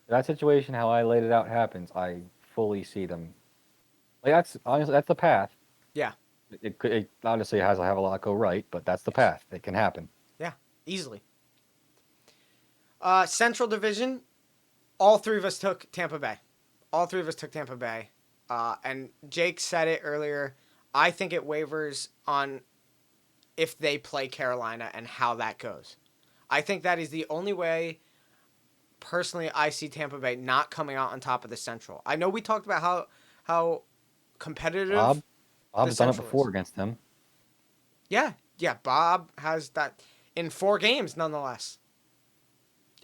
If that situation, how I laid it out, happens. I fully see them. Like that's honestly that's the path. Yeah. It obviously has to have a lot go right, but that's the path. It can happen. Yeah. Easily. Central Division, all three of us took Tampa Bay. All three of us took Tampa Bay. And Jake said it earlier. I think it wavers on if they play Carolina and how that goes. I think that is the only way, personally, I see Tampa Bay not coming out on top of the Central. I know we talked about how Bob, competitive the Bob's done it Central is. before against them. Yeah, yeah. Bob has that in 4 games, nonetheless.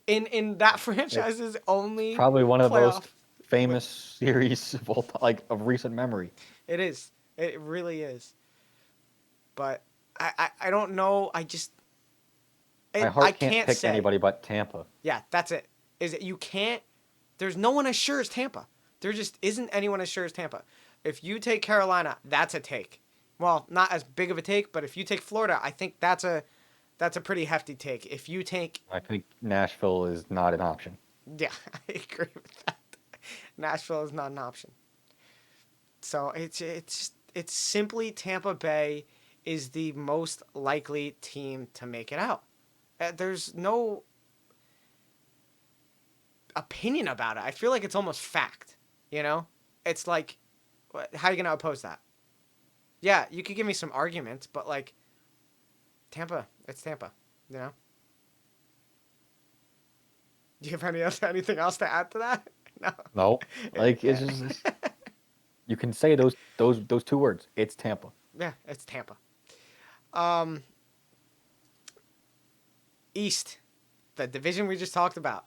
In that It's franchise's only probably one of the playoff most win. famous series of of recent memory. It is. It really is. But I don't know. My I heart can't can't pick say. anybody but Tampa. Yeah, that's it. Is it you can't? There's no one as sure as Tampa. There just isn't anyone as sure as Tampa. If you take Carolina, that's a take. Well, not as big of a take, but if you take Florida, I think that's a pretty hefty take. If you take, I think Nashville is not an option. yeah, I agree with that. Nashville is not an option. So it's simply Tampa Bay is the most likely team to make it out. There's no opinion about it. I feel like it's almost fact. You know, it's like, how are you gonna oppose that? Yeah, you could give me some arguments, but like Tampa, it's Tampa. You know. Do you have anything else to add to that? No. No, like it's Yeah. just you can say those two words. It's Tampa. Yeah, it's Tampa. Um, East, the division we just talked about.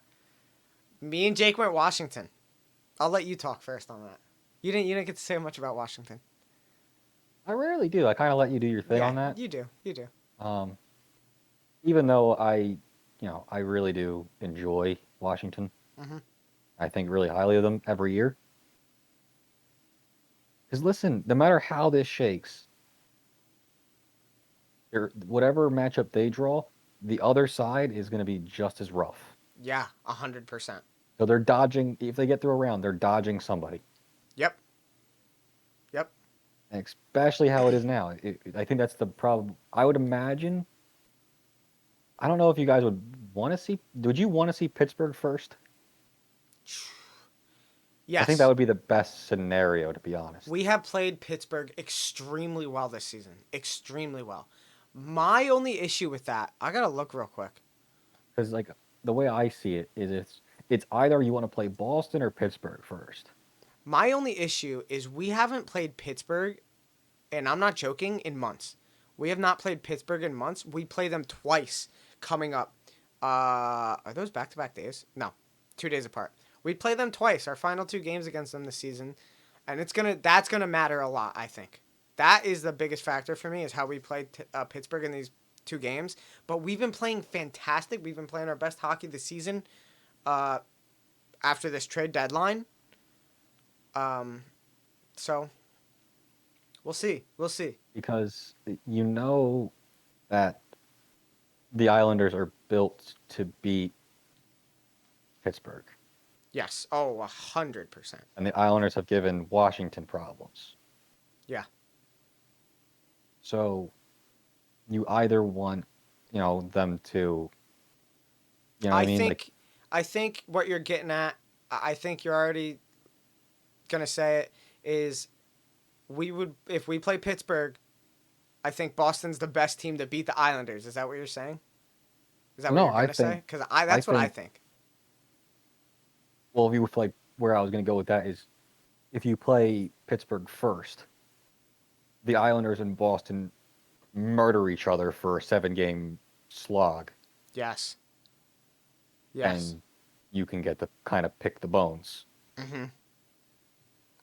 Me and Jake went Washington. I'll let you talk first on that. You didn't get to say much about Washington. I rarely do. I kind of let you do your thing Yeah, on that. you do. You do. Um, even though I really do enjoy Washington. Mhm. I think really highly of them every year. Because listen, no matter how this shakes, whatever matchup they draw, the other side is going to be just as rough. Yeah, 100%. So they're dodging. If they get through a round, they're dodging somebody. Yep. Yep. And especially how it is now. I think that's the problem. I would imagine. I don't know if you guys would want to see. Would you want to see Pittsburgh first? I think that Yes. would be the best scenario, to be honest. We have played Pittsburgh extremely well this season. Extremely well. My only issue with that, I gotta look real quick. Because like the way I see it is, it's either you want to play Boston or Pittsburgh first. My only issue is we haven't played Pittsburgh, and I'm not joking, in months. We have not played Pittsburgh in months. We play them twice coming up. Are those back to back days? No, 2 days apart. We play them twice. Our final two games against them this season, and that's gonna matter a lot. I think that is the biggest factor for me is how we played Pittsburgh in these two games. But we've been playing fantastic. We've been playing our best hockey this season. Uh, After this trade deadline. Um, so we'll see. We'll see. Because you know that the Islanders are built to beat Pittsburgh, Yes. Oh, 100%. and the Islanders have given Washington problems. Yeah. So you either want, them to, you know what I I mean? Like, think I think what you're getting at, I think you're already gonna say it is we would if we play Pittsburgh, I think Boston's the best team to beat the Islanders. Is that what you're saying? Is that what no, you're gonna say? Because I I that's what I think, think. well, if you like where I was going to go with that is if you play Pittsburgh first, the Islanders and Boston murder each other for a 7 game slog, Yes. Yes. and you can get to kind of pick the bones. Mm-hmm.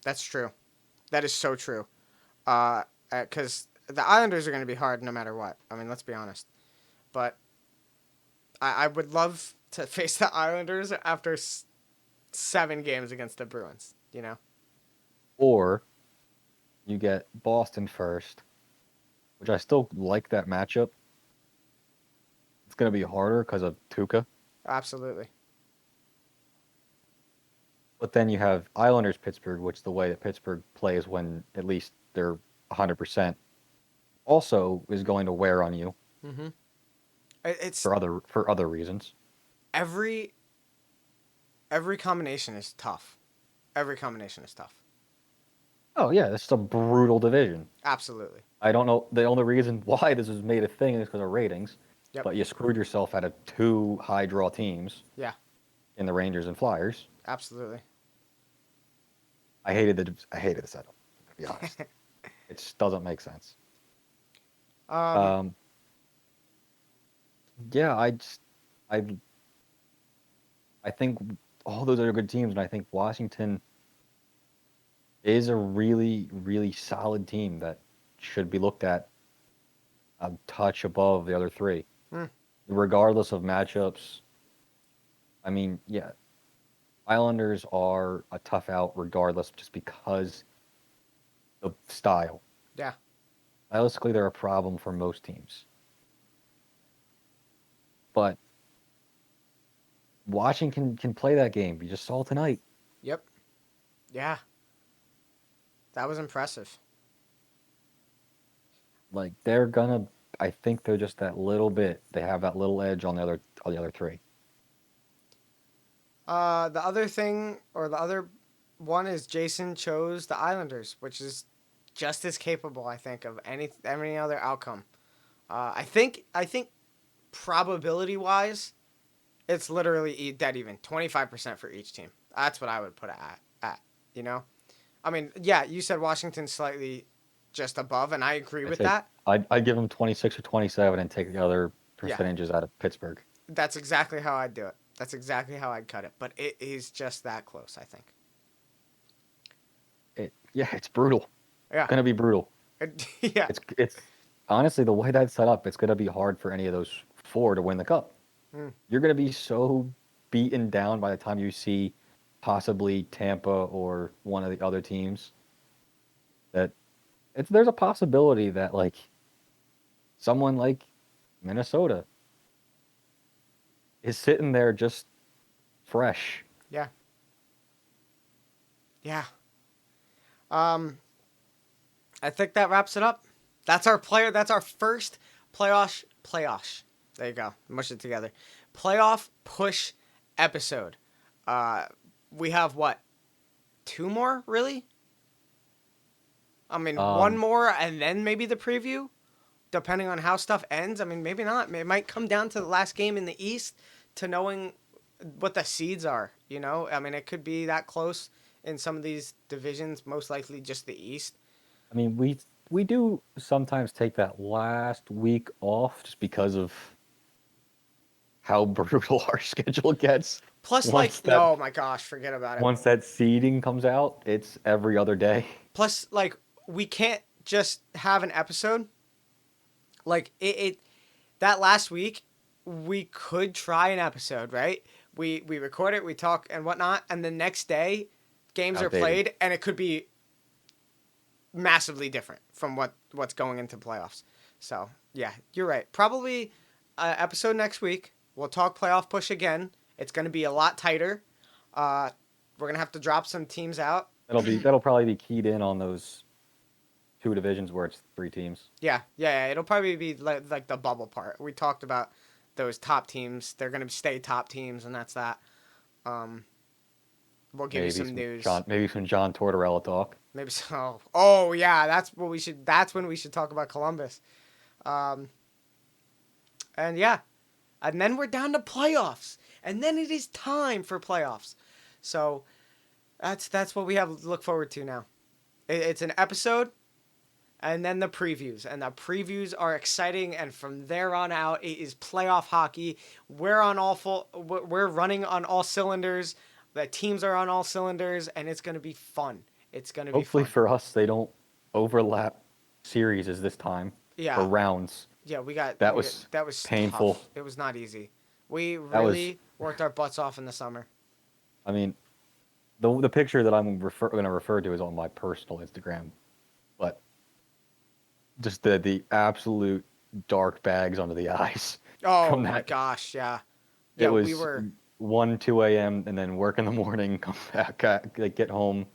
That's true. That is so true. Because the Islanders are gonna be hard no matter what. I mean, let's be honest. But I would love to face the Islanders after 7 games against the Bruins. You know. Or you get Boston first, which I still like that matchup. It's going to be harder because of Tuca. Absolutely. But then you have Islanders Pittsburgh, which the way that Pittsburgh plays when at least they're 100% also is going to wear on you Mm-hmm. It's for other reasons. every every combination is tough. Every combination is tough. Oh yeah, it's a brutal division. Absolutely. I don't know the only reason why this was made a thing is because of ratings, Yep. but you screwed yourself out of two high draw teams Yeah. in the Rangers and Flyers. Absolutely. I hated the setup, to be honest. It just doesn't make sense. um. Um, yeah, I I think all those are good teams, and I think Washington is a really, really solid team that should be looked at a touch above the other three, Hmm. regardless of matchups. I mean, yeah, Islanders are a tough out regardless, just because of style. Yeah. Stylistically, they're a problem for most teams. But Washington can play that game. You just saw tonight. Yep. Yeah. That was impressive. Like they're gonna. I think they're just that little bit. They have that little edge on the other three. The other thing, or the other one, is Jason chose the Islanders, which is just as capable, I think, of any other outcome. I think probability wise, it's literally dead even. 25% for each team. That's what I would put it at. You know, I mean, yeah, you said Washington's slightly just above, and I agree I'd with say that. I'd give them 26 or 27 and take the other Yeah, percentages out of Pittsburgh. that's exactly how I'd do it. That's exactly how I'd cut it. But it is just that close, I think. Yeah, it's brutal. Yeah, Gonna be brutal. yeah. It's honestly the way that's set up. It's gonna be hard for any of those four to win the cup. Mm. You're gonna be so beaten down by the time you see possibly Tampa or one of the other teams that there's a possibility that like someone like Minnesota is sitting there just fresh. Yeah, yeah. Um, I think that wraps it up. That's our player. That's our first playoff. Playoff. There you go. Mush it together. Playoff push episode. Uh, we have what? Two more, really? I mean, one Um, more, and then maybe the preview, depending on how stuff ends. I mean, maybe not. It might come down to the last game in the East to knowing what the seeds are. You know, I mean, it could be that close in some of these divisions. Most likely, just the East. I mean, we do sometimes take that last week off just because of how brutal our schedule gets. Plus, Once like, that no, my gosh, forget about it. once that seeding comes out, it's every other day. Plus, like, we can't just have an episode. Like, it that last week, we could try an episode, right? We record it, we talk and whatnot, and the next day, games are Outdated. played, and it could be massively different from what's going into playoffs. So yeah, you're right. Probably episode next week. We'll talk playoff push again. It's going to be a lot tighter. Uh, we're gonna have to drop some teams out. That'll probably be keyed in on those two divisions where it's three teams. Yeah. It'll probably be like the bubble part. We talked about those top teams. They're gonna stay top teams, and that's that. Um, we'll give you some news. Maybe some John Tortorella talk. Maybe so. Oh yeah, that's what we should. That's when we should talk about Columbus. Um, and yeah, and then we're down to playoffs, and then it is time for playoffs. So that's what we have to look forward to now. It's an episode, and then the previews, and the previews are exciting. And from there on out, it is playoff hockey. We're on all full. We're running on all cylinders. The teams are on all cylinders, and it's gonna be fun. It's gonna be Hopefully fun. for us, they don't overlap series as this time or Yeah, rounds. yeah. That was That was painful. tough. It was not easy. We That was, really worked our butts off in the summer. I mean, the picture that I'm going to refer to is on my personal Instagram, but just the absolute dark bags under the eyes Oh from my that. gosh, yeah. It Yeah, we was were 1, 2 a.m. and then work in the morning, come back, like get home,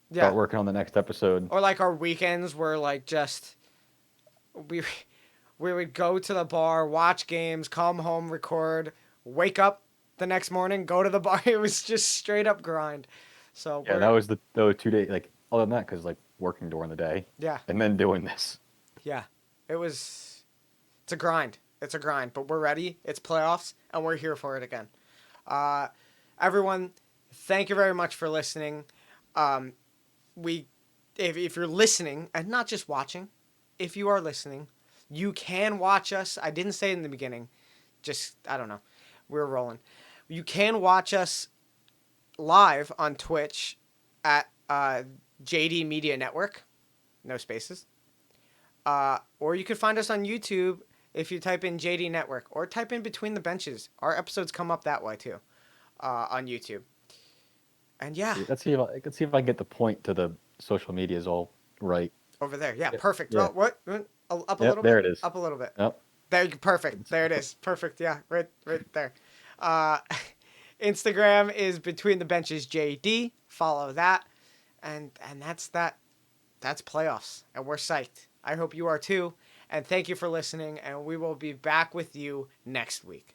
yeah. start working on the next episode. Or like our weekends were like just we we would go to the bar, watch games, come home, record, wake up the next morning, go to the bar. It was just straight up grind. So Yeah, that was those 2 days. Like other than that, because like working during the day yeah, and then doing this. yeah. It was it's a grind. It's a grind, but we're ready. It's playoffs and we're here for it again. Uh everyone, thank you very much for listening. Um we if you're listening and not just watching, if you are listening, you can watch us. I didn't say it in the beginning. Just I don't know. We're rolling. You can watch us live on Twitch at JD Media Network. No spaces. Or you could find us on YouTube if you type in JD Network or type in Between the Benches. Our episodes come up that way too on YouTube. And yeah, Let's see if I get the point to the social medias all right. over there. Yeah, Yep. perfect. Yeah. Oh, what? Up a Yep. little There bit. it is. Up a little bit. Yep. There, perfect. There it is. Perfect. Yeah, right there. Uh, Instagram is Between the Benches JD. Follow that, and that's that. That's playoffs, and we're psyched. I hope you are too. And thank you for listening. And we will be back with you next week.